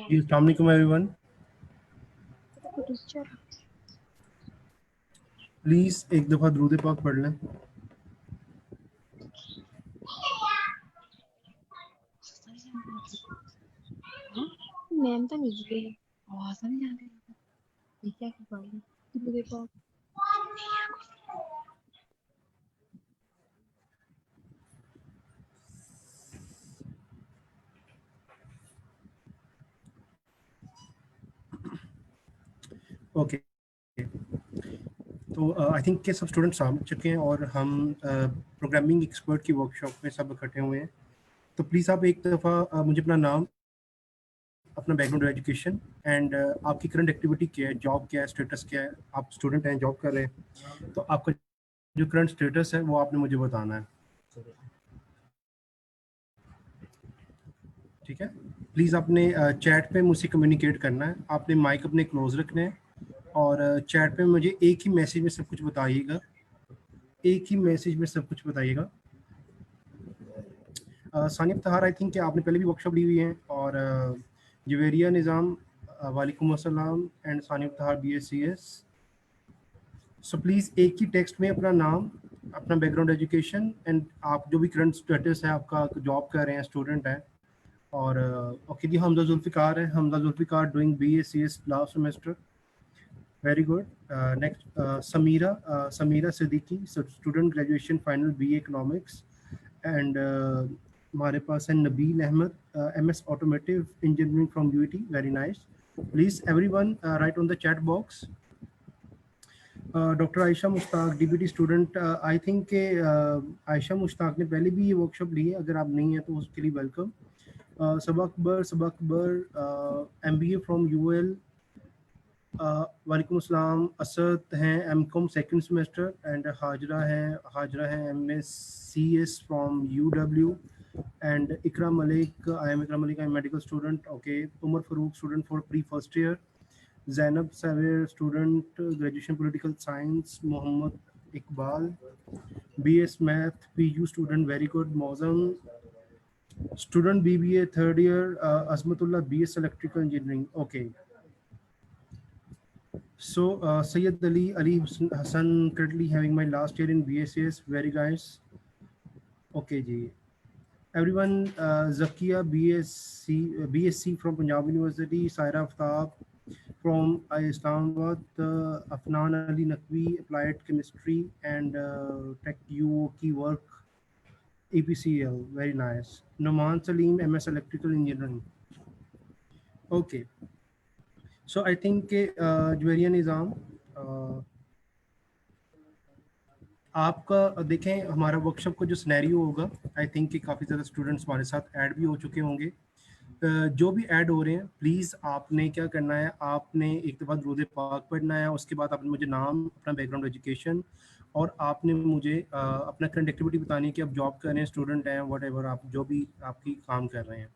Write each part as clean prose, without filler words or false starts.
जी, अस्सलाम वालेकुम everyone. Please एक दफा दुरूद पाक पढ़ लें। मैम तो निकले आवाज नहीं आती ठीक है कि पढ़ लो देखो ओके, तो आई थिंक के सब स्टूडेंट्स आ चुके हैं और हम प्रोग्रामिंग एक्सपर्ट की वर्कशॉप में सब इकट्ठे हुए हैं। तो प्लीज़ आप एक दफ़ा मुझे अपना नाम, अपना बैकग्राउंड एजुकेशन एंड आपकी करंट एक्टिविटी क्या है, जॉब क्या है, स्टेटस क्या है। आप स्टूडेंट हैं, जॉब कर रहे हैं, तो आपका जो करंट स्टेटस है वो आपने मुझे बताना है, ठीक है। प्लीज़ आपने चैट पे मुझसे कम्युनिकेट करना है, आपने माइक अपने क्लोज रखने हैं और चैट पे मुझे एक ही मैसेज में सब कुछ बताइएगा, एक ही मैसेज में सब कुछ बताइएगा। सानिया तहार, आई थिंक कि आपने पहले भी वर्कशॉप ली हुई है, और जवेरिया निज़ाम, वालेकुम अस्सलाम, एंड सानिया तहार BScs। सो प्लीज़ एक ही टेक्स्ट में अपना नाम, अपना बैकग्राउंड एजुकेशन एंड आप जो भी करंट स्टेटस है आपका, जॉब कर रहे हैं, स्टूडेंट हैं। और ओके जी, हमजा जुल्फ़िकार है, Hamza Zulfiqar doing BScs last semester, very good. Next Sameera Siddiqui, student graduation final BA economics. And हमारे पास है Nabeel Ahmed, MS automotive engineering from UAT, very nice. Please everyone write on the chat box. Doctor Ayesha Mushtaq, DBT student, I think के आयशा मुश्ताक ने पहले भी ये workshop ली है, अगर आप नहीं है तो उसके लिए welcome. Saba Akbar, MBA from UL, वालेकुम अस्सलाम। असद हैं, MCOM second semester, and Hajra है MScs from UW, and Iqra Malik, I am Iqra Malik, I am medical student, okay. Umar Farooq, student for pre first year. Zainab Saver, student graduation political science. Mohammad Iqbal, BS math PU student, very good. Moazzam, student BBA third year. Azmatullah, BS electrical engineering, okay. So, Sayyid Ali Hassan, currently having my last year in BScs, very nice. Okay, ji. Everyone, Zakia, BSc from Punjab University, Saira Aftab from Islamabad, Afnan Ali Naqvi, Applied Chemistry and Tech UOK work, EPCL, very nice. Noman Salim, MS Electrical Engineering. Okay. So I think Juwairiya Nizam, आपका देखें हमारा workshop का जो scenario होगा, I think कि काफ़ी ज़्यादा students हमारे साथ ऐड भी हो चुके होंगे। जो भी ऐड हो रहे हैं, प्लीज़ आपने क्या करना है, आपने एक दफ़ा दुरूद पाक पढ़ना है, उसके बाद आपने मुझे नाम, अपना बैकग्राउंड एजुकेशन, और आपने मुझे अपना करंट एक्टिविटी बतानी है कि आप जॉब कर रहे हैं, स्टूडेंट हैं, वट आप जो भी आपकी काम कर रहे हैं।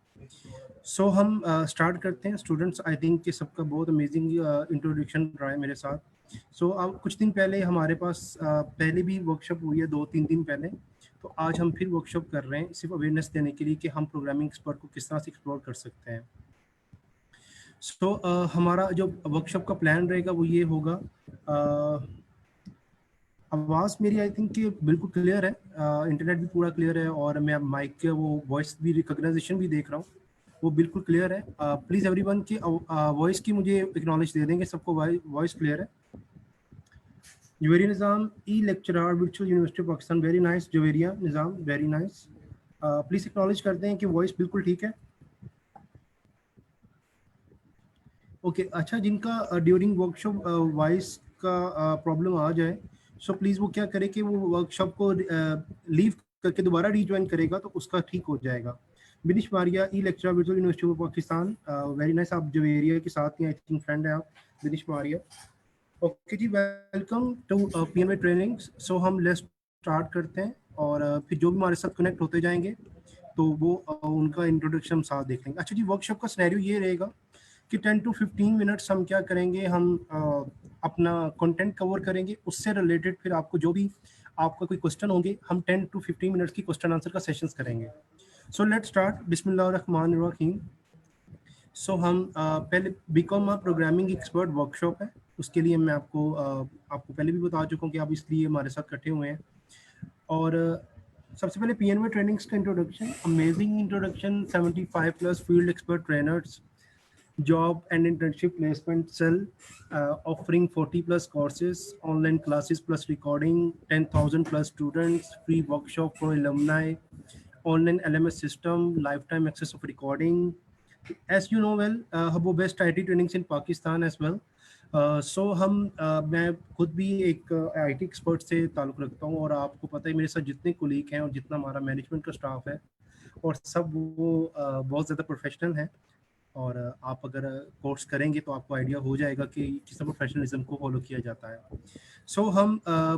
सो हम स्टार्ट करते हैं। स्टूडेंट्स, आई थिंक कि सबका बहुत अमेजिंग इंट्रोडक्शन रहा है मेरे साथ। सो अब कुछ दिन पहले हमारे पास पहले भी वर्कशॉप हुई है, 2-3 दिन पहले। तो आज हम फिर वर्कशॉप कर रहे हैं, सिर्फ अवेयरनेस देने के लिए कि हम प्रोग्रामिंग एक्सपर्ट को किस तरह से एक्सप्लोर कर सकते हैं। सो हमारा जो वर्कशॉप का प्लान रहेगा वो ये होगा। आवाज़ मेरी आई थिंक कि बिल्कुल क्लियर है, इंटरनेट भी पूरा क्लियर है, और मैं माइक के वो वॉइस भी रिकॉग्नाइजेशन भी देख रहा हूँ, वो बिल्कुल क्लियर है। प्लीज़ एवरीवन की वॉइस की मुझे एक्नॉलेज दे देंगे, सबको वॉइस क्लियर है। Javeria Nizam, lecturer, virtual university Pakistan, very nice. Javeria Nizam, very nice. Please acknowledge करते हैं कि वॉइस बिल्कुल ठीक है। ओके, अच्छा, जिनका ड्यूरिंग वर्कशॉप वॉइस का प्रॉब्लम आ जाए, सो प्लीज़ वो क्या करे कि वो वर्कशॉप को लीव करके दोबारा रीज्वाइन करेगा, तो उसका ठीक हो जाएगा। बिनिश Maria, lecturer, virtual university of Pakistan, very nice. आप जवेरिया के साथ ही आई थिंक फ्रेंड है आप, बिनिश मारिया। ओके जी, welcome to PMA training. So हम लेट्स स्टार्ट करते हैं, और फिर जो भी हमारे साथ कनेक्ट होते जाएंगे तो वो उनका इंट्रोडक्शन हम साथ देख लेंगे। अच्छा जी, वर्कशॉप का सिनेरियो ये रहेगा कि 10 to 15 मिनट्स हम क्या करेंगे, हम अपना कंटेंट कवर करेंगे, उससे रिलेटेड फिर आपको जो भी आपका कोई क्वेश्चन होंगे, हम 10 to 15 मिनट्स की क्वेश्चन आंसर का सेशंस करेंगे। So let's start. बिस्मिल्लाहिर्रहमानिर्रहीम। सो हम पहले बीकॉम प्रोग्रामिंग एक्सपर्ट वर्कशॉप है, उसके लिए मैं आपको पहले भी बता चुका हूँ कि आप इसलिए हमारे साथ इकट्ठे हुए हैं। और सबसे पहले पीएनवी ट्रेनिंग्स का introduction, amazing introduction, 75 plus field expert trainers, job and internship placement cell, offering 40 plus courses, online classes plus recording, 10,000 plus students, free workshop for alumni, online LMS system, lifetime access of recording. As you know well, Hubbo best IT trainings in Pakistan as well. मैं खुद भी एक IT expert से ताल्लुक़ रखता हूँ, और आपको पता है मेरे साथ जितने कोलीग हैं और जितना हमारा मैनेजमेंट का स्टाफ है, और सब वो बहुत ज़्यादा प्रोफेशनल हैं। और आप अगर कोर्स करेंगे तो आपको आइडिया हो जाएगा कि किस तरह प्रोफेशनलिज्म को फॉलो किया जाता है।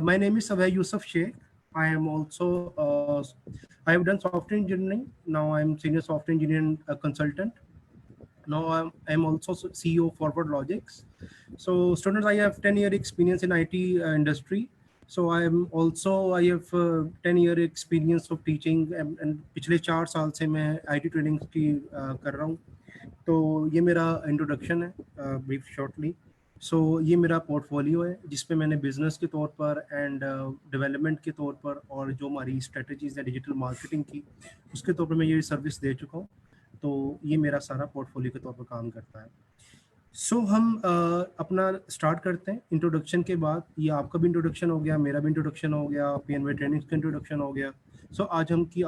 My name is Awais Yusuf Sheikh. I am also I have done software engineering, now I am senior software engineering consultant. Now I'm also CEO of Forward Logics. So students, I have 10-year experience in IT industry. So I have 10-year experience of teaching, and पिछले 4 साल से मैं IT training की कर रहा हूँ। तो ये मेरा इंट्रोडक्शन है ब्रीफ शॉर्टली। सो ये मेरा पोर्टफोलियो है जिसपे मैंने बिजनेस के तौर पर एंड डेवलपमेंट के तौर पर और जो हमारी स्ट्रेटजीज है डिजिटल मार्केटिंग की, उसके तौर पर मैं ये सर्विस दे चुका हूँ। तो ये मेरा सारा पोर्टफोलियो के तौर पर काम करता है। हम अपना स्टार्ट करते हैं। इंट्रोडक्शन के बाद ये आपका भी इंट्रोडक्शन हो गया, मेरा भी इंट्रोडक्शन हो गया, पीएनवी ट्रेनिंग्स का इंट्रोडक्शन हो गया।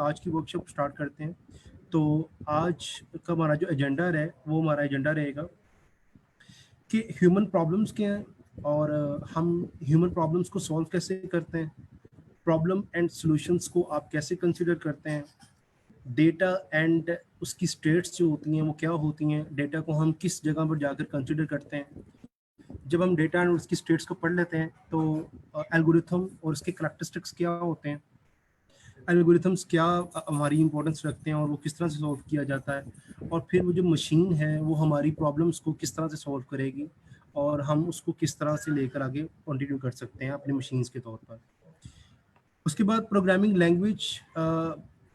आज की वर्कशॉप स्टार्ट करते हैं। तो आज का हमारा जो एजेंडा है वो हमारा एजेंडा रहेगा कि ह्यूमन प्रॉब्लम्स क्या हैं, और हम ह्यूमन प्रॉब्लम्स को सॉल्व कैसे करते हैं, प्रॉब्लम एंड सॉल्यूशंस को आप कैसे कंसिडर करते हैं, डेटा एंड उसकी स्टेट्स जो होती हैं वो क्या होती हैं, डेटा को हम किस जगह पर जाकर कंसिडर करते हैं। जब हम डेटा एंड उसकी स्टेट्स को पढ़ लेते हैं तो एल्गोरिथम और उसके करैक्टरिस्टिक्स क्या होते हैं, एल्गोरिथम्स क्या हमारी इंपॉर्टेंस रखते हैं और वो किस तरह से सॉल्व किया जाता है, और फिर वो जो मशीन है वो हमारी प्रॉब्लम्स को किस तरह से सॉल्व करेगी, और हम उसको किस तरह से लेकर आगे कंटिन्यू कर सकते हैं अपनी मशीन्स के तौर पर। उसके बाद प्रोग्रामिंग लैंग्वेज,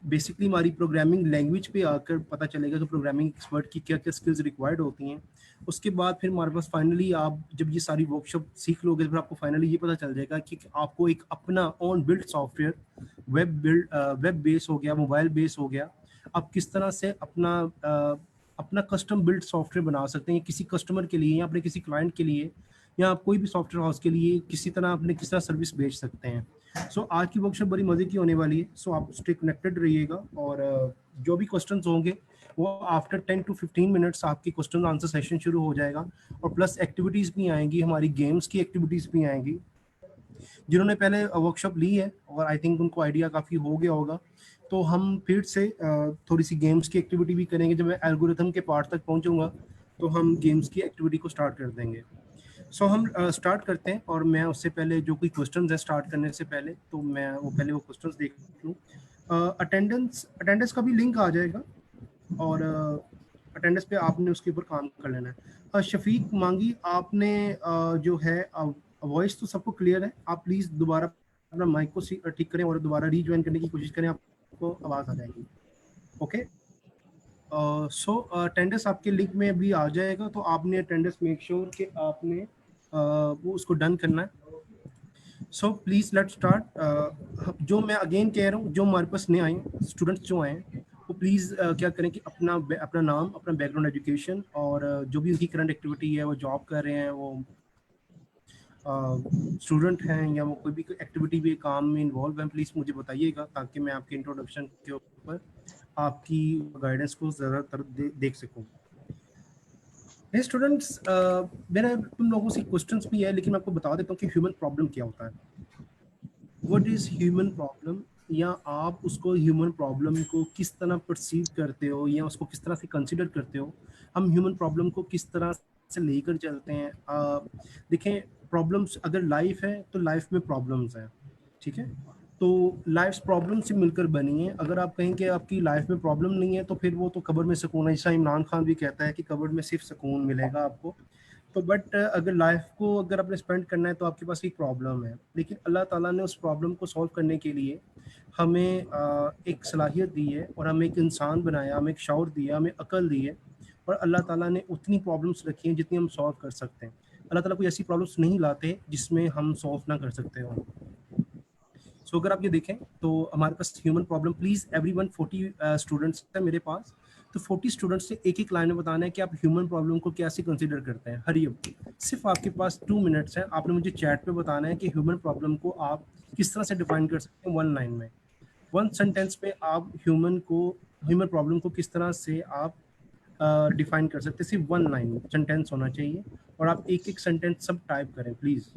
बेसिकली हमारी प्रोग्रामिंग लैंग्वेज पे आकर पता चलेगा कि प्रोग्रामिंग एक्सपर्ट की क्या क्या स्किल्स रिक्वायर्ड होती हैं। उसके बाद फिर हमारे पास फाइनली आप जब ये सारी वर्कशॉप सीख लोगे तो फिर आपको फाइनली ये पता चल जाएगा कि आपको एक अपना on build software, web base हो गया, मोबाइल बेस हो गया, आप किस तरह से अपना कस्टम बिल्ड सॉफ्टवेयर बना सकते हैं किसी कस्टमर के लिए या अपने किसी क्लाइंट के लिए, या आप कोई भी सॉफ्टवेयर हाउस के लिए किसी तरह अपने किस तरह सर्विस बेच सकते हैं। आज की वर्कशॉप बड़ी मजे की होने वाली है। आप स्टे कनेक्टेड रहिएगा, और जो भी क्वेश्चंस होंगे वो आफ्टर 10 to 15 मिनट्स आपकी क्वेश्चन आंसर सेशन शुरू हो जाएगा, और प्लस एक्टिविटीज भी आएंगी, हमारी गेम्स की एक्टिविटीज भी आएंगी। जिन्होंने पहले वर्कशॉप ली है और आई थिंक उनको आइडिया काफ़ी हो गया होगा, तो हम फिर से थोड़ी सी गेम्स की एक्टिविटी भी करेंगे। जब मैं एल्गोरिथम के पार्ट तक पहुंचूंगा तो हम गेम्स की एक्टिविटी को स्टार्ट कर देंगे। हम स्टार्ट करते हैं, और मैं उससे पहले जो कोई क्वेश्चंस है स्टार्ट करने से पहले, तो मैं वो क्वेश्चंस देख लूँ। अटेंडेंस का भी लिंक आ जाएगा, और अटेंडेंस पे आपने उसके ऊपर काम कर लेना है। शफीक मांगी, आपने जो है वॉइस तो सबको क्लियर है, आप प्लीज़ दोबारा अपना माइक को ठीक करें और दोबारा रीज्वाइन करने की कोशिश करें, आपको आवाज़ आ जाएगी। ओके, अटेंडेंस आपके लिंक में अभी आ जाएगा, तो आपने अटेंडेंस मेक श्योर कि आपने वो उसको डन करना है। Please let's start. जो मैं अगेन कह रहा हूँ, जो हमारे पास नए आए स्टूडेंट्स जो आए हैं वो प्लीज़ क्या करें कि अपना नाम, अपना बैकग्राउंड एजुकेशन, और जो भी उनकी करंट एक्टिविटी है, वो जॉब कर रहे हैं, वो स्टूडेंट हैं, या वो कोई भी एक्टिविटी भी काम में इन्वॉल्व हैं, प्लीज़ मुझे बताइएगा, ताकि मैं आपके इंट्रोडक्शन के ऊपर आपकी गाइडेंस को ज़्यादातर देख सकूँ। स्टूडेंट्स, मेरा तुम लोगों से क्वेश्चंस भी है, लेकिन मैं आपको बता देता हूँ कि ह्यूमन प्रॉब्लम क्या होता है। व्हाट इज ह्यूमन प्रॉब्लम, या आप उसको ह्यूमन प्रॉब्लम को किस तरह परसीव करते हो, या उसको किस तरह से कंसिडर करते हो, हम ह्यूमन प्रॉब्लम को किस तरह से लेकर चलते हैं। देखें, प्रॉब्लम्स अगर लाइफ है तो लाइफ में प्रॉब्लम्स हैं, ठीक है, तो लाइफ प्रॉब्लम से मिलकर बनी है। अगर आप कहें कि आपकी लाइफ में प्रॉब्लम नहीं है तो फिर वो तो कब्र में सुकून है, जैसा इमरान खान भी कहता है कि कब्र में सिर्फ सुकून मिलेगा आपको। तो बट अगर लाइफ को अगर आपने स्पेंड करना है तो आपके पास एक प्रॉब्लम है, लेकिन अल्लाह ताला ने उस प्रॉब्लम को सॉल्व करने के लिए हमें एक सलाहियत दी है, और हमें एक इंसान बनाया, हमें एक शऊर दिया, हमें अकल दी है, और अल्लाह ताला ने उतनी प्रॉब्लम्स रखी हैं जितनी हम सॉल्व कर सकते हैं। अल्लाह ताला कोई ऐसी प्रॉब्लम्स नहीं लाते जिसमें हम सॉल्व ना कर सकते हो। सो अगर आप ये देखें तो हमारे पास human problem, please everyone 40 students हैं मेरे पास, तो 40 स्टूडेंट्स से एक एक लाइन में बताना है कि आप ह्यूमन प्रॉब्लम को कैसे कंसीडर करते हैं। हरी अप, सिर्फ आपके पास 2 मिनट्स हैं, आपने मुझे चैट पे बताना है कि ह्यूमन प्रॉब्लम को आप किस तरह से डिफाइन कर सकते हैं वन लाइन में, वन सेंटेंस पे आप ह्यूमन प्रॉब्लम को किस तरह से आप डिफाइन कर सकते हैं। सिर्फ वन लाइन सेंटेंस होना चाहिए और आप एक एक सेंटेंस सब टाइप करें प्लीज।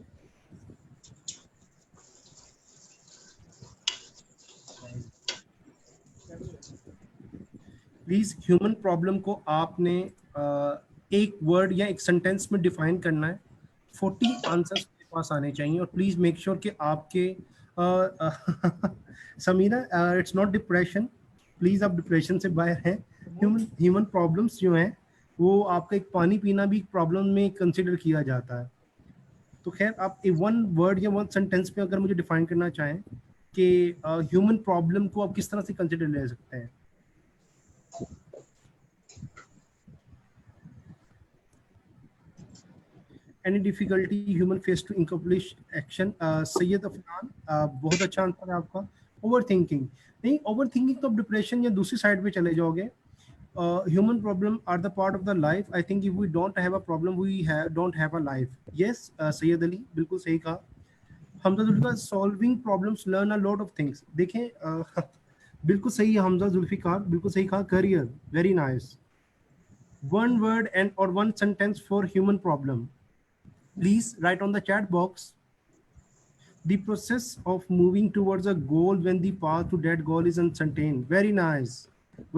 प्लीज ह्यूमन प्रॉब्लम को आपने एक वर्ड या एक सेंटेंस में डिफाइन करना है। 40 आंसर्स मेरे पास आने चाहिए और प्लीज मेक श्योर कि आपके Sameena, it's not depression, please आप डिप्रेशन से बाहर हैं। ह्यूमन प्रॉब्लम्स जो हैं वो आपका एक पानी पीना भी प्रॉब्लम में कंसिडर किया जाता है। तो खैर आप वन वर्ड या वन सेंटेंस पे अगर मुझे डिफाइन करना चाहें कि ह्यूमन प्रॉब्लम को आप किस तरह से कंसिडर ले सकते हैं। Any difficulty human face to accomplish action? Syed Afnan, बहुत अच्छा आंसर है आपका। ओवर थिंकिंग नहीं, ओवर थिंकिंग तो आप डिप्रेशन या दूसरी साइड पे चले जाओगे। Human problem are the part of the life. I think if we don't have a problem we don't have a life. Yes Syed Ali, बिल्कुल सही कहा। Hamza Zulfiqar, solving problems learn a lot of things. देखें बिल्कुल सही है हमजा जुल्फिकार, बिल्कुल सही कहा। Career, very nice. One word and और one sentence for human problem, please write on the chat box. The process of moving towards a goal when the path to that goal is uncertain. Very nice,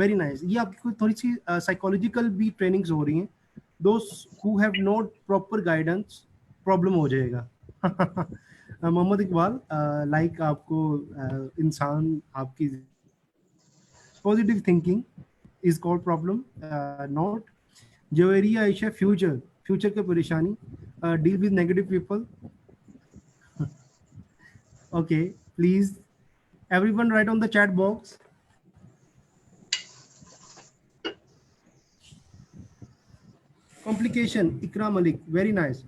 very nice. ये आपकी कोई थोड़ी सी psychological भी trainings हो रही हैं। Those who have not proper guidance, problem हो जाएगा। मोहम्मद इकबाल, लाइक आपको इंसान आपकी positive thinking is called problem, not. Javeria Ayesha, future, future की परेशानी, deal with negative people. Okay, please everyone write on the chat box. Complication, Iqra Malik, very nice.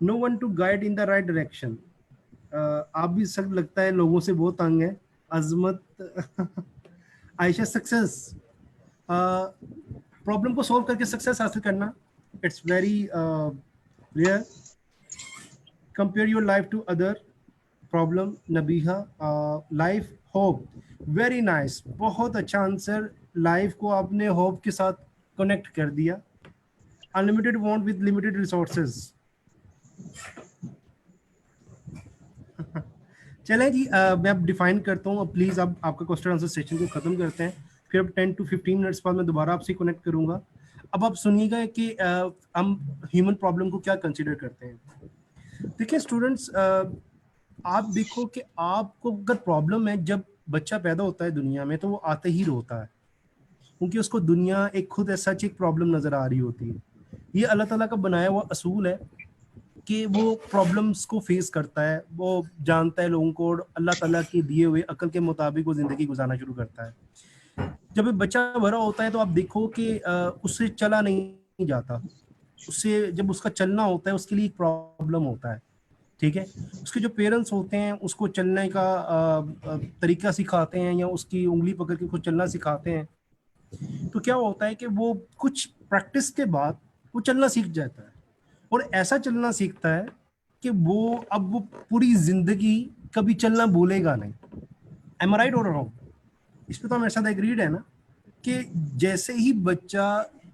No one to guide in the right direction. आप भी सख्त लगता है लोगों से बहुत तंग है। अजमत आयशा, सक्सेस, प्रॉब्लम को सॉल्व करके सक्सेस हासिल करना, it's very rare. Compare your life to other problem, Nabiha, life hope, very nice, बहुत अच्छा आंसर। लाइफ को आपने होप के साथ कनेक्ट कर दिया। Unlimited want with limited resources. चलें जी, मैं अब डिफाइन करता हूँ। अब प्लीज अब आपका क्वेश्चन आंसर सेशन को खत्म करते हैं, फिर अब 10 to 15 मिनट्स बाद मैं दोबारा आपसे कनेक्ट करूंगा। अब आप सुनिएगा कि हम ह्यूमन प्रॉब्लम को क्या कंसीडर करते हैं। देखिए स्टूडेंट्स, आप देखो कि आपको अगर प्रॉब्लम है, जब बच्चा पैदा होता है दुनिया में तो वो आते ही रोता है, क्योंकि उसको दुनिया एक खुद ऐसा एक प्रॉब्लम नजर आ रही होती है। ये अल्लाह ताला का बनाया हुआ असूल है कि वो प्रॉब्लम्स को फेस करता है, वो जानता है लोगों को, और अल्लाह ताला के दिए हुए अकल के मुताबिक वो जिंदगी गुजारना शुरू करता है। जब एक बच्चा बड़ा होता है तो आप देखो कि उससे चला नहीं जाता, उससे जब उसका चलना होता है उसके लिए एक प्रॉब्लम होता है, ठीक है। उसके जो पेरेंट्स होते हैं उसको चलने का तरीका सिखाते हैं या उसकी उंगली पकड़ के खुद चलना सिखाते हैं, तो क्या होता है कि वो कुछ प्रैक्टिस के बाद वो चलना सीख जाता है, और ऐसा चलना सीखता है कि वो पूरी जिंदगी कभी चलना भूलेगा नहीं। एम आई राइट और रॉन्ग? इस पे तो हमारे साथ एग्रीड है ना, कि जैसे ही बच्चा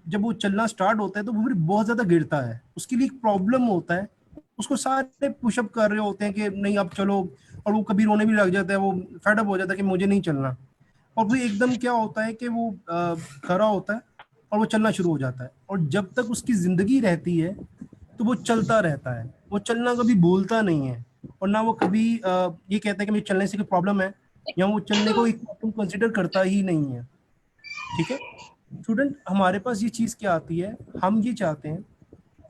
जब वो चलना स्टार्ट होता है तो वो फिर बहुत ज्यादा गिरता है, उसके लिए एक प्रॉब्लम होता है, उसको सारे पुशअप कर रहे होते हैं कि नहीं अब चलो, और वो कभी रोने भी लग जाता है, वो फेडअप हो जाता है कि मुझे नहीं चलना, और फिर एकदम क्या होता है कि वो खड़ा होता है और वो चलना शुरू हो जाता है, और जब तक उसकी जिंदगी रहती है तो वो चलता रहता है, वो चलना कभी भूलता नहीं है, और ना वो कभी ये कहता है कि मुझे चलने से कोई प्रॉब्लम है, या वो चलने को एक प्रॉब्लम कंसिडर करता ही नहीं है, ठीक है। स्टूडेंट, हमारे पास ये चीज क्या आती है, हम ये चाहते हैं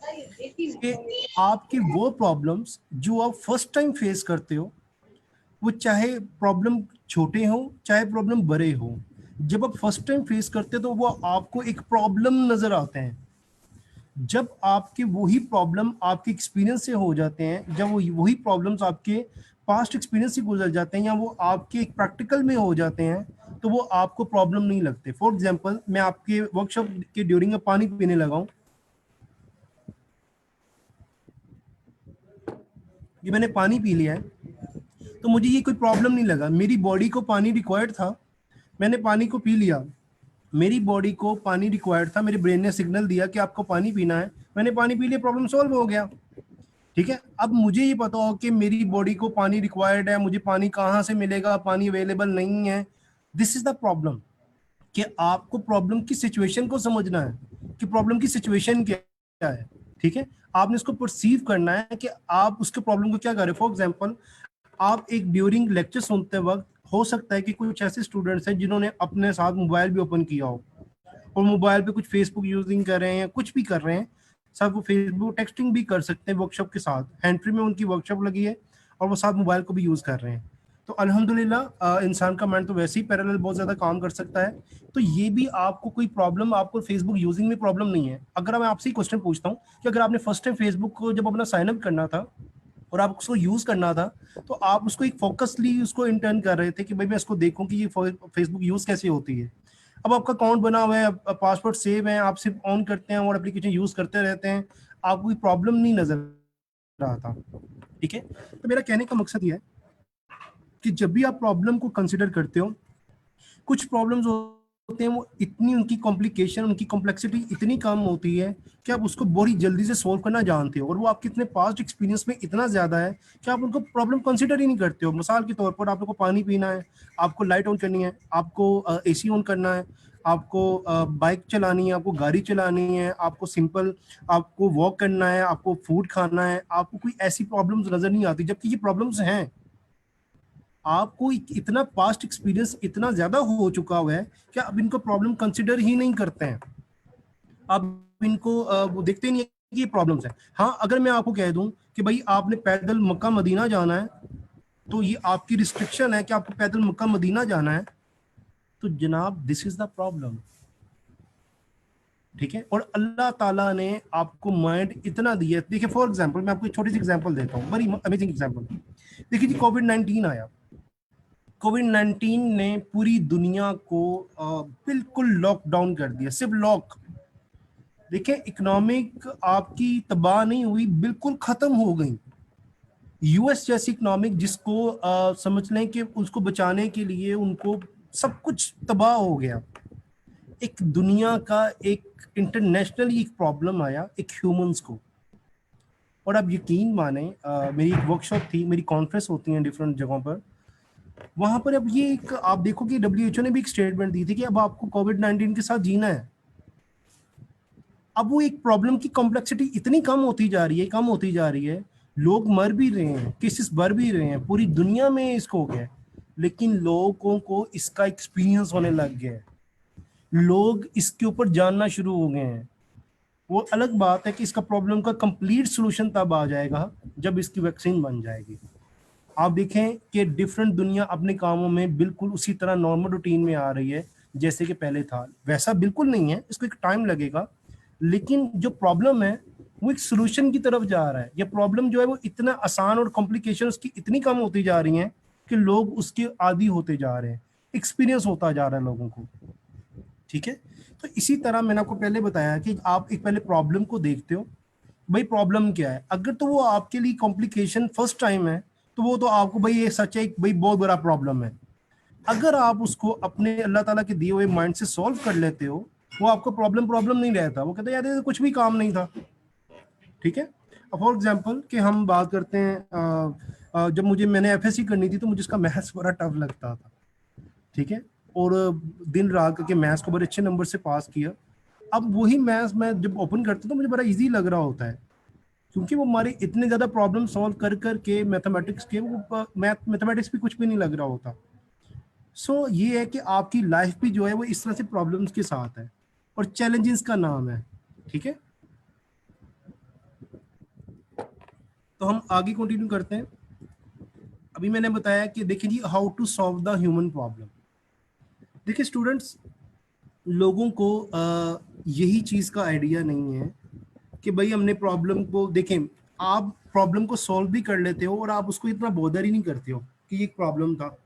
कि आपके वो प्रॉब्लम्स जो आप फर्स्ट टाइम फेस करते हो, वो चाहे प्रॉब्लम छोटे हो चाहे प्रॉब्लम बड़े हो, जब आप फर्स्ट टाइम फेस करते हैं तो वो आपको एक प्रॉब्लम नजर आते हैं। जब आपके वही प्रॉब्लम आपके एक्सपीरियंस से हो जाते हैं, जब वो वही प्रॉब्लम्स आपके पास्ट एक्सपीरियंस से गुजर जाते हैं या वो आपके एक प्रैक्टिकल में हो जाते हैं, तो वो आपको प्रॉब्लम नहीं लगते। फॉर एग्जांपल, मैं आपके वर्कशॉप के ड्यूरिंग में पानी पीने लगा हूँ, ये मैंने पानी पी लिया है, तो मुझे ये कोई प्रॉब्लम नहीं लगा। मेरी बॉडी को पानी रिक्वायर्ड था, मैंने पानी को पी लिया। मेरी बॉडी को पानी रिक्वायर्ड था, मेरे ब्रेन ने सिग्नल दिया कि आपको पानी पीना है, मैंने पानी पी लिया, प्रॉब्लम सॉल्व हो गया। ठीक है, अब मुझे ये पता हो कि मेरी बॉडी को पानी रिक्वायर्ड है, मुझे पानी कहाँ से मिलेगा, पानी अवेलेबल नहीं है। दिस इज द प्रॉब्लम, कि आपको प्रॉब्लम की सिचुएशन को समझना है कि प्रॉब्लम की सिचुएशन क्या है। ठीक है, आपने इसको परसीव करना है कि आप उसके प्रॉब्लम को क्या कर रहे हो। फॉर एग्जाम्पल, आप एक ड्यूरिंग लेक्चर सुनते वक्त हो सकता है कि कुछ ऐसे स्टूडेंट्स हैं जिन्होंने अपने साथ मोबाइल भी ओपन किया हो और मोबाइल पे कुछ फेसबुक यूजिंग कर रहे हैं, कुछ भी कर रहे हैं, सब वो फेसबुक टेक्सटिंग भी कर सकते हैं वर्कशॉप के साथ। हैंड फ्री में उनकी वर्कशॉप लगी है और वो साथ मोबाइल को भी यूज कर रहे हैं। तो अल्हम्दुलिल्लाह इंसान का माइंड तो वैसे ही पैरेलल बहुत ज्यादा काम कर सकता है। तो ये भी आपको कोई प्रॉब्लम, आपको फेसबुक यूजिंग में प्रॉब्लम नहीं है। अगर मैं आपसे क्वेश्चन पूछता हूँ कि अगर आपने फर्स्ट टाइम फेसबुक को जब अपना साइन अप करना था और आप उसको यूज करना था, तो आप उसको एक फोकसली उसको इंटर्न कर रहे थे कि भाई मैं इसको देखूं कि ये फेसबुक यूज कैसे होती है। अब आपका अकाउंट बना हुआ है, पासवर्ड सेव है, आप सिर्फ ऑन करते हैं और एप्लीकेशन यूज करते रहते हैं, आपको कोई प्रॉब्लम नहीं नजर रहा था। ठीक है, तो मेरा कहने का मकसद ये है कि जब भी आप प्रॉब्लम को कंसिडर करते हो, कुछ प्रॉब्लम्स होते हैं वो इतनी, उनकी कॉम्प्लिकेशन, उनकी कॉम्प्लेक्सिटी इतनी कम होती है कि आप उसको बड़ी जल्दी से सोल्व करना जानते हो, और वो आपके इतने पास्ट एक्सपीरियंस में इतना ज्यादा है कि आप उनको प्रॉब्लम कंसिडर ही नहीं करते हो। मिसाल के तौर पर, आप लोग को पानी पीना है, आपको लाइट ऑन करनी है, आपको एसी ऑन करना है, आपको बाइक चलानी है, आपको गाड़ी चलानी है, आपको सिंपल आपको वॉक करना है, आपको फूड खाना है, आपको कोई ऐसी प्रॉब्लम्स नजर नहीं आती, जबकि ये प्रॉब्लम्स हैं। आपको इतना पास्ट एक्सपीरियंस इतना ज्यादा हो चुका हुआ है कि अब इनको प्रॉब्लम कंसिडर ही नहीं करते हैं। अब इनको वो देखते ही नहीं है कि ये प्रॉब्लम्स है। हाँ, अगर मैं आपको कह दूं कि भाई आपने पैदल मक्का मदीना जाना है, तो ये आपकी रिस्ट्रिक्शन है कि आपको पैदल मक्का मदीना जाना है, तो जनाब दिस इज द प्रॉब्लम। ठीक है, और अल्लाह ताला ने आपको माइंड इतना दिया है। देखिए, फॉर एग्जांपल मैं आपको एक छोटी सी एग्जांपल देता हूँ, बड़ी अमेजिंग एग्जांपल। देखिए जी, कोविड-19 आया। कोविड-19 ने पूरी दुनिया को बिल्कुल लॉकडाउन कर दिया, सिर्फ लॉक। देखिए, इकोनॉमिक आपकी तबाह नहीं हुई, बिल्कुल खत्म हो गई। यूएस जैसी इकोनॉमिक जिसको समझ लें कि उसको बचाने के लिए उनको सब कुछ तबाह हो गया। एक दुनिया का एक इंटरनेशनल एक प्रॉब्लम आया एक ह्यूमंस को। और आप यकीन माने, मेरी एक वर्कशॉप थी, मेरी कॉन्फ्रेंस होती हैं डिफरेंट जगहों पर, वहां पर अब ये एक आप देखो कि डब्ल्यूएचओ ने भी एक स्टेटमेंट दी थी कि अब आपको कोविड-19 के साथ जीना है। अब वो एक प्रॉब्लम की कॉम्प्लेक्सिटी इतनी कम होती जा रही है, कम होती जा रही है, लोग मर भी रहे हैं, केसेस बढ़ भी रहे हैं, पूरी दुनिया में इसको हो गया है, लेकिन लोगों को इसका एक्सपीरियंस होने लग गया है, लोग इसके ऊपर जानना शुरू हो गए हैं। वो अलग बात है कि इसका प्रॉब्लम का कंप्लीट सोल्यूशन तब आ जाएगा जब इसकी वैक्सीन बन जाएगी। आप देखें कि डिफरेंट दुनिया अपने कामों में बिल्कुल उसी तरह नॉर्मल रूटीन में आ रही है जैसे कि पहले था। वैसा बिल्कुल नहीं है, इसको एक टाइम लगेगा, लेकिन जो प्रॉब्लम है वो एक सोल्यूशन की तरफ जा रहा है। ये प्रॉब्लम जो है वो इतना आसान और कॉम्प्लिकेशन उसकी इतनी कम होती जा रही हैं कि लोग उसके आदी होते जा रहे हैं, एक्सपीरियंस होता जा रहा है लोगों को। ठीक है, तो इसी तरह मैंने आपको पहले बताया कि आप एक पहले प्रॉब्लम को देखते हो, भाई प्रॉब्लम क्या है। अगर तो वो आपके लिए कॉम्प्लिकेशन फर्स्ट टाइम है, तो वो तो आपको भाई ये सच है, भाई बहुत बड़ा प्रॉब्लम है। अगर आप उसको अपने अल्लाह ताला के दिए हुए माइंड से सॉल्व कर लेते हो, वो आपको प्रॉब्लम प्रॉब्लम नहीं रहता, वो कहते हैं यार ये तो कुछ भी काम नहीं था। ठीक है, अब फॉर एग्जांपल कि हम बात करते हैं, जब मैंने एफएससी करनी थी तो मुझे इसका मैथ्स बड़ा टफ लगता था। ठीक है, और दिन रात करके मैथ्स को बड़े अच्छे नंबर से पास किया। अब वही मैथ्स मैं जब ओपन करता तो मुझे बड़ा इजी लग रहा होता है, क्योंकि वो हमारे इतने ज्यादा प्रॉब्लम सॉल्व कर कर के मैथमेटिक्स के वो मैथमेटिक्स भी कुछ भी नहीं लग रहा होता। सो ये है कि आपकी लाइफ भी जो है वो इस तरह से प्रॉब्लम्स के साथ है और चैलेंजेस का नाम है। ठीक है, तो हम आगे कंटिन्यू करते हैं। अभी मैंने बताया कि देखिए जी, how to solve the human problem. देखिए स्टूडेंट्स, लोगों को यही चीज़ का आइडिया नहीं है कि भाई हमने प्रॉब्लम को देखें, आप प्रॉब्लम को सॉल्व भी कर लेते हो और आप उसको इतना बॉदर ही नहीं करते हो कि ये एक प्रॉब्लम था।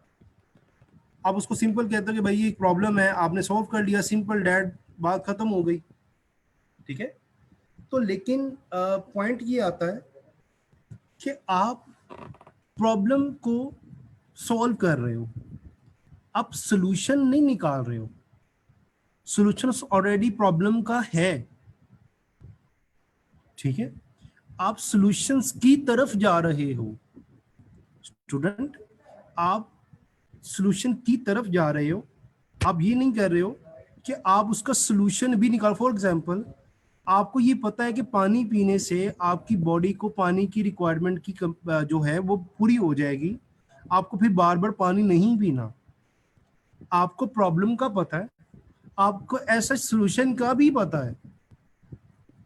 आप उसको सिंपल कहते हो कि भाई ये एक प्रॉब्लम है, आपने सॉल्व कर लिया, सिंपल डैड, बात खत्म हो गई। ठीक है, तो लेकिन पॉइंट ये आता है कि आप प्रॉब्लम को सॉल्व कर रहे हो, आप सोल्यूशन नहीं निकाल रहे हो। सोल्यूशन ऑलरेडी प्रॉब्लम का है। ठीक है, आप सॉल्यूशंस की तरफ जा रहे हो स्टूडेंट, आप सॉल्यूशन की तरफ जा रहे हो। आप ये नहीं कर रहे हो कि आप उसका सॉल्यूशन भी निकाल। फॉर एग्जांपल, आपको ये पता है कि पानी पीने से आपकी बॉडी को पानी की रिक्वायरमेंट की जो है वो पूरी हो जाएगी, आपको फिर बार बार पानी नहीं पीना। आपको प्रॉब्लम का पता है, आपको ऐसा सॉल्यूशन का भी पता है।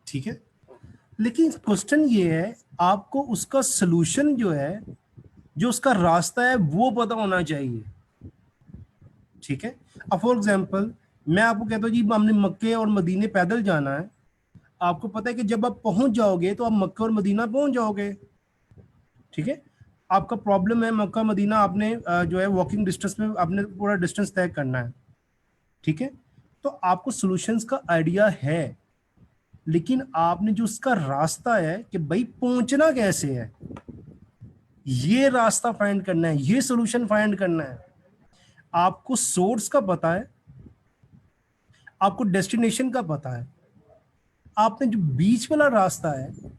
ठीक है, लेकिन क्वेश्चन ये है, आपको उसका सॉल्यूशन जो है, जो उसका रास्ता है, वो पता होना चाहिए। ठीक है, अब फॉर एग्जांपल मैं आपको कहता हूँ जी हमने मक्के और मदीने पैदल जाना है। आपको पता है कि जब आप पहुंच जाओगे तो आप मक्का और मदीना पहुंच जाओगे। ठीक है, आपका प्रॉब्लम है मक्का मदीना, आपने जो है वॉकिंग डिस्टेंस में आपने पूरा डिस्टेंस तय करना है। ठीक है, तो आपको सॉल्यूशंस का आइडिया है, लेकिन आपने जो उसका रास्ता है कि भाई पहुंचना कैसे है, ये रास्ता फाइंड करना है, ये सॉल्यूशन फाइंड करना है। आपको सोर्स का पता है, आपको डेस्टिनेशन का पता है, आपने जो बीच वाला रास्ता है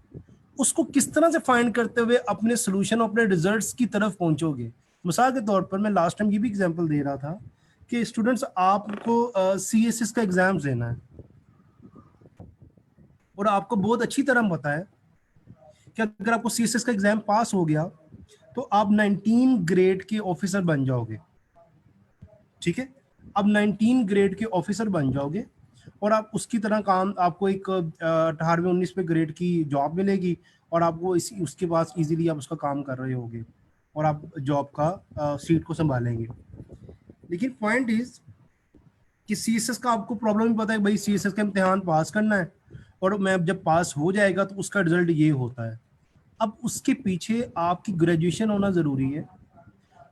उसको किस तरह से फाइंड करते हुए अपने सोल्यूशन, अपने रिजल्ट्स की तरफ पहुंचोगे। मिसाल के तौर पर मैं लास्ट टाइम ये भी एग्जांपल दे रहा था कि स्टूडेंट्स, आपको सीएसएस का एग्जाम देना है और आपको बहुत अच्छी तरह पता है कि अगर आपको सीएसएस का एग्जाम पास हो गया तो आप 19 ग्रेड के ऑफिसर बन जाओगे। ठीक है, अब 19 ग्रेड के ऑफिसर बन जाओगे और आप उसकी तरह काम, आपको एक 18वें 19वें ग्रेड की जॉब मिलेगी और आपको इसी उसके बाद इजीली आप उसका काम कर रहे होगे और आप जॉब का सीट को संभालेंगे। लेकिन पॉइंट इज कि सीएसएस का आपको प्रॉब्लम ही पता है, भाई सीएसएस का इम्तिहान पास करना है और मैं जब पास हो जाएगा तो उसका रिजल्ट ये होता है। अब उसके पीछे आपकी ग्रेजुएशन होना जरूरी है,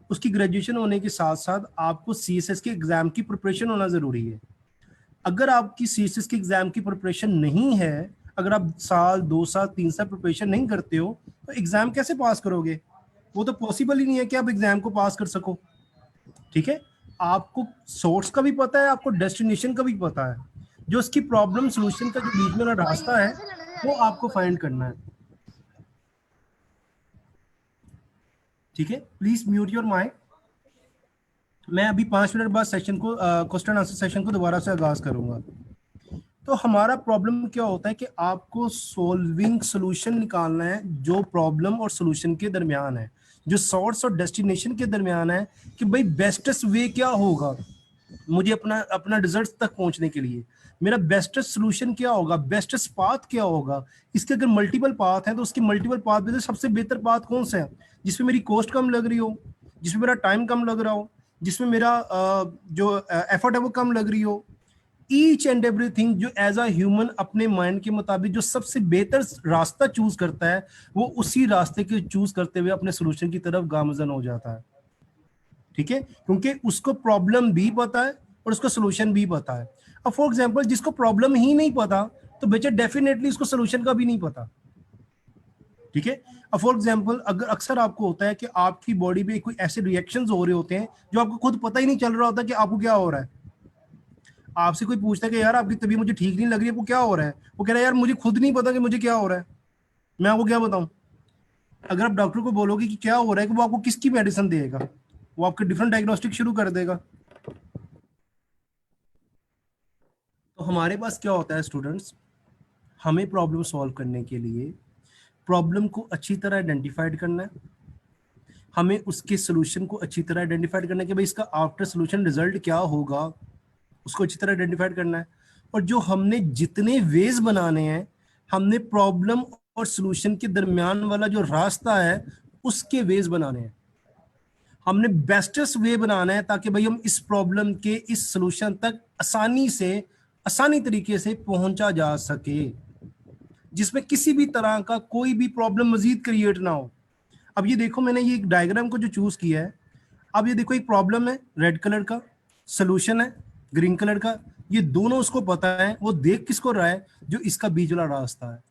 उसकी ग्रेजुएशन होने के साथ साथ आपको सीएसएस के एग्जाम की प्रिपरेशन होना जरूरी है। अगर आपकी सीएसएस के एग्जाम की प्रिपरेशन नहीं है, अगर आप साल 2 साल 3 साल प्रिपरेशन नहीं करते हो तो एग्जाम कैसे पास करोगे? वो तो पॉसिबल ही नहीं है कि आप एग्जाम को पास कर सको। ठीक है, आपको सोर्स का भी पता है, आपको डेस्टिनेशन का भी पता है, जो उसकी प्रॉब्लम सोल्यूशन का जो बीच में वाला रास्ता है वो आपको फाइंड करना है। ठीक है, प्लीज म्यूट योर माइक। मैं अभी 5 मिनट बाद सेशन को, क्वेश्चन आंसर सेशन को दोबारा से आगाज करूंगा। तो हमारा प्रॉब्लम क्या होता है कि आपको सॉल्विंग सोल्यूशन निकालना है जो प्रॉब्लम और सोल्यूशन के दरमियान है, जो सोर्स और डेस्टिनेशन के दरमियान है, कि भाई बेस्टेस्ट वे क्या होगा मुझे अपना अपना रिजल्ट तक पहुंचने के लिए, मेरा बेस्टेस्ट सोल्यूशन क्या होगा, बेस्टेस्ट पाथ क्या होगा। इसके अगर मल्टीपल पाथ हैं तो उसके मल्टीपल पाथ में से सबसे बेहतर पाथ कौन सा है, जिसमें मेरी कॉस्ट कम लग रही हो, जिसमें मेरा टाइम कम लग रहा हो, जिसमें मेरा जो एफर्ट है वो कम लग रही हो। ईच एंड एवरीथिंग जो एज अ ह्यूमन अपने माइंड के मुताबिक जो सबसे बेहतर रास्ता चूज करता है, वो उसी रास्ते के चूज करते हुए अपने सोल्यूशन की तरफ गामजन हो जाता है। ठीक है, क्योंकि उसको प्रॉब्लम भी पता है और उसको सोल्यूशन भी पता है। अब फॉर एग्जांपल जिसको प्रॉब्लम ही नहीं पता तो बेचा डेफिनेटली उसको सोल्यूशन का भी नहीं पता। ठीक है, अब फॉर एग्जांपल अगर अक्सर आपको होता है कि आपकी बॉडी में कोई ऐसे रिएक्शंस हो रहे होते हैं जो आपको खुद पता ही नहीं चल रहा होता कि आपको क्या हो रहा है। आपसे कोई पूछता है कि यार आपकी तबीयत मुझे ठीक नहीं लग रही है, आपको क्या हो रहा है, वो कह रहा है यार मुझे खुद नहीं पता कि मुझे क्या हो रहा है, मैं आपको क्या बताऊं। अगर आप डॉक्टर को बोलोगे कि क्या हो रहा है, कि वो आपको किसकी मेडिसिन देगा, वो आपके डिफरेंट डायग्नोस्टिक शुरू कर देगा। तो हमारे पास क्या होता है स्टूडेंट्स, हमें प्रॉब्लम सॉल्व करने के लिए प्रॉब्लम को अच्छी तरह आइडेंटिफाइड करना है, हमें उसके सोल्यूशन को अच्छी तरह आइडेंटिफाइड करना है कि भाई इसका आफ्टर सोल्यूशन रिजल्ट क्या होगा, उसको अच्छी तरह आइडेंटिफाइड करना है। और जो हमने जितने वेज बनाने हैं, हमने प्रॉब्लम और सोल्यूशन के दरमियान वाला जो रास्ता है उसके वेज बनाने हैं। हमने बेस्टेस्ट वे बनाना है ताकि भाई हम इस प्रॉब्लम के इस सोल्यूशन तक आसानी तरीके से पहुंचा जा सके, जिसमें किसी भी तरह का कोई भी प्रॉब्लम मजीद क्रिएट ना हो। अब ये देखो, मैंने ये एक डायग्राम को जो चूज किया है, अब ये देखो एक प्रॉब्लम है रेड कलर का, सोल्यूशन है ग्रीन कलर का, ये दोनों उसको पता है, वो देख किसको रहा है, जो इसका बीच वाला रास्ता है,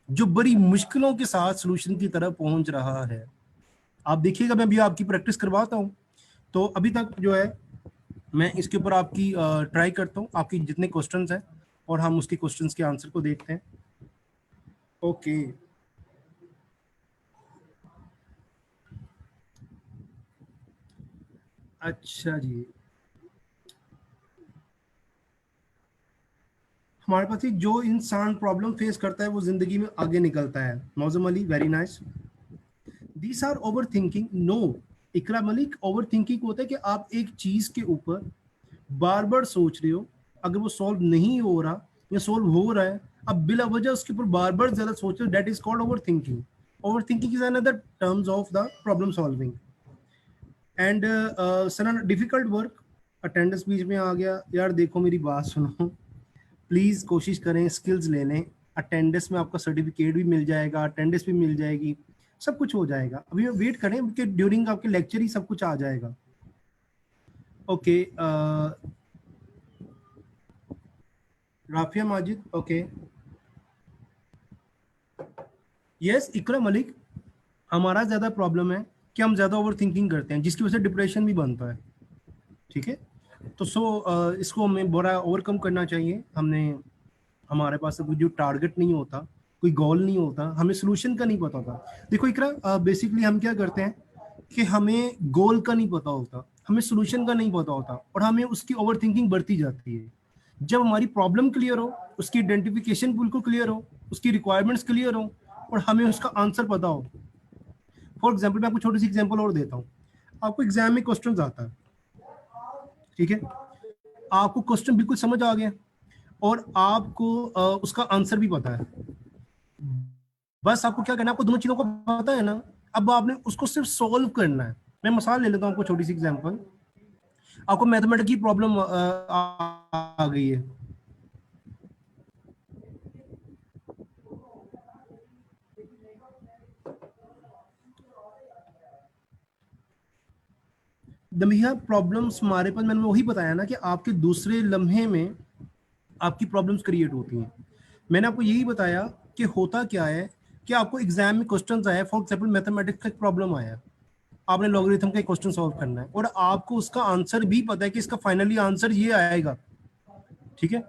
जो बड़ी मुश्किलों के साथ सोल्यूशन की तरफ पहुंच रहा है। आप देखिएगा, मैं भी आपकी प्रैक्टिस करवाता हूं। तो अभी तक जो है मैं इसके ऊपर आपकी ट्राई करता हूं, आपकी जितने क्वेश्चंस हैं, और हम उसके क्वेश्चंस के आंसर को देखते हैं। ओके, अच्छा जी, हमारे पास ही जो इंसान प्रॉब्लम फेस करता है वो जिंदगी में आगे निकलता है। Moazzam Ali, very nice. These are over thinking, no. Iqra Malik, over thinking होता है कि आप एक चीज के ऊपर बार बार सोच रहे हो, अगर वो सॉल्व नहीं हो रहा या सॉल्व हो रहा है, अब बिला वजह उसके ऊपर बार बार ज्यादा सोच रहे हो, that is called over thinking. Over thinking is another terms of the problem solving. And sir, difficult work, attendance बीच में आ गया यार। देखो मेरी बात सुनो, प्लीज कोशिश करें स्किल्स ले लें। अटेंडेंस में आपका सर्टिफिकेट भी मिल जाएगा, अटेंडेंस भी मिल जाएगी, सब कुछ हो जाएगा। अभी वेट करें कि ड्यूरिंग आपके लेक्चर ही सब कुछ आ जाएगा। Okay, Rafia Majid, okay, yes. Iqra Malik, हमारा ज्यादा प्रॉब्लम है कि हम ज्यादा ओवर थिंकिंग करते हैं, जिसकी वजह से डिप्रेशन भी बनता है। ठीक है, तो इसको हमें बड़ा ओवरकम करना चाहिए। हमने, हमारे पास कोई जो टारगेट नहीं होता, कोई गोल नहीं होता, हमें सोल्यूशन का नहीं पता होता। देखो इकरा, बेसिकली हम क्या करते हैं कि हमें गोल का नहीं पता होता, हमें सोल्यूशन का नहीं पता होता, और हमें उसकी ओवर थिंकिंग बढ़ती जाती है। जब हमारी प्रॉब्लम क्लियर हो, उसकी आइडेंटिफिकेशन बिल्कुल क्लियर हो, उसकी रिक्वायरमेंट्स क्लियर हो, और हमें उसका आंसर पता हो। फॉर एग्जाम्पल, मैं आपको छोटी सी एग्जाम्पल और देता हूँ। आपको एग्जाम में क्वेश्चन आता है, ठीक है, आपको क्वेश्चन बिल्कुल समझ आ गया, और आपको उसका आंसर भी पता है। बस आपको क्या करना है, आपको दोनों चीजों को पता है ना, अब आपने उसको सिर्फ सॉल्व करना है। मैं मिसाल ले लेता हूँ आपको, छोटी सी एग्जांपल। आपको मैथमेटिक्स की प्रॉब्लम आ गई है, दमिया प्रॉब्लम्स हमारे पास, मैंने वही बताया ना कि आपके दूसरे लम्हे में आपकी प्रॉब्लम्स क्रिएट होती हैं। मैंने आपको यही बताया कि होता क्या है कि आपको एग्जाम में क्वेश्चंस आए, फॉर एग्जांपल मैथमेटिक्स का प्रॉब्लम आया, आपने लॉगरिथम का क्वेश्चन सॉल्व करना है, और आपको उसका आंसर भी पता है कि इसका फाइनली आंसर ये आएगा। ठीक है,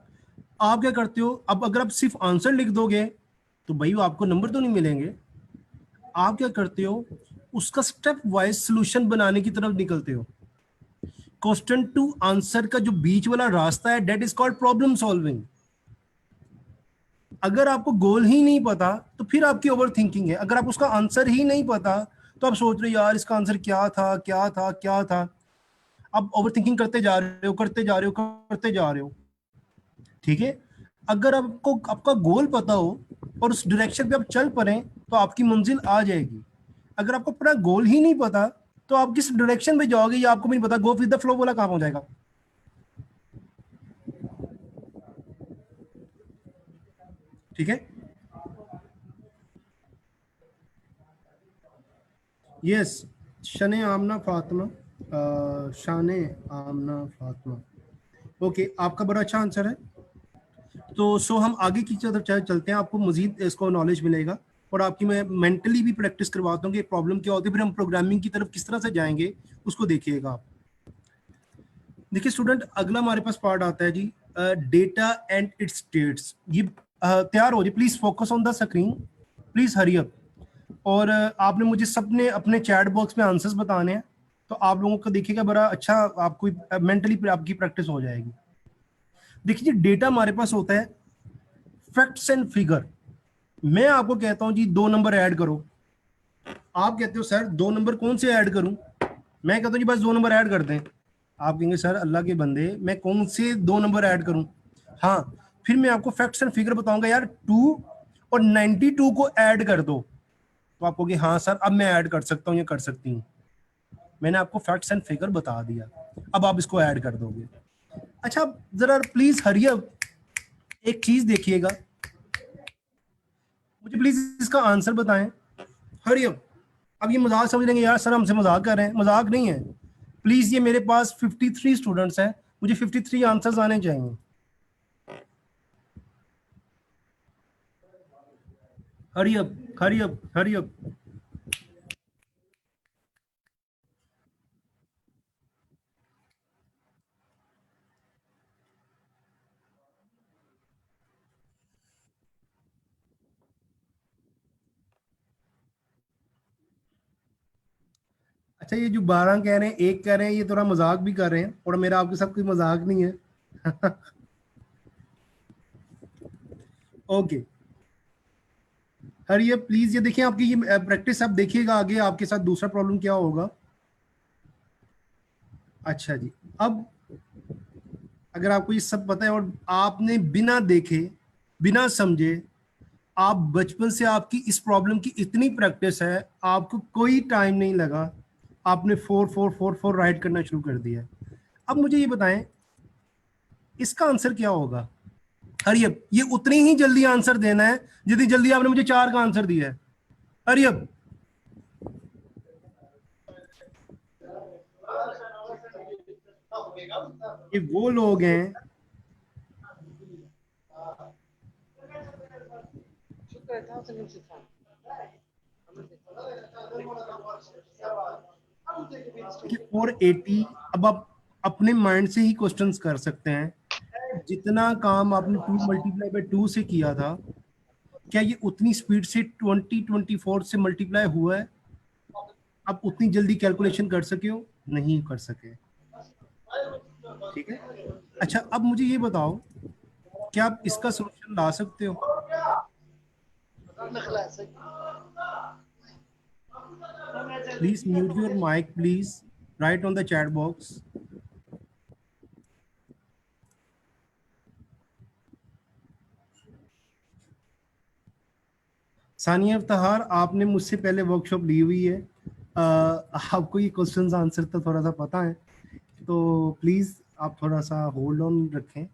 आप क्या करते हो, अब अगर आप सिर्फ आंसर लिख दोगे तो भाई आपको नंबर तो नहीं मिलेंगे। आप क्या करते हो, उसका स्टेप वाइज सॉल्यूशन बनाने की तरफ निकलते हो। क्वेश्चन टू आंसर का जो बीच वाला रास्ता है, that is called problem solving. अगर आपको गोल ही नहीं पता तो फिर आपकी ओवर थिंकिंग है। अगर आप उसका आंसर ही नहीं पता तो आप सोच रहे हो यार इसका आंसर क्या था क्या था क्या था। आप ओवर थिंकिंग करते जा रहे हो, करते जा रहे हो, करते जा रहे हो। ठीक है, अगर आपको आपका गोल पता हो और उस डायरेक्शन पे आप चल पड़े तो आपकी मंजिल आ जाएगी। अगर आपको अपना गोल ही नहीं पता तो आप किस डायरेक्शन में जाओगे ये आपको भी नहीं पता। गो विद द फ्लो वाला काम हो जाएगा। ठीक है, यस। शने आमना फातिमा, शाने आमना फातिमा, ओके, आपका बड़ा अच्छा आंसर है। तो हम आगे की तरफ चलते हैं, आपको मजीद इसको नॉलेज मिलेगा, और आपकी मैं मेंटली भी प्रैक्टिस करवाता हूँ कि प्रॉब्लम क्या होती है, फिर हम प्रोग्रामिंग की तरफ किस तरह से जाएंगे उसको देखिएगा आप। देखिए स्टूडेंट, अगला हमारे पास पार्ट आता है जी, डेटा एंड इट्स स्टेट्स। ये तैयार हो जी, please focus on the screen, please hurry up. और आपने मुझे सबने अपने चैट बॉक्स में आंसर्स बताने हैं, तो आप लोगों को देखिएगा बड़ा अच्छा, आपको मेंटली आपकी प्रैक्टिस हो जाएगी। देखिए, डेटा हमारे पास होता है फैक्ट्स एंड फिगर। मैं आपको कहता हूं जी 2 नंबर ऐड करो, आप कहते हो सर 2 नंबर कौन से ऐड करूं, मैं कहता हूं जी बस 2 नंबर ऐड कर दें। आप कहेंगे सर अल्लाह के बंदे मैं कौन से 2 नंबर ऐड करूं। हाँ, फिर मैं आपको फैक्ट्स एंड फिगर बताऊंगा, यार 2 और 92 को ऐड कर दो, तो आप कहोगे हाँ सर अब मैं ऐड कर सकता हूँ या कर सकती हूँ। मैंने आपको फैक्ट्स एंड फिगर बता दिया, अब आप इसको ऐड कर दोगे। अच्छा जरा प्लीज हरी अप, एक चीज देखिएगा, मुझे प्लीज इसका आंसर बताएं, हरी अप। अब ये मजाक समझ लेंगे यार सर हमसे मजाक कर रहे हैं, मजाक नहीं है प्लीज। ये मेरे पास 53 स्टूडेंट्स हैं, मुझे 53 आंसर्स आने चाहिए। Hurry up, hurry up, hurry up. अच्छा ये जो 12 कह रहे हैं, एक कह रहे हैं, ये थोड़ा मजाक भी कर रहे हैं, और मेरा आपके साथ कोई मजाक नहीं है। Okay hurry up please. ये देखिए आपकी ये प्रैक्टिस, आप देखिएगा आगे आपके साथ दूसरा प्रॉब्लम क्या होगा। अच्छा जी, अब अगर आपको ये सब पता है और आपने बिना देखे बिना समझे, आप बचपन से आपकी इस प्रॉब्लम की इतनी प्रैक्टिस है, आपको कोई टाइम नहीं लगा, आपने 4 4 4 4 राइट करना शुरू कर दिया। अब मुझे ये बताएं इसका आंसर क्या होगा। हरी अप, ये उतनी ही जल्दी आंसर देना है जितनी जल्दी आपने मुझे 4 का आंसर दिया है। Hurry up. ये वो लोग हैं, कि 480, अब आप अपने माइंड से ही क्वेश्चंस कर सकते हैं, जितना काम आपने 2 × 2 से किया था, क्या ये उतनी स्पीड से 2024 से मल्टीप्लाई हुआ है? आप उतनी जल्दी कैलकुलेशन कर सके हो? नहीं कर सके। ठीक है। अच्छा अब मुझे ये बताओ, क्या आप इसका सोल्यूशन ला सकते हो? Please mute your mic please, write on the chat box. Sania Aftar, आपने मुझसे पहले वर्कशॉप ली हुई है, आपको ये क्वेश्चंस आंसर तो थोड़ा सा पता है, तो प्लीज आप थोड़ा सा होल्ड ऑन रखें।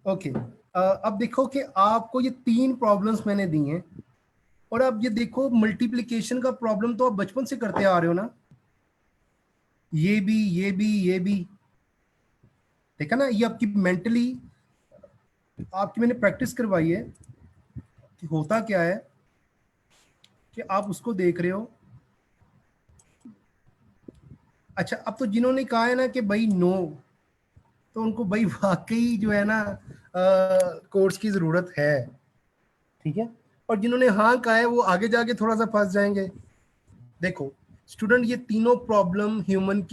ओके अब देखो कि आपको ये 3 प्रॉब्लम्स मैंने दी हैं, और अब ये देखो मल्टीप्लिकेशन का प्रॉब्लम तो आप बचपन से करते आ रहे हो ना, ये भी ये भी ये भी, देखा ना, ये आपकी मेंटली आपकी मैंने प्रैक्टिस करवाई है कि होता क्या है, कि आप उसको देख रहे हो। अच्छा अब तो जिन्होंने कहा है ना कि भाई नो, तो उनको भाई वाकई जो है ना कोर्स की जरूरत है। ठीक है, और जिन्होंने हाँ कहा है वो आगे जाके थोड़ा सा फंस जाएंगे। देखो स्टूडेंट, ये तीनों प्रॉब्लम ह्यूमंस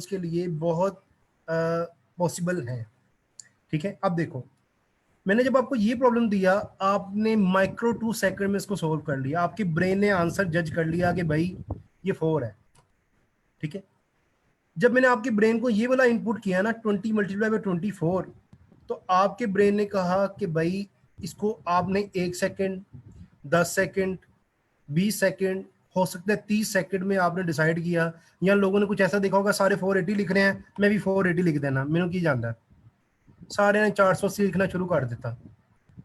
के लिए बहुत पॉसिबल हैं। ठीक है, अब देखो मैंने जब आपको ये प्रॉब्लम दिया, आपने माइक्रो 2 सेकंड में इसको सोल्व कर लिया, आपके ब्रेन ने आंसर जज कर लिया कि भाई ये 4 है। ठीक है, जब मैंने आपके ब्रेन को ये वाला इनपुट किया ना 20 × 24, तो आपके ब्रेन ने कहा कि भाई इसको आपने 1 सेकंड, 10 सेकंड, 20 सेकंड, हो सकता है 30 सेकंड में आपने डिसाइड किया, या लोगों ने कुछ ऐसा देखा होगा सारे 480 लिख रहे हैं, मैं भी 480 लिख देना, मैंने की जानता है, सारे ने 480 लिखना शुरू कर देता।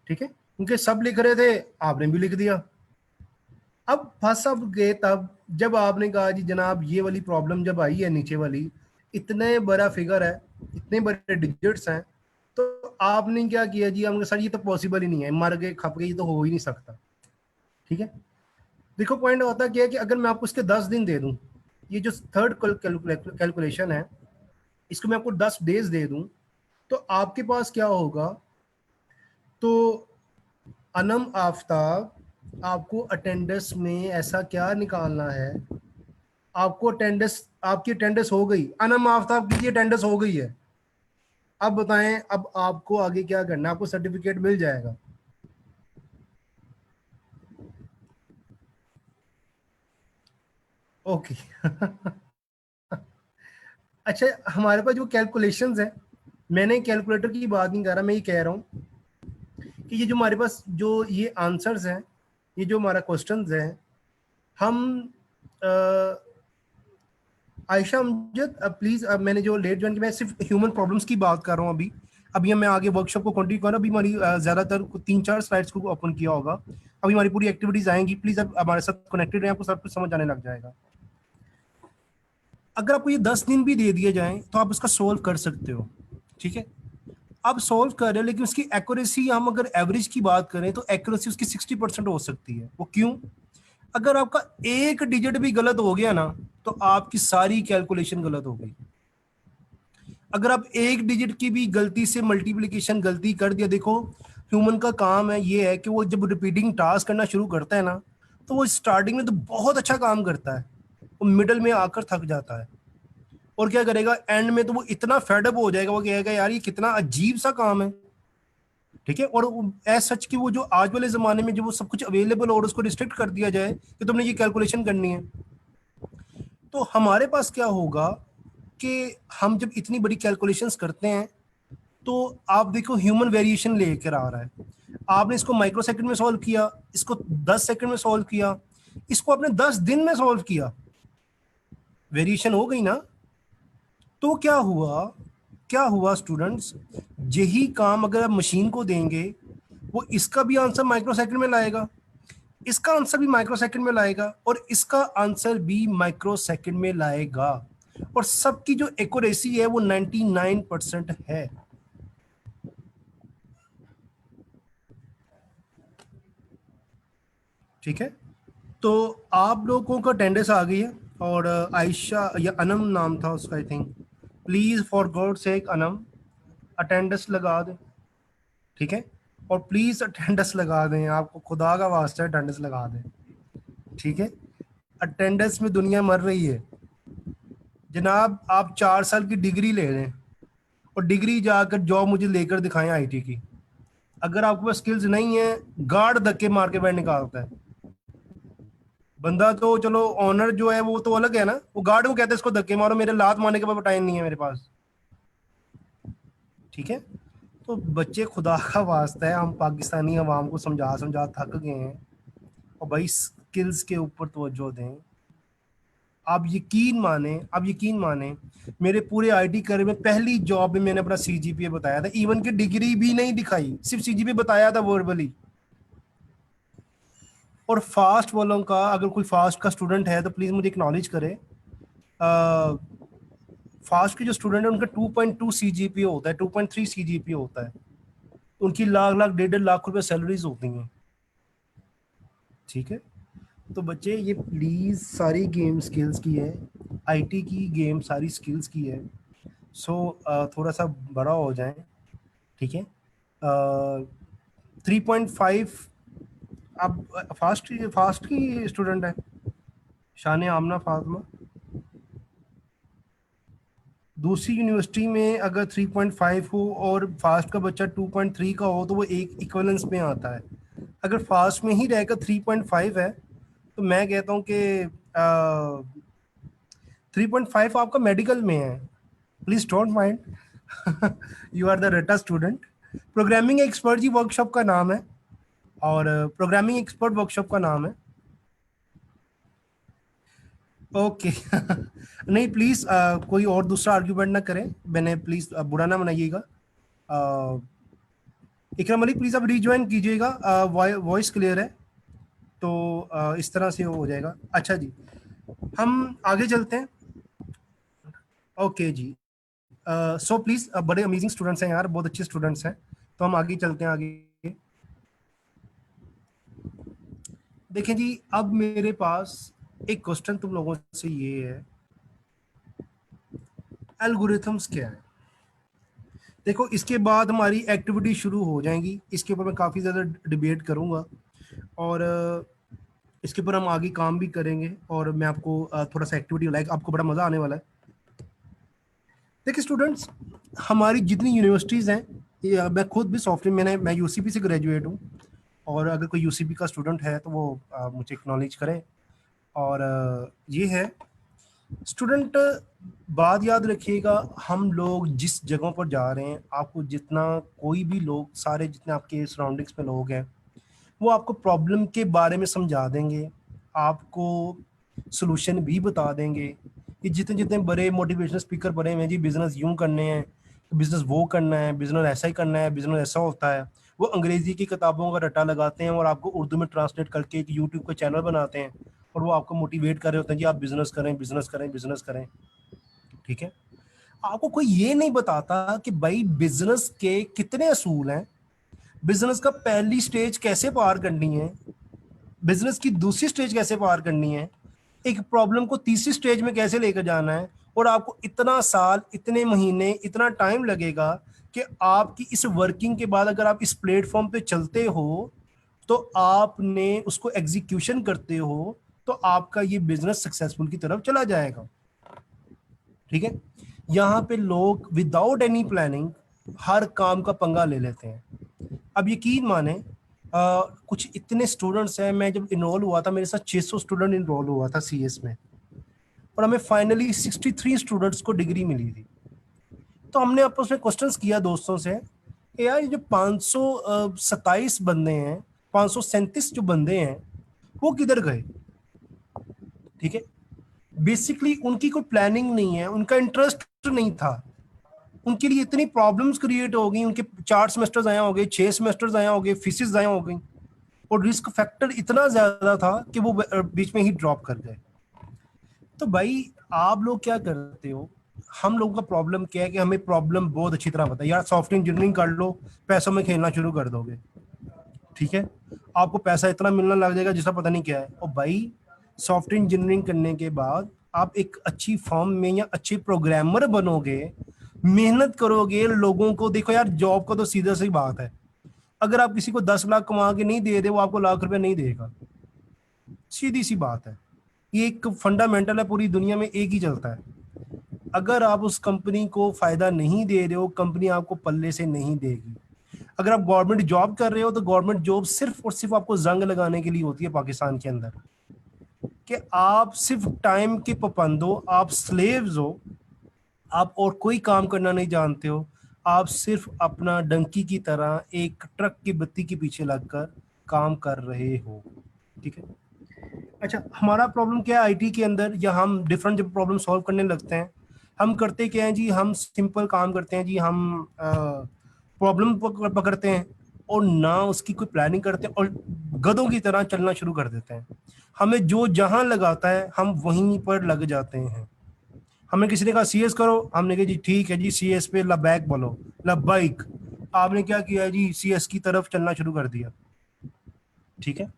ठीक है, क्योंकि सब लिख रहे थे, आपने भी लिख दिया। अब फंस अब गए तब जब आपने कहा जी जनाब ये वाली प्रॉब्लम जब आई है, नीचे वाली इतने बड़ा फिगर है, इतने बड़े डिजिट्स हैं, तो आपने क्या किया जी, हमने सर ये तो पॉसिबल ही नहीं है, मर गए खप गए, ये तो हो ही नहीं सकता। ठीक है, देखो पॉइंट होता क्या है कि अगर मैं आपको इसके 10 दिन दे दूं, ये जो थर्ड कैलकुलेशन है, इसको मैं आपको 10 डेज दे दूं, तो आपके पास क्या होगा, तो अनम आफ्ताब, आपको अटेंडेंस में ऐसा क्या निकालना है, आपको अटेंडेंस, आपकी अटेंडेंस हो गई, अनम आफ्ताब की अटेंडेंस हो गई है। अब बताएं, अब आपको आगे क्या करना है, आपको सर्टिफिकेट मिल जाएगा। ओके अच्छा, हमारे पास जो कैलकुलेशंस है, मैंने कैलकुलेटर की बात नहीं कर रहा, मैं ये कह रहा हूँ कि ये जो हमारे पास जो ये आंसर्स हैं, ये जो हमारा क्वेश्चंस है, हम आयशा अमजद प्लीज, मैंने जो लेट ज्वाइन किया, मैं सिर्फ ह्यूमन प्रॉब्लम्स की बात कर रहा हूँ अभी। अभी मैं आगे वर्कशॉप को कंटिन्यू कर रहा हूँ। अभी हमारी ज्यादातर 3-4 स्लाइड्स को ओपन किया होगा, अभी हमारी पूरी एक्टिविटीज आएंगी। प्लीज अब हमारे साथ कनेक्टेड रहें, आपको सब कुछ समझ आने लग जाएगा। अगर आपको ये 10 दिन भी दे दिए जाएं तो आप उसका सोल्व कर सकते हो, ठीक है। आप सोल्व कर रहे हो, लेकिन उसकी एक्यूरेसी, हम अगर एवरेज की बात करें तो एक्यूरेसी उसकी 60% हो सकती है। वो क्यों? अगर आपका एक डिजिट भी गलत हो गया ना, तो आपकी सारी कैलकुलेशन गलत हो गई। अगर आप एक डिजिट की भी गलती से मल्टीप्लिकेशन गलती कर दिया, देखो ह्यूमन का काम है ये है कि वो जब रिपीटिंग टास्क करना शुरू करता है ना, तो वो स्टार्टिंग में तो बहुत अच्छा काम करता है, वो मिडल में आकर थक जाता है, और क्या करेगा एंड में, तो वो इतना फेडअप हो जाएगा, वो कहेगा यार ये कितना अजीब सा काम है, ठीक है। और एज सच कि वो जो आज वाले जमाने में जो वो सब कुछ अवेलेबल और उसको रिस्ट्रिक्ट कर दिया जाए कि तुमने ये कैलकुलेशन करनी है, तो हमारे पास क्या होगा कि हम जब इतनी बड़ी कैलकुलेशंस करते हैं, तो आप देखो ह्यूमन वेरिएशन लेकर आ रहा है। आपने इसको माइक्रो सेकंड में सॉल्व किया, इसको 10 सेकंड में सॉल्व किया, इसको आपने 10 दिन में सॉल्व किया, वेरिएशन हो गई ना। तो क्या हुआ स्टूडेंट्स, यही काम अगर आप मशीन को देंगे, वो इसका भी आंसर माइक्रो सेकंड में लाएगा, इसका आंसर भी माइक्रो सेकंड में लाएगा, और इसका आंसर भी माइक्रो सेकंड में लाएगा, और सबकी जो एक्यूरेसी है वो 99% है। ठीक है, तो आप लोगों का अटेंडेंस आ गई है, और आयशा या अनम नाम था उसका I think, please for God sake Anam attendance लगा दें, ठीक है। और प्लीज अटेंडेंस लगा दें, आपको खुदा का वास्ता है अटेंडेंस लगा दें, ठीक है। अटेंडेंस में दुनिया मर रही है जनाब। आप 4 साल की डिग्री ले लें और डिग्री जाकर जॉब मुझे लेकर दिखाएं आईटी की, अगर आपके पास स्किल्स नहीं है, गार्ड धक्के मार के बाहर निकालता है बंदा। तो चलो ऑनर जो है वो तो अलग है ना, वो गार्ड को कहते हैं इसको धक्के मारो, मेरे लात मारने के बाद टाइम नहीं है मेरे पास, ठीक है। तो बच्चे खुदा का वास्ता है, हम पाकिस्तानी अवाम को समझा समझा थक गए हैं, और भाई स्किल्स के ऊपर तवज्जो दें। आप यकीन माने, मेरे पूरे आईटी करियर में पहली जॉब में मैंने अपना सीजीपीए बताया था, इवन की डिग्री भी नहीं दिखाई, सिर्फ सीजीपीए बताया था वर्बली। और फास्ट वालों का, अगर कोई फास्ट का स्टूडेंट है तो प्लीज मुझे एक्नॉलेज करे। फास्ट के जो स्टूडेंट है उनका 2.2 सीजीपीए होता है, 2.3 सीजीपीए होता है, उनकी लाख लाख 1.5 लाख रुपए सैलरीज होती हैं, ठीक है। तो बच्चे ये प्लीज सारी गेम स्किल्स की है, आईटी की गेम सारी स्किल्स की है। सो थोड़ा सा बड़ा हो जाए, ठीक है। 3.5, अब फास्ट की स्टूडेंट है शान आमना फातिमा, दूसरी यूनिवर्सिटी में अगर 3.5 हो और फास्ट का बच्चा 2.3 का हो, तो वो एक इक्वलेंस में आता है। अगर फास्ट में ही रहकर 3.5 है, तो मैं कहता हूँ कि 3.5 आपका मेडिकल में है, please don't mind, you are the रटा स्टूडेंट। प्रोग्रामिंग एक्सपर्ट जी वर्कशॉप का नाम है, और प्रोग्रामिंग एक्सपर्ट वर्कशॉप का नाम है, ओके। नहीं प्लीज कोई और दूसरा आर्ग्यूमेंट ना करें, मैंने प्लीज बुरा ना मनाइएगा। इकराम अली प्लीज आप रिज्वाइन कीजिएगा, वॉइस क्लियर है, तो इस तरह से हो जाएगा। अच्छा जी, हम आगे चलते हैं। ओके जी, सो प्लीज, बड़े अमेजिंग स्टूडेंट्स हैं यार, बहुत अच्छे स्टूडेंट्स हैं, तो हम आगे चलते हैं आगे। देखें जी, अब मेरे पास एक क्वेश्चन तुम लोगों से ये है, एल्गोरिथम्स क्या है। देखो इसके बाद हमारी एक्टिविटी शुरू हो जाएंगी, इसके ऊपर मैं काफ़ी ज़्यादा डिबेट करूँगा, और इसके ऊपर हम आगे काम भी करेंगे, और मैं आपको थोड़ा सा एक्टिविटी लाइक आपको बड़ा मज़ा आने वाला है। देखिए स्टूडेंट्स, हमारी जितनी यूनिवर्सिटीज़ हैं, मैं खुद भी सॉफ्टवेयर, मैं यूसीपी से ग्रेजुएट हूँ, और अगर कोई यूसीपी का स्टूडेंट है तो वो मुझे एक्नॉलेज करे। और ये है स्टूडेंट, बात याद रखिएगा, हम लोग जिस जगहों पर जा रहे हैं, आपको जितना कोई भी लोग, सारे जितने आपके सराउंडिंग्स में लोग हैं, वो आपको प्रॉब्लम के बारे में समझा देंगे, आपको सॉल्यूशन भी बता देंगे। कि जितने जितने बड़े मोटिवेशनल स्पीकर बने हुए हैं जी, बिजनेस यूं करने हैं, बिजनेस वो करना है, बिजनेस ऐसा ही करना है, बिजनेस ऐसा होता है, वो अंग्रेजी की किताबों का रट्टा लगाते हैं और आपको उर्दू में ट्रांसलेट करके एक यूट्यूब का चैनल बनाते हैं और वो आपको मोटिवेट कर रहे होते हैं जी, आप बिजनेस करें, बिजनेस करें, बिजनेस करें। ठीक है, आपको कोई ये नहीं बताता कि भाई बिजनेस के कितने असूल हैं, बिजनेस का पहली स्टेज कैसे पार करनी है, बिजनेस की दूसरी स्टेज कैसे पार करनी है, एक प्रॉब्लम को तीसरी स्टेज में कैसे लेकर जाना है, और आपको इतना साल, इतने महीने, इतना टाइम लगेगा कि आपकी इस वर्किंग के बाद अगर आप इस प्लेटफॉर्म पे चलते हो तो आपने उसको एग्जीक्यूशन करते हो तो आपका ये बिजनेस सक्सेसफुल की तरफ चला जाएगा। ठीक है, यहाँ पे लोग विदाउट एनी प्लानिंग हर काम का पंगा ले लेते हैं। अब यकीन माने, कुछ इतने स्टूडेंट्स हैं, मैं जब इनरोल हुआ था मेरे साथ 600 स्टूडेंट इनरोल हुआ था सीएस में, और हमें फाइनली 63 स्टूडेंट्स को डिग्री मिली थी। तो हमने आपस में क्वेश्चंस किया दोस्तों से कि यार ये जो 527 बंदे हैं, 537 जो बंदे हैं, वो किधर गए। ठीक है, बेसिकली उनकी कोई प्लानिंग नहीं है, उनका इंटरेस्ट नहीं था, उनके लिए इतनी प्रॉब्लम्स क्रिएट हो गई, उनके 4 सेमेस्टर्स आया हो गए, 6 सेमेस्टर्स आया हो गए, फीसिस आया हो गई, और रिस्क फैक्टर इतना ज्यादा था कि वो बीच में ही ड्रॉप कर गए। तो भाई आप लोग क्या करते हो, हम लोगों का प्रॉब्लम क्या है कि हमें प्रॉब्लम बहुत अच्छी तरह पता है यार, सॉफ्टवेयर इंजीनियरिंग कर लो, पैसों में खेलना शुरू कर दोगे। ठीक है, आपको पैसा इतना मिलना लग जाएगा जिसका पता नहीं क्या है। और भाई सॉफ्टवेयर इंजीनियरिंग करने के बाद आप एक अच्छी फर्म में या अच्छे प्रोग्रामर बनोगे, मेहनत करोगे, लोगों को देखो यार, जॉब का तो सीधा सी बात है, अगर आप किसी को 10 लाख कमा के नहीं दे रहे, वो आपको लाख रुपए नहीं देगा, सीधी सी बात है। ये एक फंडामेंटल है, पूरी दुनिया में एक ही चलता है। अगर आप उस कंपनी को फायदा नहीं दे रहे हो, कंपनी आपको पल्ले से नहीं देगी। अगर आप गवर्नमेंट जॉब कर रहे हो तो गवर्नमेंट जॉब सिर्फ और सिर्फ आपको जंग लगाने के लिए होती है पाकिस्तान के अंदर, कि आप सिर्फ टाइम के पाबंद हो, आप स्लेव्स हो, आप और कोई काम करना नहीं जानते हो, आप सिर्फ अपना डंकी की तरह एक ट्रक की बत्ती के पीछे लगकर काम कर रहे हो। ठीक है, अच्छा हमारा प्रॉब्लम क्या है आईटी के अंदर, या हम डिफरेंट जब प्रॉब्लम सॉल्व करने लगते हैं, हम करते क्या है जी, हम सिंपल काम करते हैं जी, हम प्रॉब्लम पकड़ते हैं और ना उसकी कोई प्लानिंग करते हैं और गधों की तरह चलना शुरू कर देते हैं। हमें जो जहां लगाता है हम वहीं पर लग जाते हैं। हमें किसी ने कहा सीएस करो, हमने कहा जी ठीक है जी, सीएस पे लबैक बोलो, लबाइक। आपने क्या किया जी, सीएस की तरफ चलना शुरू कर दिया। ठीक है,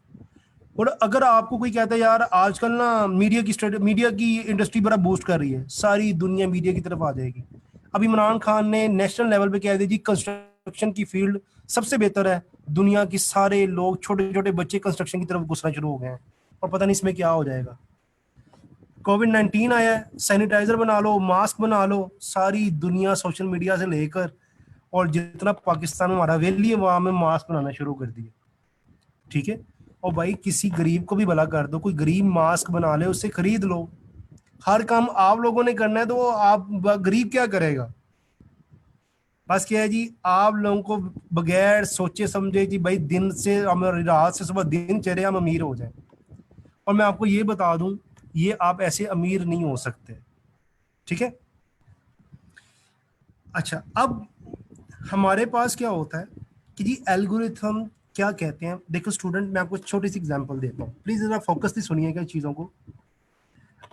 और अगर आपको कोई कहता है यार आजकल ना मीडिया की इंडस्ट्री बड़ा बूस्ट कर रही है, सारी दुनिया मीडिया की तरफ आ जाएगी। अब इमरान खान ने नेशनल लेवल पे कह दिया जी कंस्ट्रक्शन की फील्ड सबसे बेहतर है, दुनिया के सारे लोग, छोटे छोटे बच्चे कंस्ट्रक्शन की तरफ घुसना शुरू हो गए हैं, और पता नहीं इसमें क्या हो जाएगा। कोविड-19 आया है, सैनिटाइजर बना लो, मास्क बना लो, सारी दुनिया सोशल मीडिया से लेकर और जितना पाकिस्तान में हमारा वेली है वहां में मास्क बनाना शुरू कर दिया। ठीक है, और भाई किसी गरीब को भी भला कर दो, कोई गरीब मास्क बना ले, उससे खरीद लो। हर काम आप लोगों ने करना है तो आप गरीब क्या करेगा। बस क्या है जी, आप लोगों को बगैर सोचे समझे जी भाई, दिन से रात से सुबह दिन चढ़े हम अमीर हो जाए, और मैं आपको ये बता दूं, ये आप ऐसे अमीर नहीं हो सकते। ठीक है, अच्छा अब हमारे पास क्या होता है कि जी एल्गोरिथम क्या कहते हैं। देखो स्टूडेंट, मैं आपको छोटी सी एग्जांपल देता हूँ, प्लीज जरा फोकसली सुनिएगा चीजों को।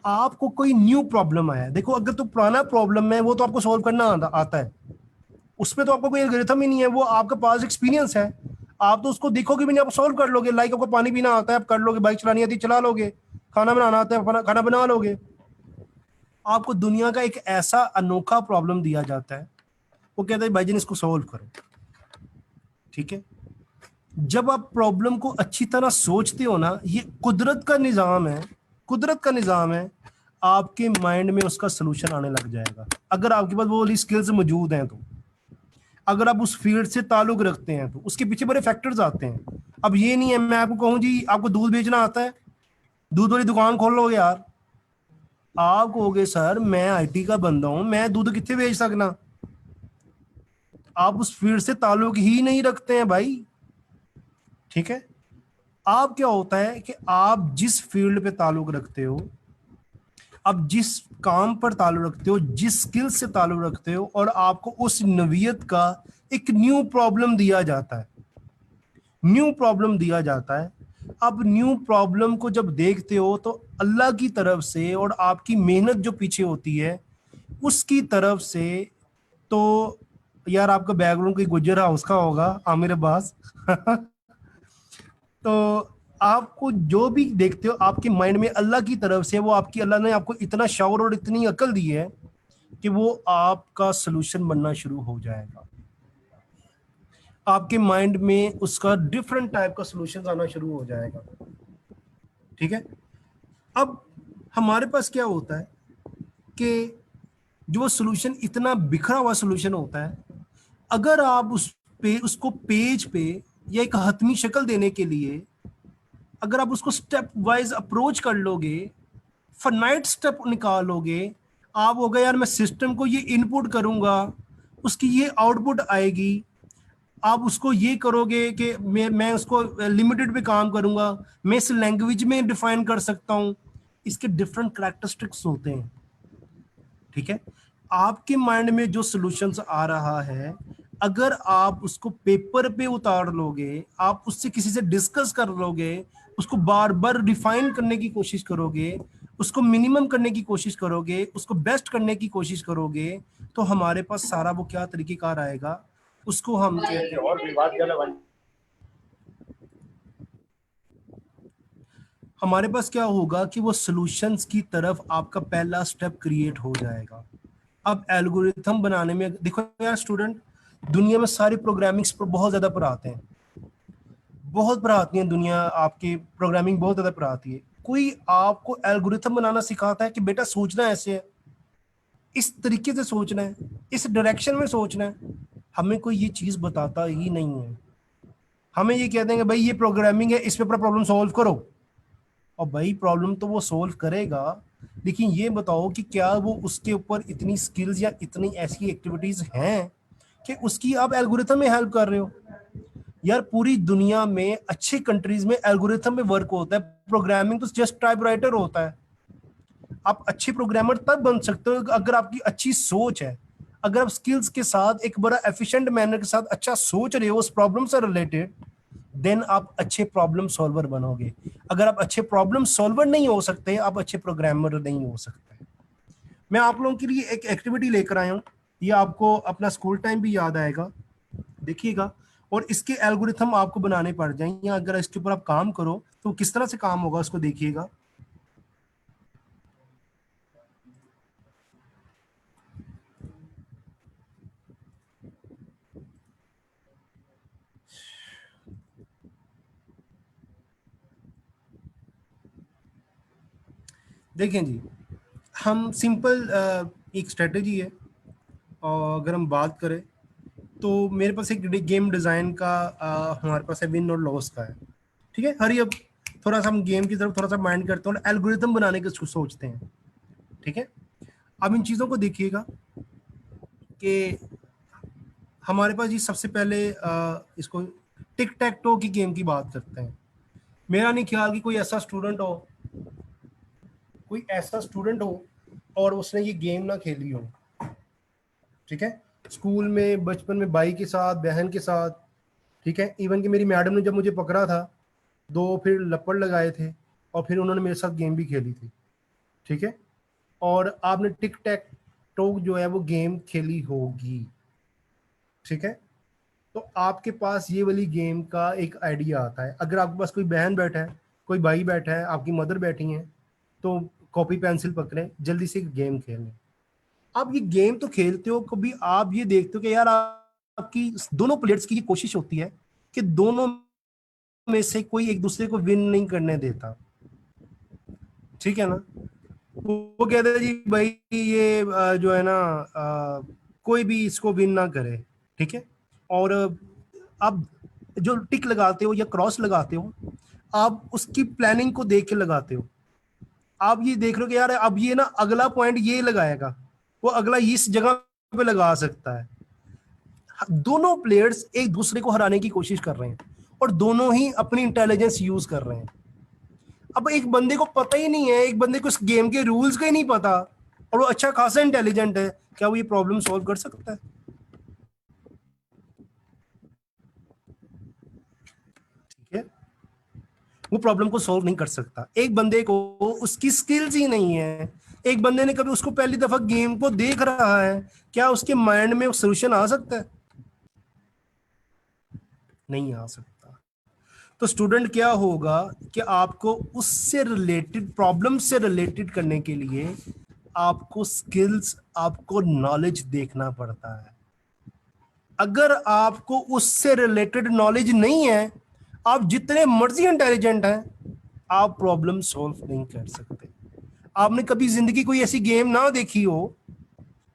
आपको कोई न्यू प्रॉब्लम आया है, देखो अगर तो पुराना प्रॉब्लम है वो तो आपको सॉल्व करना आता है, उसमें तो आपको कोई एल्गोरिथम ही नहीं है, वो आपके पास एक्सपीरियंस है, आप तो उसको देखोगे भी नहीं, आप सॉल्व कर लोगे। लाइक आपको पानी पीना आता है, आप कर लोगे, बाइक चलानी आती है चला लोगे, खाना बनाना आता है खाना बना लोगे। आपको दुनिया का एक ऐसा अनोखा प्रॉब्लम दिया जाता है, वो कहता है भाईजान इसको सॉल्व करो। ठीक है, जब आप प्रॉब्लम को अच्छी तरह सोचते हो ना, ये कुदरत का निजाम है, कुदरत का निजाम है, आपके माइंड में उसका सलूशन आने लग जाएगा, अगर आपके पास वो वाली स्किल्स मौजूद हैं तो। अगर आप उस फील्ड से ताल्लुक रखते हैं तो उसके पीछे बड़े फैक्टर्स आते हैं। अब ये नहीं है मैं आपको कहूँ जी आपको दूध बेचना आता है, दूध वाली दुकान खोल लोगे यार, आप कहोगे सर मैं आईटी का बंदा हूं, मैं दूध कितने बेच सकना, आप उस फील्ड से ताल्लुक ही नहीं रखते हैं भाई। ठीक है, आप क्या होता है कि आप जिस फील्ड पे ताल्लुक रखते हो, आप जिस काम पर ताल्लुक रखते हो, जिस स्किल से ताल्लुक रखते हो, और आपको उस नवीयत का एक न्यू प्रॉब्लम दिया जाता है, न्यू प्रॉब्लम दिया जाता है। अब न्यू प्रॉब्लम को जब देखते हो तो अल्लाह की तरफ से और आपकी मेहनत जो पीछे होती है उसकी तरफ से, तो यार आपका बैकग्राउंड कोई गुजर हाउस का होगा आमिर अब्बास तो आपको जो भी देखते हो आपके माइंड में अल्लाह की तरफ से, वो आपकी, अल्लाह ने आपको इतना शौर और इतनी अकल दी है कि वो आपका सलूशन बनना शुरू हो जाएगा। आपके माइंड में उसका डिफरेंट टाइप का सलूशन आना शुरू हो जाएगा। ठीक है, अब हमारे पास क्या होता है कि जो वो सलूशन इतना बिखरा हुआ सलूशन होता है, अगर आप उसको पेज पे या एक हतमी शक्ल देने के लिए अगर आप उसको स्टेप वाइज अप्रोच कर लोगे, फाइनाइट स्टेप निकालोगे, आप होगा यार मैं सिस्टम को ये इनपुट करूंगा, उसकी ये आउटपुट आएगी, आप उसको ये करोगे कि मैं उसको लिमिटेड पे काम करूंगा, मैं इस लैंग्वेज में डिफाइन कर सकता हूं, इसके डिफरेंट कैरेक्टरिस्टिक्स होते हैं। ठीक है, आपके माइंड में जो सॉल्यूशंस आ रहा है, अगर आप उसको पेपर पे उतार लोगे, आप उससे किसी से डिस्कस कर लोगे, उसको बार बार डिफाइन करने की कोशिश करोगे, उसको मिनिमम करने की कोशिश करोगे, उसको बेस्ट करने की कोशिश करोगे, तो हमारे पास सारा वो क्या तरीकेकार आएगा, उसको हम कहते हैं और विवाद, हमारे पास क्या होगा कि वो सॉल्यूशंस की तरफ आपका पहला स्टेप क्रिएट हो जाएगा। अब एल्गोरिथम बनाने में देखो यार स्टूडेंट, दुनिया में सारी प्रोग्रामिंग्स पर बहुत ज्यादा पढ़ाते हैं, बहुत पढ़ाती है दुनिया, आपकी प्रोग्रामिंग बहुत ज्यादा पढ़ाती है। कोई आपको एल्गोरिथम बनाना सिखाता है कि बेटा सोचना ऐसे है, इस तरीके से सोचना है, इस डायरेक्शन में सोचना है? हमें कोई ये चीज बताता ही नहीं है। हमें ये कहते हैं कि भाई ये प्रोग्रामिंग है, इस पे अपना प्रॉब्लम सॉल्व करो, और भाई प्रॉब्लम तो वो सोल्व करेगा, लेकिन ये बताओ कि क्या वो उसके ऊपर इतनी स्किल्स या इतनी ऐसी एक्टिविटीज हैं कि उसकी आप एल्गोरिथम में हेल्प कर रहे हो? यार पूरी दुनिया में अच्छी कंट्रीज में एल्गोरिथम में वर्क होता है, प्रोग्रामिंग तो जस्ट टाइपराइटर होता है। आप अच्छे प्रोग्रामर तब बन सकते हो अगर आपकी अच्छी सोच है, अगर आप स्किल्स के साथ एक बड़ा एफिशिएंट मैनर के साथ अच्छा सोच रहे हो उस प्रॉब्लम से रिलेटेड, देन आप अच्छे प्रॉब्लम सॉल्वर बनोगे। अगर आप अच्छे प्रॉब्लम सॉल्वर नहीं हो सकते, आप अच्छे प्रोग्रामर नहीं हो सकते। मैं आप लोगों के लिए एक एक्टिविटी लेकर आया हूँ, ये आपको अपना स्कूल टाइम भी याद आएगा, देखिएगा, और इसके एल्गोरिथम आपको बनाने पड़ जाएंगे। अगर इसके ऊपर आप काम करो तो किस तरह से काम होगा उसको देखिएगा। देखें जी, हम सिंपल एक स्ट्रेटजी है, और अगर हम बात करें तो मेरे पास एक गेम डिज़ाइन का हमारे पास है विन और लॉस का है। ठीक है, हरी अब थोड़ा सा हम गेम की तरफ थोड़ा सा माइंड करते हैं और एल्गोरिथम बनाने के सोचते हैं। ठीक है, अब इन चीज़ों को देखिएगा कि हमारे पास ये सबसे पहले इसको टिक टैक टो की गेम की बात करते हैं। मेरा नहीं ख्याल कि कोई ऐसा स्टूडेंट हो और उसने ये गेम ना खेली हो। ठीक है, स्कूल में बचपन में भाई के साथ, बहन के साथ, ठीक है, इवन कि मेरी मैडम ने जब मुझे पकड़ा था, दो फिर लपड़ लगाए थे, और फिर उन्होंने मेरे साथ गेम भी खेली थी। ठीक है, और आपने टिक टैक टोक जो है वो गेम खेली होगी। ठीक है, तो आपके पास ये वाली गेम का एक आइडिया आता है। अगर आपके पास कोई बहन बैठा है, कोई भाई बैठा है, आपकी मदर बैठी है, तो कॉपी पेंसिल पकड़ें, जल्दी से गेम खेलें। आप ये गेम तो खेलते हो, कभी आप ये देखते हो कि यार आपकी दोनों प्लेयर्स की ये कोशिश होती है कि दोनों में से कोई एक दूसरे को विन नहीं करने देता। ठीक है ना, वो कहते हैं जी भाई ये जो है ना, कोई भी इसको विन ना करे। ठीक है, और आप जो टिक लगाते हो या क्रॉस लगाते हो, आप उसकी प्लानिंग को देख के लगाते हो। आप ये देख लो कि यार अब ये ना अगला पॉइंट ये लगाएगा, वो अगला इस जगह पे लगा सकता है। दोनों प्लेयर्स एक दूसरे को हराने की कोशिश कर रहे हैं और दोनों ही अपनी इंटेलिजेंस यूज कर रहे हैं। अब एक बंदे को पता ही नहीं है, एक बंदे को इस गेम के रूल्स का ही नहीं पता और वो अच्छा खासा इंटेलिजेंट है, क्या वो ये प्रॉब्लम सॉल्व कर सकता है? ठीक है, वो प्रॉब्लम को सॉल्व नहीं कर सकता। एक बंदे को उसकी स्किल्स ही नहीं है, एक बंदे ने कभी उसको पहली दफा गेम को देख रहा है, क्या उसके माइंड में सोल्यूशन आ सकता है? नहीं आ सकता। तो स्टूडेंट क्या होगा कि आपको उससे रिलेटेड, प्रॉब्लम से रिलेटेड करने के लिए आपको स्किल्स, आपको नॉलेज देखना पड़ता है। अगर आपको उससे रिलेटेड नॉलेज नहीं है, आप जितने मर्जी इंटेलिजेंट हैं, आप प्रॉब्लम सॉल्व नहीं कर सकते। आपने कभी जिंदगी कोई ऐसी गेम ना देखी हो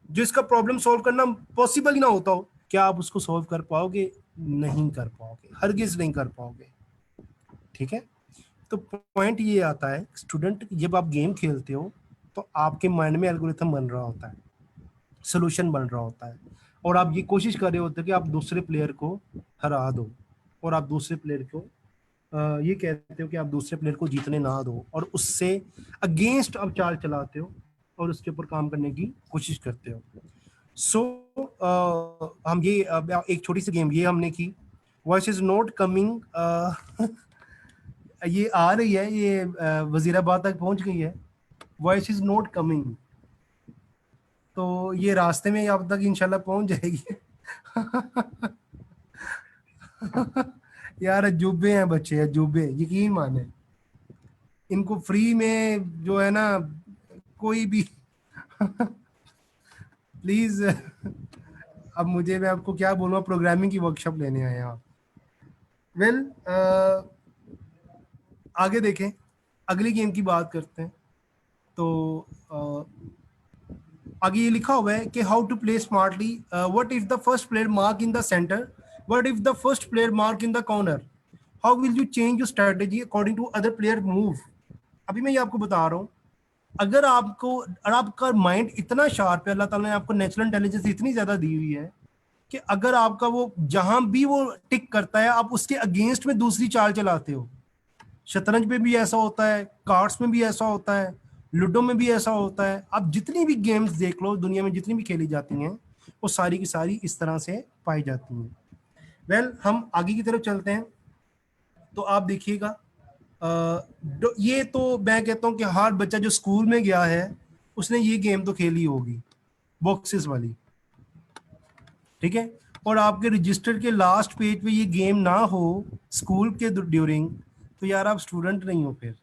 जिसका प्रॉब्लम सॉल्व करना पॉसिबल ही ना होता हो, क्या आप उसको सॉल्व कर पाओगे? नहीं कर पाओगे, हरगिज नहीं कर पाओगे। ठीक है, तो पॉइंट ये आता है स्टूडेंट, जब आप गेम खेलते हो तो आपके माइंड में एल्गोरिथम बन रहा होता है, सोल्यूशन बन रहा होता है, और आप ये कोशिश कर रहे होते हो कि आप दूसरे प्लेयर को हरा दो, और आप दूसरे प्लेयर को ये कहते हो कि आप दूसरे प्लेयर को जीतने ना दो, और उससे अगेंस्ट आप चाल चलाते हो और उसके ऊपर काम करने की कोशिश करते हो। सो हम ये एक छोटी सी गेम ये हमने की, वॉइस इज नॉट कमिंग, ये आ रही है, ये वजीराबाद तक पहुंच गई है, वॉइस इज नॉट कमिंग, तो ये रास्ते में अब तक इंशाल्लाह पहुंच जाएगी। यार अजूबे हैं बच्चे, अजूबे, यकीन माने, इनको फ्री में जो है ना कोई भी प्लीज, अब मुझे, मैं आपको क्या बोलूँ, प्रोग्रामिंग की वर्कशॉप लेने आए हैं आप। वेल, आगे देखें, अगली गेम की बात करते हैं। तो आगे ये लिखा हुआ है कि how to play smartly, what if the first player mark in the center, what if the first player mark in the corner, how will you change your strategy according to other player move. अभी मैं ये आपको बता रहा हूँ, अगर आपको, और आपका माइंड इतना शार्प है, अल्लाह ताला ने आपको नेचुरल इंटेलिजेंस इतनी ज्यादा दी हुई है कि अगर आपका वो जहां भी वो टिक करता है, आप उसके अगेंस्ट में दूसरी चाल चलाते हो। शतरंज में भी ऐसा होता है, कार्ड्स में भी ऐसा होता है, लूडो में भी ऐसा होता है, आप जितनी भी गेम्स देख लो दुनिया में, जितनी भी खेली जाती हैं, वो सारी की सारी इस तरह से पाई जाती हैं। वेल, हम आगे की तरफ चलते हैं। तो आप देखिएगा, ये तो मैं कहता हूँ कि हर बच्चा जो स्कूल में गया है उसने ये गेम तो खेली होगी, बॉक्सेस वाली। ठीक है, और आपके रजिस्टर के लास्ट पेज पे ये गेम ना हो स्कूल के ड्यूरिंग, तो यार आप स्टूडेंट नहीं हो। फिर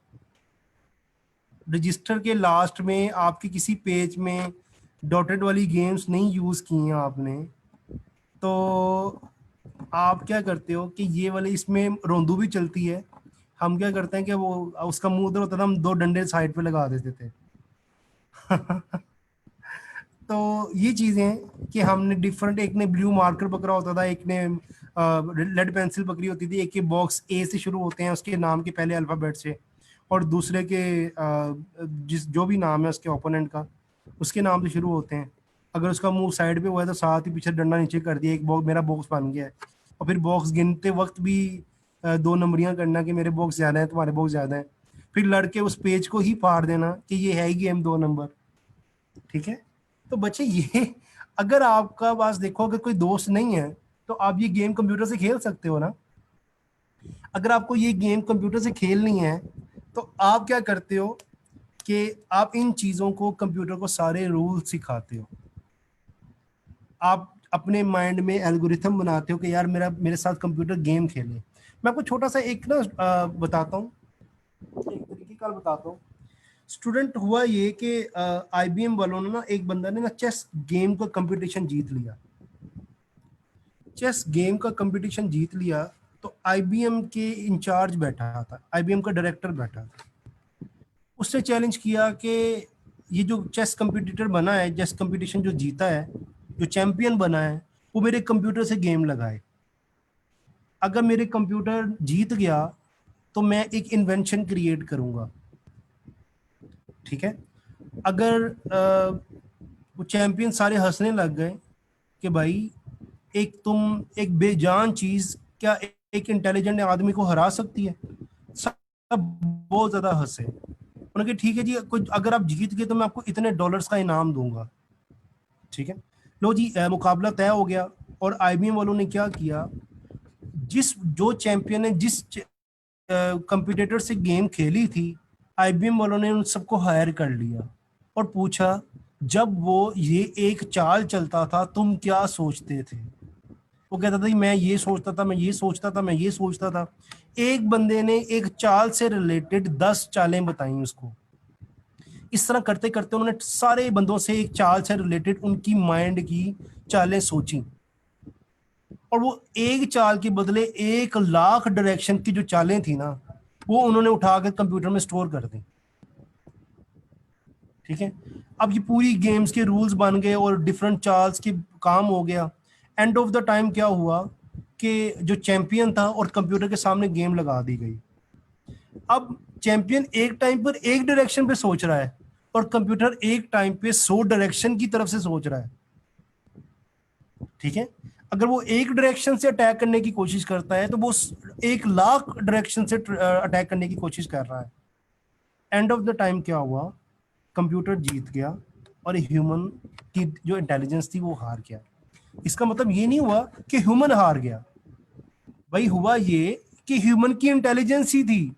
रजिस्टर के लास्ट में आपके किसी पेज में डॉटेड वाली गेम्स नहीं यूज की हैं आपने, तो आप क्या करते हो कि ये वाले, इसमें रोंदू भी चलती है, हम क्या करते हैं कि वो उसका मुंह उधर होता था, हम दो डंडे साइड पे लगा देते थे। तो ये चीजें कि हमने डिफरेंट, एक ने ब्लू मार्कर पकड़ा होता था, एक ने लेड पेंसिल पकड़ी होती थी, एक के बॉक्स ए से शुरू होते हैं उसके नाम के पहले अल्फाबेट से, और दूसरे के जिस जो भी नाम है उसके ओपोनेंट का, उसके नाम से शुरू होते हैं। अगर उसका मुंह साइड पे हुआ है तो साथ ही पीछे डंडा नीचे कर दिया, एक बॉक्स, मेरा बॉक्स बन गया है। और फिर बॉक्स गिनते वक्त भी दो नंबरियां करना कि मेरे बॉक्स ज्यादा है, तुम्हारे बॉक्स ज्यादा है, फिर लड़के उस पेज को ही फाड़ देना कि ये है ही गेम 2 नंबर। ठीक है, तो बच्चे ये, अगर आपका पास देखो अगर कोई दोस्त नहीं है तो आप ये गेम कंप्यूटर से खेल सकते हो ना। अगर आपको ये गेम कंप्यूटर से खेलनी है तो आप क्या करते हो कि आप इन चीजों को, कंप्यूटर को सारे रूल सिखाते हो, आप अपने माइंड में एल्गोरिथम बनाते हो कि यार मेरा, मेरे साथ कंप्यूटर गेम खेले। मैं आपको छोटा सा एक ना बताता हूँ, एक तरीके का बताता हूँ। स्टूडेंट, हुआ ये कि आईबीएम वालों ने ना, एक बंदा ने ना चेस गेम का कंपटीशन जीत लिया, चेस गेम का कंपटीशन जीत लिया। तो आईबीएम के इंचार्ज बैठा था, आईबीएम का डायरेक्टर बैठा था, उसने चैलेंज किया कि ये जो चेस कंपटीटर बना है, चेस कंपटीशन जो जीता है, जो चैंपियन बना है, वो मेरे कंप्यूटर से गेम लगाए। अगर मेरे कंप्यूटर जीत गया तो मैं एक इन्वेंशन क्रिएट करूंगा। ठीक है। अगर वो चैंपियन सारे हंसने लग गए कि भाई एक बेजान चीज क्या एक इंटेलिजेंट आदमी को हरा सकती है, सब बहुत ज्यादा हंसे। उन्होंने कहा ठीक है जी, कुछ अगर आप जीत गए तो मैं आपको इतने डॉलर्स का इनाम दूंगा। ठीक है, लो जी, मुकाबला तय हो गया। और आईबीएम वालों ने क्या किया, जो चैंपियन ने जिस कंप्यूटर से गेम खेली थी, आईबीएम वालों ने उन सबको हायर कर लिया और पूछा, जब वो ये एक चाल चलता था तुम क्या सोचते थे? वो कहता था मैं ये सोचता था, मैं ये सोचता था, मैं ये सोचता था। एक बंदे ने एक चाल से रिलेटेड 10 चालें बताई उसको। इस तरह करते करते उन्होंने सारे बंदों से एक चाल से रिलेटेड उनकी माइंड की चालें सोची, और वो एक चाल के बदले 1 लाख डायरेक्शन की जो चालें थी ना, वो उन्होंने उठा कर कंप्यूटर में स्टोर कर दी। ठीक है, अब ये पूरी गेम्स के रूल्स बन गए और डिफरेंट चार्ल्स के काम हो गया। एंड ऑफ द टाइम क्या हुआ कि जो चैंपियन था और कंप्यूटर के सामने गेम लगा दी गई। अब चैंपियन एक टाइम पर एक डायरेक्शन पे सोच रहा है और कंप्यूटर एक टाइम पे 100 डायरेक्शन की तरफ से सोच रहा है। ठीक है, अगर वो एक डायरेक्शन से अटैक करने की कोशिश करता है तो वो 1 लाख डायरेक्शन से अटैक करने की कोशिश कर रहा है। एंड ऑफ द टाइम क्या हुआ, कंप्यूटर जीत गया और ह्यूमन की जो इंटेलिजेंस थी वो हार गया। इसका मतलब ये नहीं हुआ कि ह्यूमन हार गया, भाई हुआ ये कि ह्यूमन की इंटेलिजेंस ही थी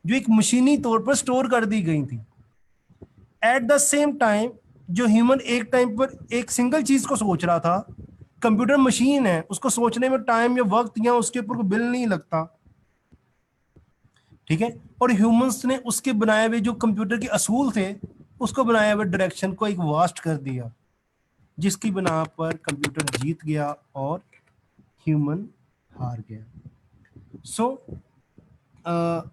जो एक मशीनी तौर पर स्टोर कर दी गई थी। एट द सेम टाइम जो ह्यूमन एक टाइम पर एक सिंगल चीज को सोच रहा था, कंप्यूटर मशीन है, उसको सोचने में टाइम या वक्त या उसके ऊपर कोई बिल नहीं लगता। ठीक है, और ह्यूमंस ने उसके बनाए हुए जो कंप्यूटर के असूल थे, उसको बनाए हुए डायरेक्शन को एक वास्ट कर दिया, जिसकी बना पर कंप्यूटर जीत गया और ह्यूमन हार गया। सो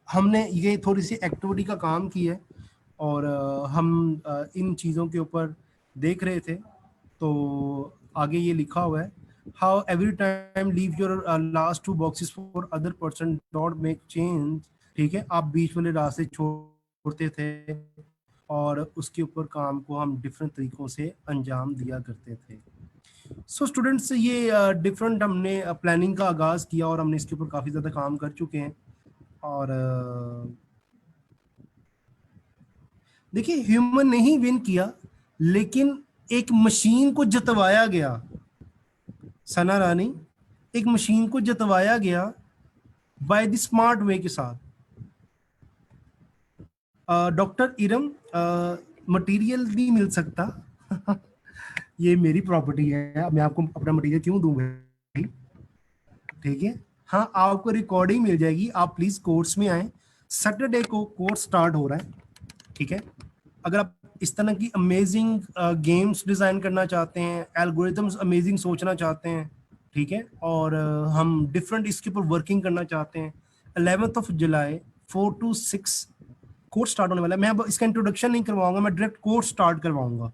हमने ये थोड़ी सी एक्टिविटी का काम की है और हम इन चीज़ों के ऊपर देख रहे थे। तो आगे ये लिखा हुआ है, how every time leave your last 2 boxes for other person don't make change. ठीक है, आप बीच वाले रास्ते छोड़ते थे और उसके ऊपर काम को हम डिफरेंट तरीकों से अंजाम दिया करते थे। सो स्टूडेंट्स, ये डिफरेंट हमने प्लानिंग का आगाज़ किया और हमने इसके ऊपर काफ़ी ज़्यादा काम कर चुके हैं। और देखिए, ह्यूमन ने ही विन किया, लेकिन एक मशीन को जतवाया गया। सना रानी, एक मशीन को जतवाया गया बाय द स्मार्ट वे के साथ। डॉक्टर इरम, मटेरियल नहीं मिल सकता। ये मेरी प्रॉपर्टी है, मैं आपको अपना मटेरियल क्यों दूं भाई? ठीक है, हाँ आपको रिकॉर्डिंग मिल जाएगी, आप प्लीज कोर्स में आए। सैटरडे को कोर्स स्टार्ट हो रहा है। ठीक है, अगर आप इस तरह की अमेजिंग गेम्स डिजाइन करना चाहते हैं, एल्गोरिथम्स अमेजिंग सोचना चाहते हैं, ठीक है, और हम डिफरेंट इसके ऊपर वर्किंग करना चाहते हैं, 11 जुलाई 4 to 6 कोर्स स्टार्ट होने वाला है। मैं अब इसका इंट्रोडक्शन नहीं करवाऊंगा, मैं डायरेक्ट कोर्स स्टार्ट करवाऊंगा।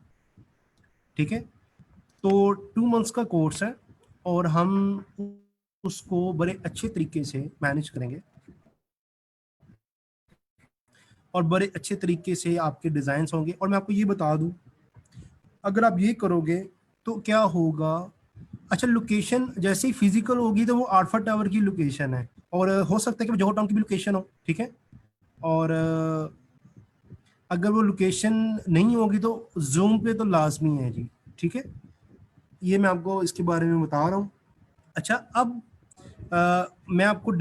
ठीक है, तो 2 मंथ्स का कोर्स है और हम उसको बड़े अच्छे तरीके से मैनेज करेंगे और बड़े अच्छे तरीके से आपके डिजाइन होंगे। और मैं आपको ये बता दूं, अगर आप ये करोगे तो क्या होगा, अच्छा लोकेशन जैसे ही फिजिकल होगी तो वो आल्फा टावर की लोकेशन है, और हो सकता है कि जोहर टाउन की भी लोकेशन हो। ठीक है, और अगर वो लोकेशन नहीं होगी तो जूम पे तो लाजमी है जी। ठीक है, ये मैं आपको इसके बारे में बता रहा हूँ। अच्छा, अब मैं आपको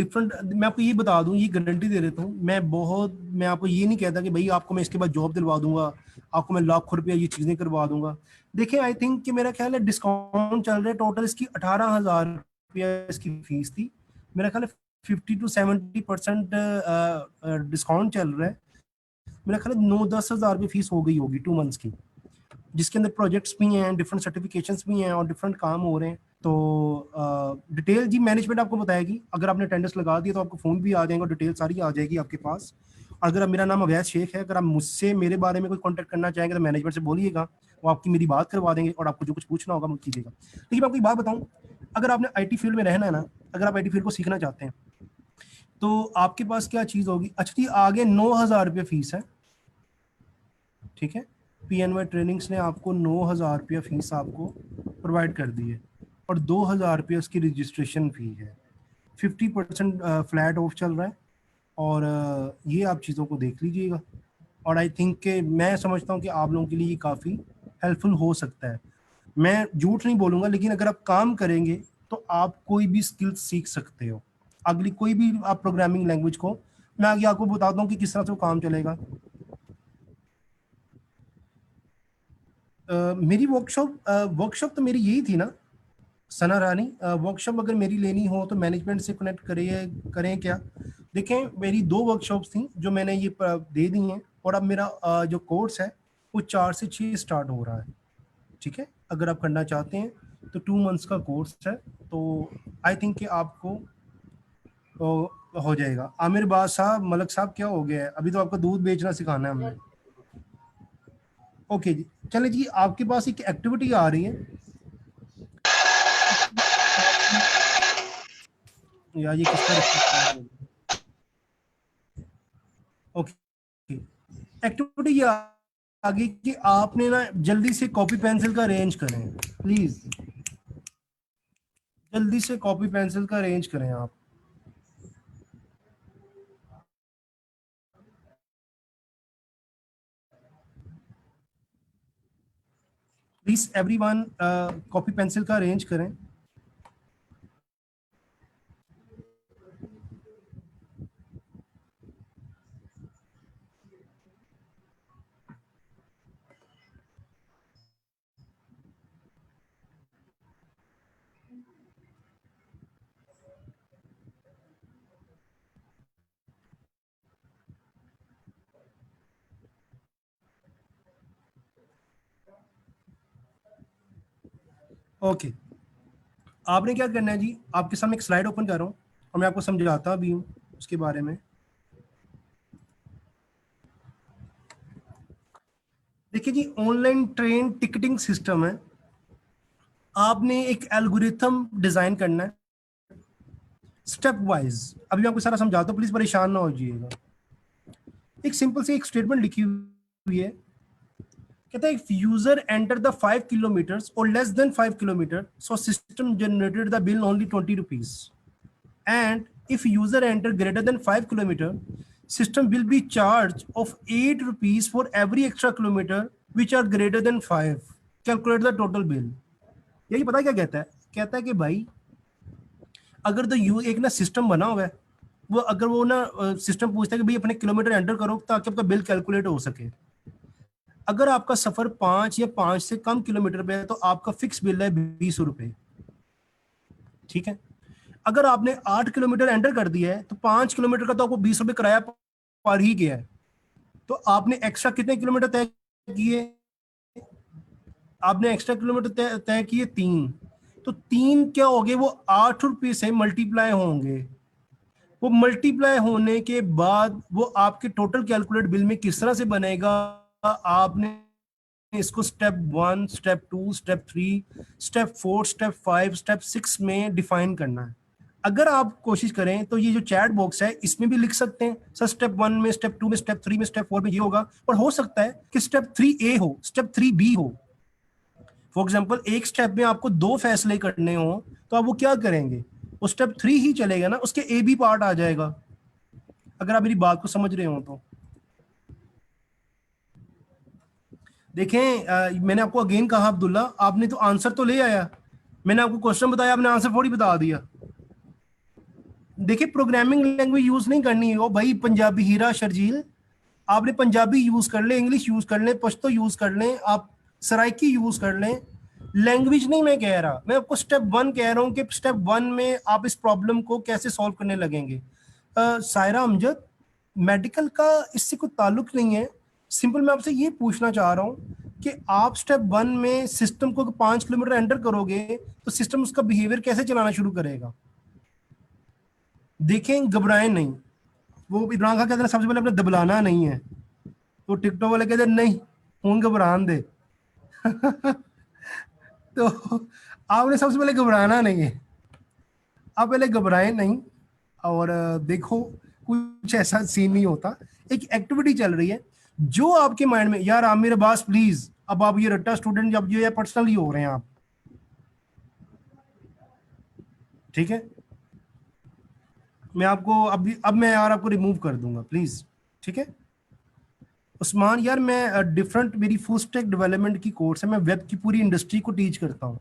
ये बता दूं, ये गारंटी दे देता हूँ, मैं आपको ये नहीं कहता कि भाई आपको मैं इसके बाद जॉब दिलवा दूंगा, आपको मैं लाखों रुपया ये चीजें करवा दूंगा। देखिए, आई थिंक कि मेरा ख्याल है डिस्काउंट चल रहा है, टोटल इसकी 18,000 रुपया इसकी फीस थी। मेरा ख्याल है 50 to 70% डिस्काउंट चल रहा है। मेरा ख्याल है 9-10 हज़ार रुपये फीस हो गई होगी 2 मंथ्स की, जिसके अंदर प्रोजेक्ट्स भी हैं, डिफरेंट सर्टिफिकेशंस भी हैं और डिफरेंट काम हो रहे हैं। तो डिटेल जी मैनेजमेंट आपको बताएगी। अगर आपने अटेंडेंस लगा दिया तो आपको फ़ोन भी आ जाएगा और डिटेल सारी आ जाएगी आपके पास। अगर मेरा नाम अवैध शेख है, अगर आप मुझसे मेरे बारे में कोई कॉन्टैक्ट करना चाहेंगे तो मैनेजमेंट से बोलिएगा, वो आपकी मेरी बात करवा देंगे और आपको जो कुछ पूछना होगा वो कीजिएगा। लेकिन मैं आपको एक बात बताऊँ, अगर आपने IT फील्ड में रहना है ना, अगर आप IT फील्ड को सीखना चाहते हैं तो आपके पास क्या चीज़ होगी। अच्छा जी, आगे 9,000 रुपये फीस है। ठीक है, PNY ट्रेनिंग्स ने आपको 9,000 रुपया फीस आपको प्रोवाइड कर दी है और 2,000 रुपया उसकी रजिस्ट्रेशन फ़ी है। 50% फ्लैट ऑफ चल रहा है और ये आप चीज़ों को देख लीजिएगा। और आई थिंक कि मैं समझता हूँ कि आप लोगों के लिए ये काफ़ी हेल्पफुल हो सकता है। मैं झूठ नहीं बोलूँगा, लेकिन अगर आप काम करेंगे तो आप कोई भी स्किल सीख सकते हो। अगली कोई भी आप प्रोग्रामिंग लैंग्वेज को, मैं आगे आपको बताता हूँ कि किस तरह से वो काम चलेगा। मेरी वर्कशॉप तो मेरी यही थी ना सना रानी। वर्कशॉप अगर मेरी लेनी हो तो मैनेजमेंट से कनेक्ट करें क्या। देखें, मेरी 2 वर्कशॉप्स थी जो मैंने ये दे दी हैं और अब मेरा जो कोर्स है वो 4 से 6 स्टार्ट हो रहा है। ठीक है, अगर आप करना चाहते हैं तो 2 मंथ्स का कोर्स है, तो आई थिंक कि आपको हो जाएगा। आमिर बादशाह मलक साहब, क्या हो गया है? अभी तो आपको दूध बेचना सिखाना है हमने। ओके जी, चले जी, आपके पास एक एक्टिविटी आ रही है या ये किसका रिस्पॉन्स? ओके, एक्टिविटी ये आगे कि आपने ना जल्दी से कॉपी पेंसिल का अरेंज करें, प्लीज जल्दी से कॉपी पेंसिल का अरेंज करें आप। प्लीज एवरीवन कॉपी पेंसिल का अरेंज करें। ओके, आपने क्या करना है जी, आपके सामने एक स्लाइड ओपन कर रहा हूँ और मैं आपको समझाता भी हूँ उसके बारे में। देखिए जी, ऑनलाइन ट्रेन टिकटिंग सिस्टम है। आपने एक एल्गोरिथम डिजाइन करना है स्टेप वाइज। अभी मैं आपको सारा समझाता हूँ, प्लीज परेशान ना हो जाइएगा। एक सिंपल सी एक स्टेटमेंट लिखी हुई है, कहता है if user enter the 5 kilometers और less than 5 kilometer, so system generated the bill only 20 rupees, and if user enter greater than 5 kilometer, system will be charged of 8 rupees for every extra kilometer which are greater than 5. Calculate the total bill. यही पता क्या कहता है? कहता है कि भाई अगर तो यू एक ना सिस्टम बना हुआ है, वो अगर वो ना सिस्टम पूछता है कि भाई अपने किलोमीटर एंटर करो ताकि आपका बिल कैलकुलेट हो सके। अगर आपका सफर 5 या 5 से कम किलोमीटर पे है तो आपका फिक्स बिल है 20 रुपए। ठीक है, अगर आपने 8 किलोमीटर एंटर कर दिया है तो 5 किलोमीटर का तो आपको 20 रुपए किराया पर ही गया है, तो आपने एक्स्ट्रा कितने किलोमीटर तय किए? आपने एक्स्ट्रा किलोमीटर तय किए 3, तो 3 क्या हो गए? वो 8 रुपये से मल्टीप्लाई होंगे। वो मल्टीप्लाई होने के बाद वो आपके टोटल कैलकुलेट बिल में किस तरह से बनेगा, आपने इसको step 1, step 2, step 3, step 4, step 5, step 6 में डिफाइन करना है। अगर आप कोशिश करें तो ये जो चैट बॉक्स है इसमें भी लिख सकते हैं सर, स्टेप 1 में, स्टेप 2 में, स्टेप 3 में, स्टेप 4 में ये होगा, पर हो सकता है कि स्टेप 3A हो, स्टेप 3B हो। फॉर एग्जाम्पल, एक स्टेप में आपको 2 फैसले करने हो तो आप वो क्या करेंगे? वो स्टेप 3 ही चलेगा ना, उसके AB पार्ट आ जाएगा, अगर आप मेरी बात को समझ रहे हो तो। देखें, मैंने आपको अगेन कहा अब्दुल्ला, आपने तो आंसर तो ले आया, मैंने आपको क्वेश्चन बताया, आपने आंसर थोड़ी बता दिया। देखिए, प्रोग्रामिंग लैंग्वेज यूज नहीं करनी है ओ भाई, पंजाबी हीरा शर्जील, आपने पंजाबी यूज कर ले, इंग्लिश यूज कर ले, पश्तो यूज कर ले, आप सराइकी यूज कर लें, लैंग्वेज नहीं मैं कह रहा, मैं आपको स्टेप 1 कह रहा हूं कि स्टेप 1 में आप इस प्रॉब्लम को कैसे सॉल्व करने लगेंगे। सायरा अमजद, मेडिकल का इससे कोई ताल्लुक नहीं है, सिंपल मैं आपसे ये पूछना चाह रहा हूँ कि आप स्टेप 1 में सिस्टम को 5 किलोमीटर एंटर करोगे तो सिस्टम उसका बिहेवियर कैसे चलाना शुरू करेगा? देखें, घबराएं नहीं। वो इमरान खान कहते हैं सबसे पहले अपने दबलाना नहीं है, तो टिकटॉक वाले कहते नहीं हूं घबरान दे। तो आपने सबसे पहले घबराना नहीं है, आप पहले घबराएं नहीं और देखो कुछ ऐसा सीन नहीं होता। एक एक्टिविटी चल रही है जो आपके माइंड में, यार आप मेरे पास प्लीज, अब आप ये रट्टा स्टूडेंट जब ये पर्सनली हो रहे हैं आप, ठीक है, मैं आपको अब मैं यार आपको रिमूव कर दूंगा प्लीज, ठीक है। उस्मान यार मैं डिफरेंट, मेरी फुल स्टैक डेवलपमेंट की कोर्स है, मैं वेब की पूरी इंडस्ट्री को टीच करता हूँ,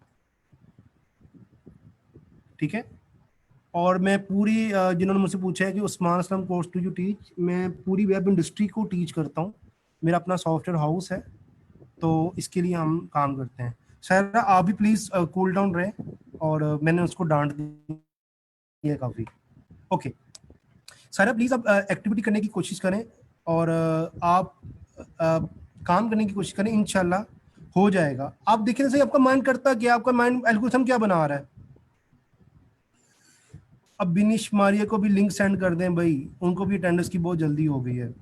ठीक है। और मैं पूरी जिन्होंने मुझसे पूछा है कि Usman Aslam course to you teach, मैं पूरी वेब इंडस्ट्री को टीच करता हूँ, मेरा अपना सॉफ्टवेयर हाउस है, तो इसके लिए हम काम करते हैं। सर आप भी प्लीज कूल डाउन रहे, और मैंने उसको डांट दिया है काफी। ओके सारा प्लीज आप एक्टिविटी करने की कोशिश करें, और आप काम करने की कोशिश करें, इंशाल्लाह हो जाएगा। आप देखिए सही, आपका माइंड करता क्या, आपका माइंड एल्गोरिथम क्या बना रहा है। अब बिनिश मारिया को भी लिंक सेंड कर दें भाई, उनको भी अटेंडेंस की बहुत जल्दी हो गई है।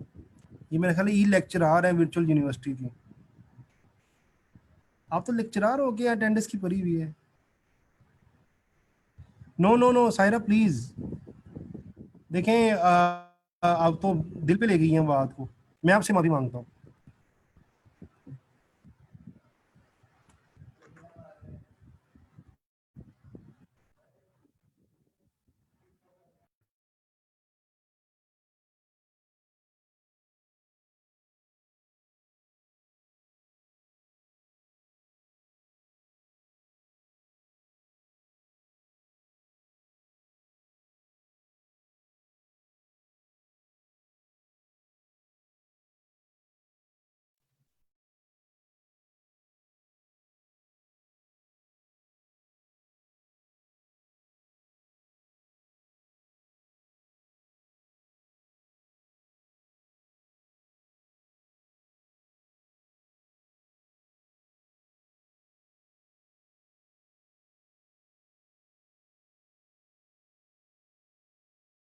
ये मेरे ख्याल ई लेक्चरार है वर्चुअल यूनिवर्सिटी की। आप तो लेक्चरार हो गया, अटेंडेंस की पड़ी हुई है। No no no Saira please, देखें आप तो दिल पे ले गई हैं बात को, मैं आपसे माफी मांगता हूँ।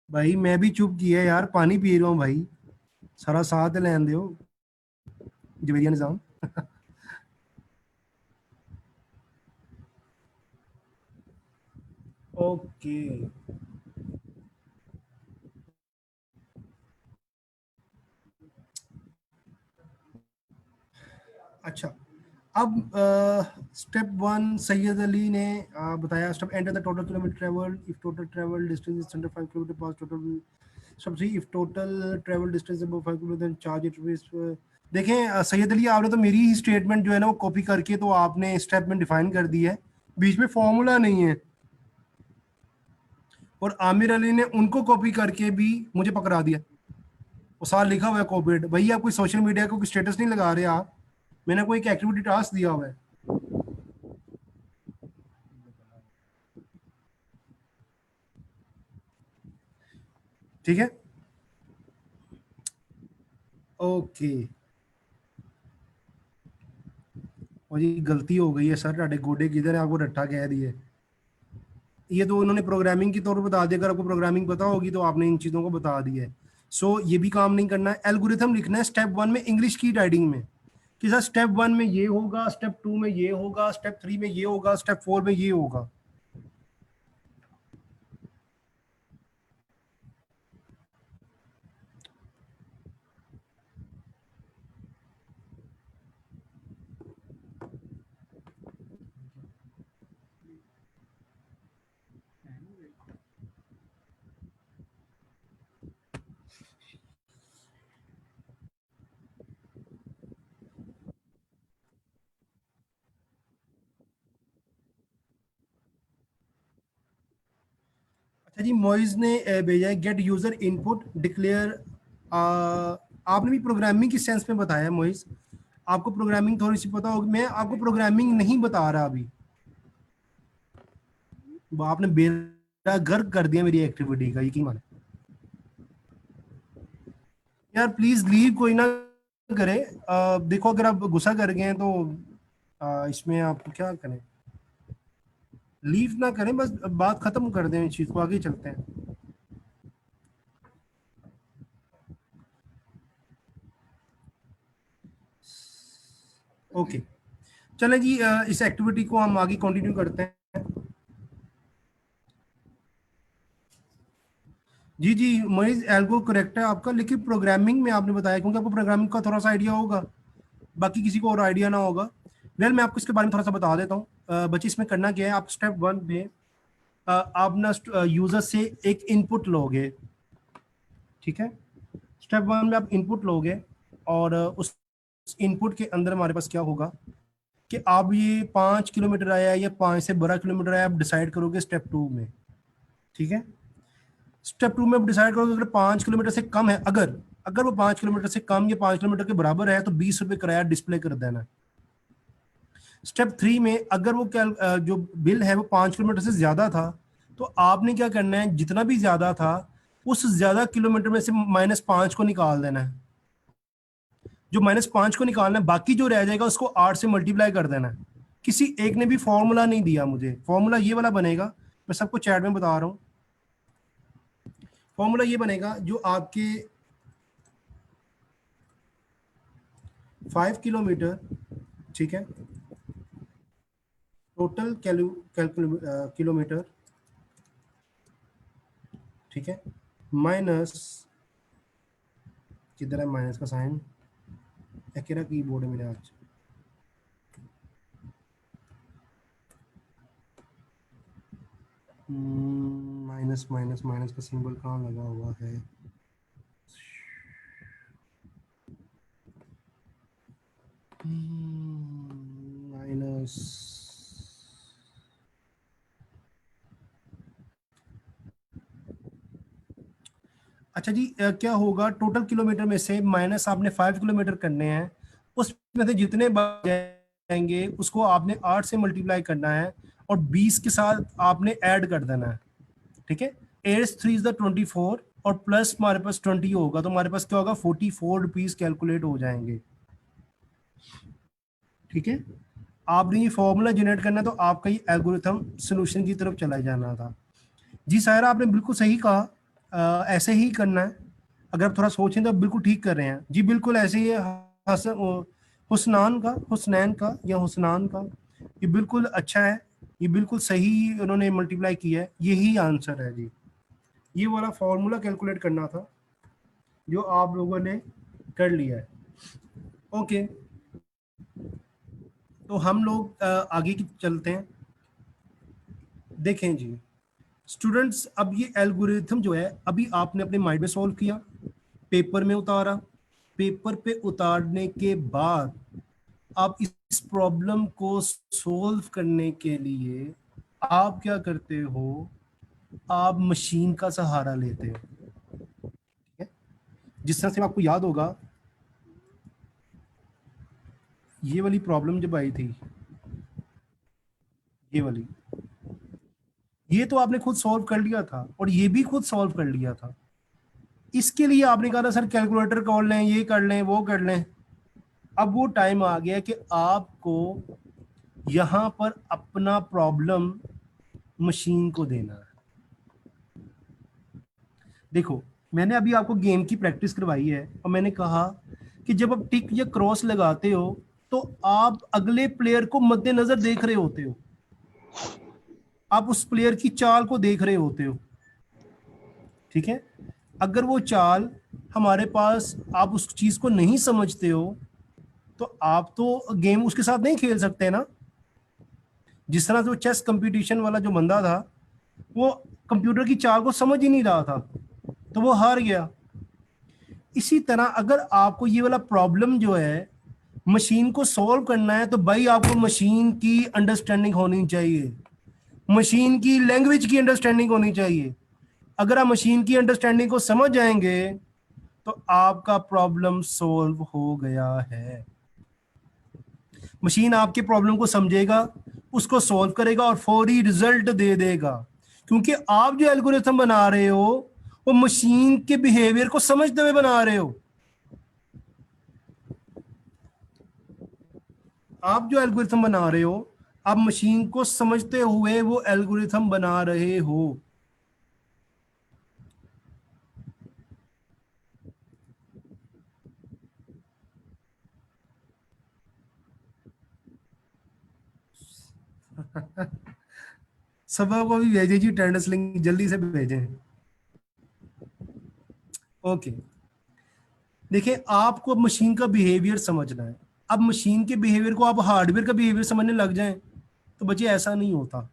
भाई मैं भी चुप किया यार, पानी पी रहा हूँ भाई, सारा साथ लेन दो जवेरिया निजाम। ओके अच्छा, अब स्टेप वन सैयद अली ने बताया, step enter the total kilometer travel, if total travel distance is under 5 kilometer pass total, सब सी if total travel distance above 5 kilometer then charge it rupees. देखें सैयद अली, आपने तो मेरी ही स्टेटमेंट जो है ना वो कॉपी करके तो आपने स्टेप में डिफाइन कर दी है, बीच में फॉर्मूला नहीं है, और आमिर अली ने उनको कॉपी करके भी मुझे पकड़ा दिया, वो साल लिखा हुआ है कोविड। भैया कोई सोशल मीडिया को कोई स्टेटस नहीं लगा रहे आप, मैंने कोई एक एक्टिविटी टास्क दिया हुआ है, ठीक है। ओके, और ये गलती हो गई है सर, ਤੁਹਾਡੇ गोडे किधर है, आपको रट्टा कह दिए। ये तो उन्होंने प्रोग्रामिंग के तौर पर बता दिया, अगर आपको प्रोग्रामिंग पता होगी तो आपने इन चीज़ों को बता दिया है। सो ये भी काम नहीं करना है, एल्गोरिथम लिखना है स्टेप वन में इंग्लिश की राइटिंग में, कि सर स्टेप वन में ये होगा, स्टेप टू में ये होगा, स्टेप थ्री में ये होगा, स्टेप फोर में ये होगा। अच्छा जी, मोइज ने भेजा है गेट यूजर इनपुट डिक्लेयर। आपने भी प्रोग्रामिंग की सेंस में बताया मोइज, आपको प्रोग्रामिंग थोड़ी सी पता होगी, मैं आपको प्रोग्रामिंग नहीं बता रहा अभी, आपने बेड़ा गर्क कर दिया मेरी एक्टिविटी का, यकीन माने। यार प्लीज लीव कोई ना करे, देखो अगर आप गुस्सा कर गए हैं तो इसमें आप क्या करें, लीव ना करें, बस बात खत्म कर दें, इस चीज को आगे चलते हैं। ओके चलें जी, इस एक्टिविटी को हम आगे कंटिन्यू करते हैं। जी जी मरीज, एल्गो करेक्ट है आपका, लेकिन प्रोग्रामिंग में आपने बताया, क्योंकि आपको प्रोग्रामिंग का थोड़ा सा आइडिया होगा, बाकी किसी को और आइडिया ना होगा। वेल मैं आपको इसके बारे में थोड़ा सा बता देता हूँ। बच्चे इसमें करना क्या है, आप स्टेप 1 में आप ना यूजर से एक इनपुट लोगे, ठीक है। स्टेप 1 में आप इनपुट लोगे और उस इनपुट के अंदर हमारे पास क्या होगा कि आप ये 5 किलोमीटर आया या 5 से 12 किलोमीटर आया, आप डिसाइड करोगे स्टेप 2 में, ठीक है। स्टेप 2 में आप डिसाइड करोगे अगर 5 किलोमीटर से कम है, अगर अगर वो 5 किलोमीटर से कम या 5 किलोमीटर के बराबर है तो 20 रुपये किराया डिस्प्ले कर देना। स्टेप 3 में अगर वो जो बिल है वो 5 किलोमीटर से ज्यादा था, तो आपने क्या करना है, जितना भी ज्यादा था उस ज्यादा किलोमीटर में से -5 को निकाल देना है। जो -5 को निकालना है, बाकी जो रह जाएगा उसको 8 से मल्टीप्लाई कर देना है। किसी एक ने भी फॉर्मूला नहीं दिया मुझे, फॉर्मूला ये वाला बनेगा, मैं सबको चैट में बता रहा हूँ। फॉर्मूला ये बनेगा जो आपके 5 किलोमीटर, ठीक है, टोटल किलोमीटर, ठीक है, माइनस, किधर है माइनस का साइन, अकेला कीबोर्ड है मेरे आज। माइनस माइनस माइनस का सिंबल कहाँ लगा हुआ है, माइनस। अच्छा जी, क्या होगा, टोटल किलोमीटर में से माइनस आपने 5 किलोमीटर करने हैं, उसमें से जितने बच जाएंगे उसको आपने 8 से मल्टीप्लाई करना है और 20 के साथ आपने ऐड कर देना है, ठीक है। 8 3 इज द 24 और प्लस हमारे पास 20 होगा, तो हमारे पास क्या होगा, 44 रुपीज कैलकुलेट हो जाएंगे, ठीक है। आपने ये फॉर्मूला जनरेट करना है, तो आपका ये एल्गोरिथम सोल्यूशन की तरफ चला जाना था। जी सायरा, आपने बिल्कुल सही कहा, ऐसे ही करना है। अगर आप थोड़ा सोचें तो आप बिल्कुल ठीक कर रहे हैं जी, बिल्कुल ऐसे ही है। हुसनैन का या हुसनान का, ये बिल्कुल अच्छा है, ये बिल्कुल सही उन्होंने मल्टीप्लाई किया है, यही आंसर है जी। ये वाला फॉर्मूला कैलकुलेट करना था जो आप लोगों ने कर लिया है। ओके, तो हम लोग आगे की चलते हैं। देखें जी स्टूडेंट्स, अब ये एल्गोरिथम जो है अभी आपने अपने माइंड में सॉल्व किया, पेपर में उतारा, पेपर पे उतारने के बाद आप इस प्रॉब्लम को सॉल्व करने के लिए आप क्या करते हो, आप मशीन का सहारा लेते हो, ठीक है। जिस तरह से आपको याद होगा, ये वाली प्रॉब्लम जब आई थी, ये वाली, ये तो आपने खुद सॉल्व कर लिया था और ये भी खुद सॉल्व कर लिया था। इसके लिए आपने कहा था सर कैलकुलेटर खोल लें, ये कर लें, वो कर लें। अब वो टाइम आ गया कि आपको यहां पर अपना प्रॉब्लम मशीन को देना है। देखो, मैंने अभी आपको गेम की प्रैक्टिस करवाई है और मैंने कहा कि जब आप टिक या क्रॉस लगाते हो तो आप अगले प्लेयर को मद्देनजर देख रहे होते हो, आप उस प्लेयर की चाल को देख रहे होते हो, ठीक है। अगर वो चाल हमारे पास, आप उस चीज को नहीं समझते हो, तो आप तो गेम उसके साथ नहीं खेल सकते ना। जिस तरह से वो चेस कंपटीशन वाला जो बंदा था, वो कंप्यूटर की चाल को समझ ही नहीं रहा था, तो वो हार गया। इसी तरह अगर आपको ये वाला प्रॉब्लम जो है मशीन को सॉल्व करना है, तो भाई आपको मशीन की अंडरस्टैंडिंग होनी चाहिए, मशीन की लैंग्वेज की अंडरस्टैंडिंग होनी चाहिए। अगर आप मशीन की अंडरस्टैंडिंग को समझ जाएंगे तो आपका प्रॉब्लम सॉल्व हो गया है। मशीन आपके प्रॉब्लम को समझेगा, उसको सॉल्व करेगा और फौरी रिजल्ट दे देगा, क्योंकि आप जो एल्गोरिथम बना रहे हो वो मशीन के बिहेवियर को समझते हुए बना रहे हो। आप जो एल्गोरिथम बना रहे हो, आप मशीन को समझते हुए वो एल्गोरिथम बना रहे हो। सबको भी भेजे जी, टेंडस लिंक जल्दी से भेजें। ओके, देखिए आपको मशीन का बिहेवियर समझना है। अब मशीन के बिहेवियर को आप हार्डवेयर का बिहेवियर समझने लग जाएं तो बच्चे ऐसा नहीं होता।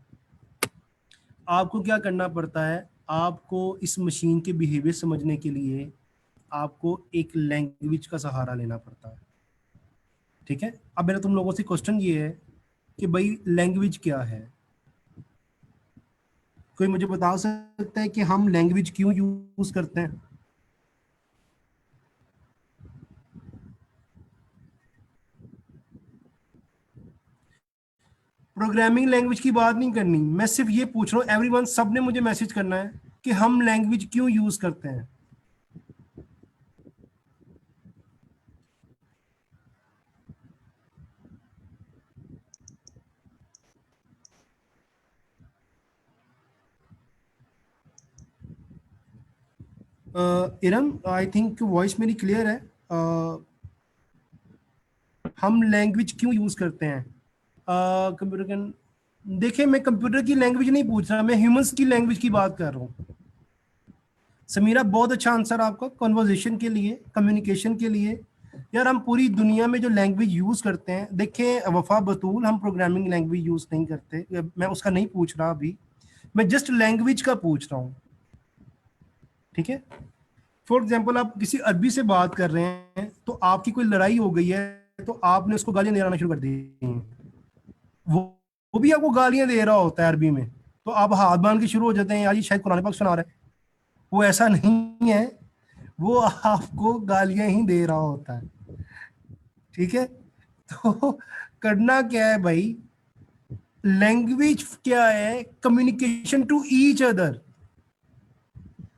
आपको क्या करना पड़ता है, आपको इस मशीन के बिहेवियर समझने के लिए आपको एक लैंग्वेज का सहारा लेना पड़ता है। ठीक है, अब मेरा तुम लोगों से क्वेश्चन ये है कि भाई लैंग्वेज क्या है? कोई मुझे बता सकता है कि हम लैंग्वेज क्यों यूज करते हैं? प्रोग्रामिंग लैंग्वेज की बात नहीं करनी, मैं सिर्फ ये पूछ रहा हूँ, एवरीवन, सब ने मुझे मैसेज करना है कि हम लैंग्वेज क्यों यूज करते हैं। इरम, आई थिंक वॉइस मेरी क्लियर है। हम लैंग्वेज क्यों यूज करते हैं? कंप्यूटर कैन, देखिए मैं कंप्यूटर की लैंग्वेज नहीं पूछ रहा, मैं ह्यूमंस की लैंग्वेज की बात कर रहा हूँ। समीरा, बहुत अच्छा आंसर आपका, कन्वर्सेशन के लिए, कम्युनिकेशन के लिए। यार हम पूरी दुनिया में जो लैंग्वेज यूज करते हैं, देखें वफा बतूल, हम प्रोग्रामिंग लैंग्वेज यूज नहीं करते, मैं उसका नहीं पूछ रहा अभी, मैं जस्ट लैंग्वेज का पूछ रहा हूँ। ठीक है, फॉर एग्जाम्पल आप किसी अरबी से बात कर रहे हैं तो आपकी कोई लड़ाई हो गई है तो आपने उसको गालियां देना शुरू कर दी हैं। वो वो भी आपको गालियां दे रहा होता है अरबी में, तो आप हाथ बांध के शुरू हो जाते हैं, यार ये शायद कुरान पाक सुना रहा है। वो ऐसा नहीं है, वो आपको गालियां ही दे रहा होता है। ठीक है, तो करना क्या है भाई, लैंग्वेज क्या है, कम्युनिकेशन टू ईच अदर।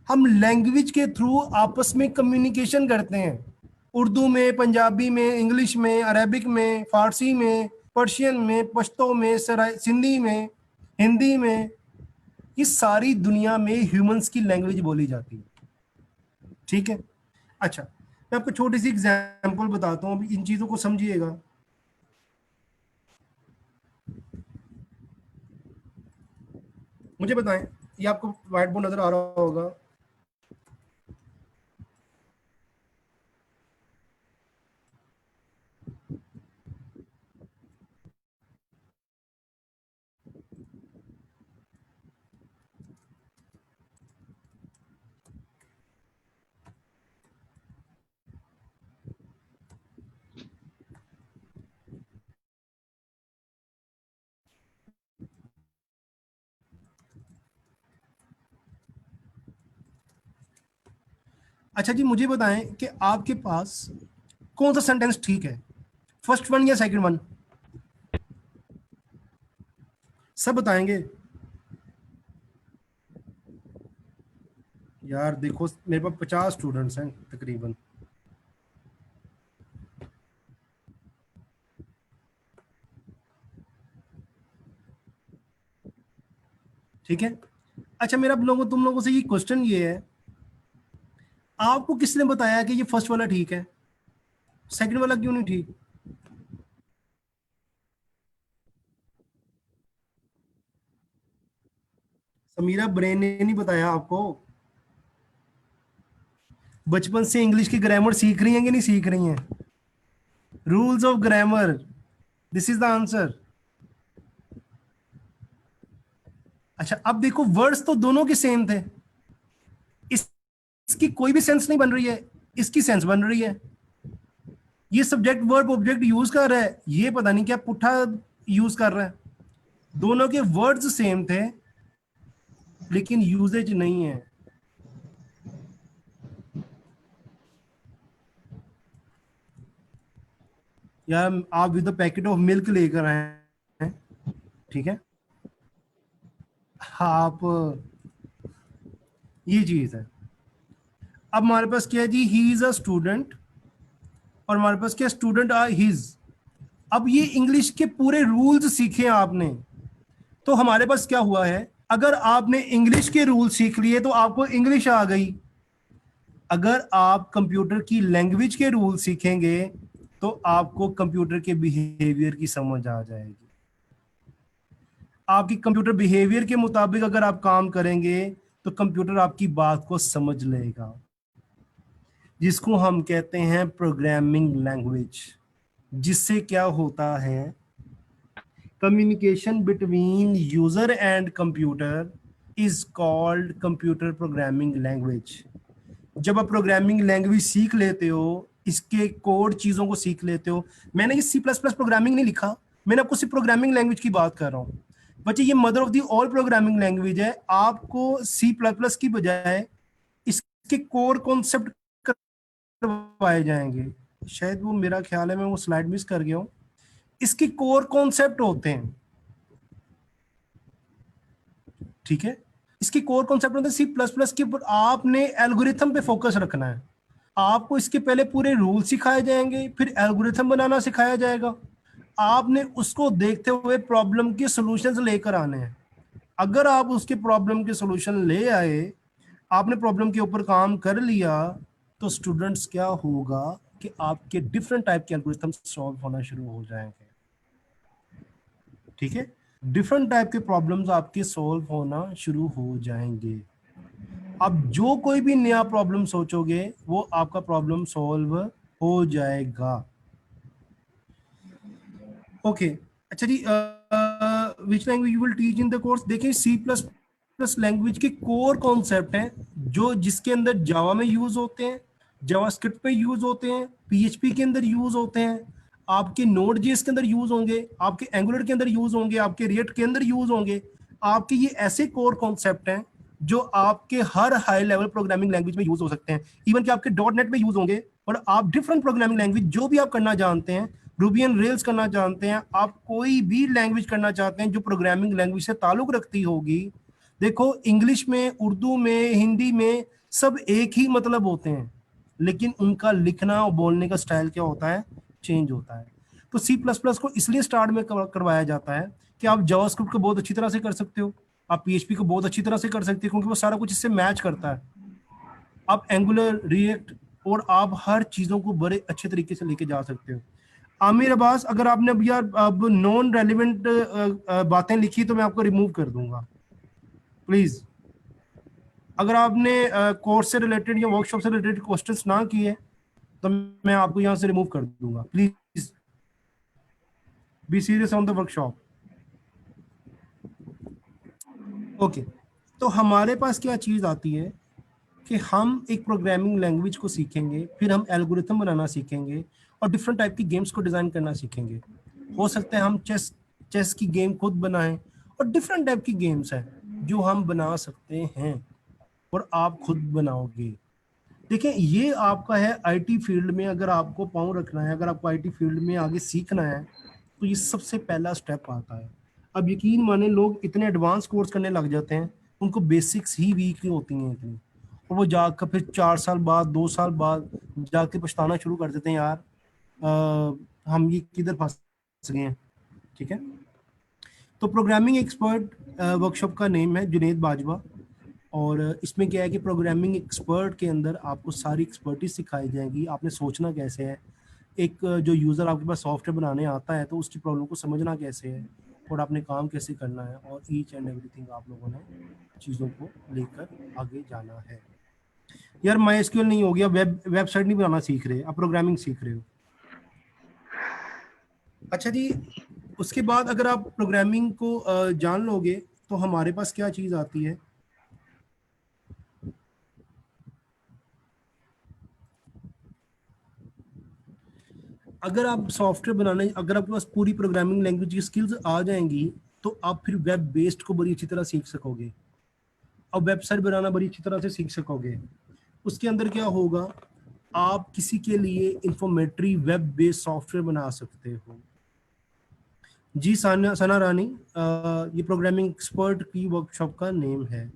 हम लैंग्वेज के थ्रू आपस में कम्युनिकेशन करते हैं, उर्दू में, पंजाबी में, इंग्लिश में, अरेबिक में, फारसी में, पर्शियन में, पश्तो में, सिंधी में, हिंदी में, ये सारी दुनिया में ह्यूमंस की लैंग्वेज बोली जाती है। ठीक है, अच्छा मैं आपको छोटी सी एग्जांपल बताता हूँ, अभी इन चीजों को समझिएगा। मुझे बताएं, ये आपको व्हाइट बोर्ड नजर आ रहा होगा। अच्छा जी, मुझे बताएं कि आपके पास कौन सा सेंटेंस ठीक है, फर्स्ट वन या सेकंड वन? सब बताएंगे? यार देखो, मेरे पास 50 स्टूडेंट्स हैं तकरीबन। ठीक है, अच्छा मेरा तुम लोगों से ये क्वेश्चन ये है, आपको किसने बताया कि ये फर्स्ट वाला ठीक है, सेकंड वाला क्यों नहीं ठीक? समीरा, ब्रेन ने नहीं बताया आपको? बचपन से इंग्लिश की ग्रामर सीख रही हैं कि नहीं सीख रही हैं? Rules of grammar, this is the answer. अच्छा अब देखो, वर्ड्स तो दोनों के सेम थे, इस इसकी कोई भी सेंस नहीं बन रही है, इसकी सेंस बन रही है। ये सब्जेक्ट वर्ब ऑब्जेक्ट यूज कर रहा है, ये पता नहीं क्या पुट्ठा यूज कर रहा है। दोनों के वर्ड्स सेम थे लेकिन यूजेज नहीं है। यार आप विद पैकेट ऑफ मिल्क लेकर आए हैं, ठीक है, आप, ये चीज है। अब हमारे पास क्या है जी, ही इज अ स्टूडेंट, और हमारे पास क्या, स्टूडेंट आर हिज। अब ये इंग्लिश के पूरे रूल्स सीखे आपने, तो हमारे पास क्या हुआ है, अगर आपने इंग्लिश के रूल सीख लिए तो आपको इंग्लिश आ गई। अगर आप कंप्यूटर की लैंग्वेज के रूल सीखेंगे तो आपको कंप्यूटर के बिहेवियर की समझ आ जाएगी। आपकी कंप्यूटर बिहेवियर के मुताबिक अगर आप काम करेंगे तो कंप्यूटर आपकी बात को समझ लेगा। जिसको हम कहते हैं प्रोग्रामिंग लैंग्वेज, जिससे क्या होता है, communication between user and computer is called computer programming language. जब आप प्रोग्रामिंग लैंग्वेज सीख लेते हो, इसके कोड चीजों को सीख लेते हो, मैंने ये C++ प्रोग्रामिंग नहीं लिखा, मैंने आपको सिर्फ प्रोग्रामिंग लैंग्वेज की बात कर रहा हूँ। बच्चे ये mother of the all programming language है। आपको C++ की बजाय इसके कोर कॉन्सेप्ट करवाए जाएंगे। शायद वो, मेरा ख्याल है मैं वो स्लाइड मिस कर गया हूँ। इसके कोर कॉन्सेप्ट होते हैं, ठीक है, इसके कोर कॉन्सेप्ट होते हैं C++ के ऊपर आपने एल्गोरिथम पे फोकस रखना है। आपको इसके पहले पूरे रूल सिखाए जाएंगे, फिर एल्गोरिथम बनाना सिखाया जाएगा। आपने उसको देखते हुए प्रॉब्लम के सॉल्यूशंस लेकर आने हैं। अगर आप उसके प्रॉब्लम के सॉल्यूशन ले आए, आपने प्रॉब्लम के ऊपर काम कर लिया, तो स्टूडेंट्स क्या होगा कि आपके डिफरेंट टाइप के एल्गोरिथम सॉल्व होना शुरू हो जाएंगे, ठीक है, डिफरेंट टाइप के प्रॉब्लम्स आपके सॉल्व होना शुरू हो जाएंगे। अब जो कोई भी नया प्रॉब्लम सोचोगे वो आपका प्रॉब्लम सॉल्व हो जाएगा। ओके, अच्छा जी, which language you will teach in the course. देखिए C++ लैंग्वेज के कोर कॉन्सेप्ट हैं जो जिसके अंदर जावा में यूज होते हैं, जावास्क्रिप्ट पे यूज होते हैं, PHP के अंदर यूज होते हैं, आपके Node.js के अंदर यूज होंगे, आपके एंगुलर के अंदर यूज होंगे, आपके रिएक्ट के अंदर यूज होंगे। आपके ये ऐसे कोर कॉन्सेप्ट हैं जो आपके हर हाई लेवल प्रोग्रामिंग लैंग्वेज में यूज हो सकते हैं, इवन कि आपके .NET में यूज होंगे। और आप डिफरेंट प्रोग्रामिंग लैंग्वेज जो भी आप करना जानते हैं, रूबी एंड रेल्स करना जानते हैं, आप कोई भी लैंग्वेज करना चाहते हैं जो प्रोग्रामिंग लैंग्वेज से ताल्लुक रखती होगी। देखो, इंग्लिश में, उर्दू में, हिंदी में सब एक ही मतलब होते हैं, लेकिन उनका लिखना और बोलने का स्टाइल क्या होता है, चेंज होता है। तो C++ को इसलिए स्टार्ट में करवाया जाता है कि आप जावास्क्रिप्ट को बहुत अच्छी तरह से कर सकते हो, आप PHP को बहुत अच्छी तरह से कर सकते हो, क्योंकि वो सारा कुछ इससे मैच करता है। आप एंगुलर, रिएक्ट और आप हर चीजों को बड़े अच्छे तरीके से लेके जा सकते हो। आमिर अब्बास, अगर आपने अब यार अब नॉन रेलिवेंट बातें लिखी तो मैं आपको रिमूव कर दूंगा, प्लीज। अगर आपने कोर्स से रिलेटेड या वर्कशॉप से रिलेटेड क्वेश्चंस ना किए तो मैं आपको यहाँ से रिमूव कर दूंगा। Please be serious on the workshop. Okay, तो हमारे पास क्या चीज आती है कि हम एक प्रोग्रामिंग लैंग्वेज को सीखेंगे, फिर हम एल्गोरिथम बनाना सीखेंगे और डिफरेंट टाइप की गेम्स को डिजाइन करना सीखेंगे। हो सकता है हम चेस चेस की गेम खुद बनाएं, और डिफरेंट टाइप की गेम्स हैं जो हम बना सकते हैं और आप खुद बनाओगे। देखिए, ये आपका है आईटी फील्ड में, अगर आपको पाँव रखना है, अगर आपको आईटी फील्ड में आगे सीखना है, तो ये सबसे पहला स्टेप आता है। अब यकीन माने, लोग इतने एडवांस कोर्स करने लग जाते हैं, उनको बेसिक्स ही वीक होती हैं इतनी, और वो जाकर फिर 4 साल बाद, 2 साल बाद जाके पछताना शुरू कर देते हैं, यार हम ये किधर फंस गए हैं, ठीक है। तो प्रोग्रामिंग एक्सपर्ट वर्कशॉप का नेम है जुनेद बाजवा, और इसमें क्या है कि प्रोग्रामिंग एक्सपर्ट के अंदर आपको सारी एक्सपर्टीज सिखाई जाएगी। आपने सोचना कैसे है, एक जो यूज़र आपके पास सॉफ्टवेयर बनाने आता है तो उसकी प्रॉब्लम को समझना कैसे है, और आपने काम कैसे करना है, और ईच एंड एवरीथिंग आप लोगों ने चीज़ों को लेकर आगे जाना है। यार MySQL नहीं हो गया, वेबसाइट नहीं बनाना सीख रहे, आप प्रोग्रामिंग सीख रहे हो। अच्छा जी, उसके बाद अगर आप प्रोग्रामिंग को जान लोगे तो हमारे पास क्या चीज़ आती है, अगर आप सॉफ्टवेयर बनाने, अगर आपके पास पूरी प्रोग्रामिंग लैंग्वेज की स्किल्स आ जाएंगी तो आप फिर वेब बेस्ड को बड़ी अच्छी तरह सीख सकोगे और वेबसाइट बनाना बड़ी अच्छी तरह से सीख सकोगे। उसके अंदर क्या होगा, आप किसी के लिए इंफॉर्मेटरी वेब बेस्ड सॉफ्टवेयर बना सकते हो। जी सना रानी, ये प्रोग्रामिंग एक्सपर्ट की वर्कशॉप का नेम है।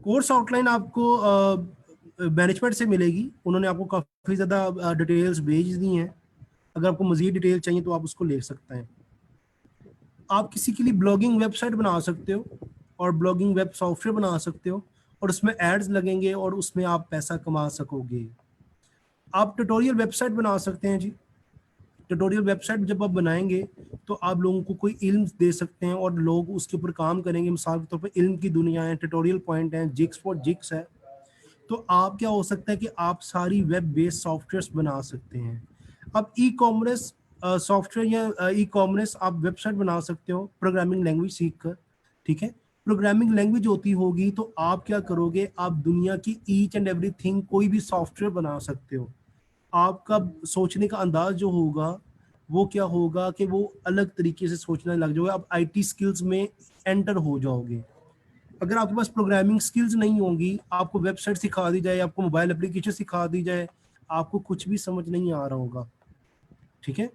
कोर्स आउटलाइन आपको मैनेजमेंट से मिलेगी, उन्होंने आपको काफ़ी ज़्यादा डिटेल्स भेज दी हैं। अगर आपको मज़ीद डिटेल चाहिए तो आप उसको ले सकते हैं। आप किसी के लिए ब्लॉगिंग वेबसाइट बना सकते हो और ब्लॉगिंग वेब सॉफ्टवेयर बना सकते हो, और उसमें एड्स लगेंगे और उसमें आप पैसा कमा सकोगे। आप ट्यूटोरियल वेबसाइट बना सकते हैं जी। ट्यूटोरियल वेबसाइट जब आप बनाएंगे तो आप लोगों को कोई इल्म दे सकते हैं और लोग उसके ऊपर काम करेंगे। मिसाल के तौर पर इल्म की दुनिया है, ट्यूटोरियल पॉइंट है, जिक्स फॉर जिक्स है, तो आप क्या हो सकता है कि आप सारी वेब बेस्ड सॉफ्टवेयर्स बना सकते हैं। अब ई कॉमर्स सॉफ्टवेयर या ई कॉमर्स आप वेबसाइट बना सकते हो प्रोग्रामिंग लैंग्वेज सीख कर, ठीक है। प्रोग्रामिंग लैंग्वेज होती होगी तो आप क्या करोगे, आप दुनिया की ईच एंड एवरीथिंग कोई भी सॉफ्टवेयर बना सकते हो। आपका सोचने का अंदाज जो होगा वो क्या होगा कि वो अलग तरीके से सोचने लग जाओगे, आप आईटी स्किल्स में एंटर हो जाओगे। अगर आपके पास प्रोग्रामिंग स्किल्स नहीं होंगी, आपको वेबसाइट सिखा दी जाए, आपको मोबाइल एप्लीकेशन सिखा दी जाए, आपको कुछ भी समझ नहीं आ रहा होगा, ठीक है।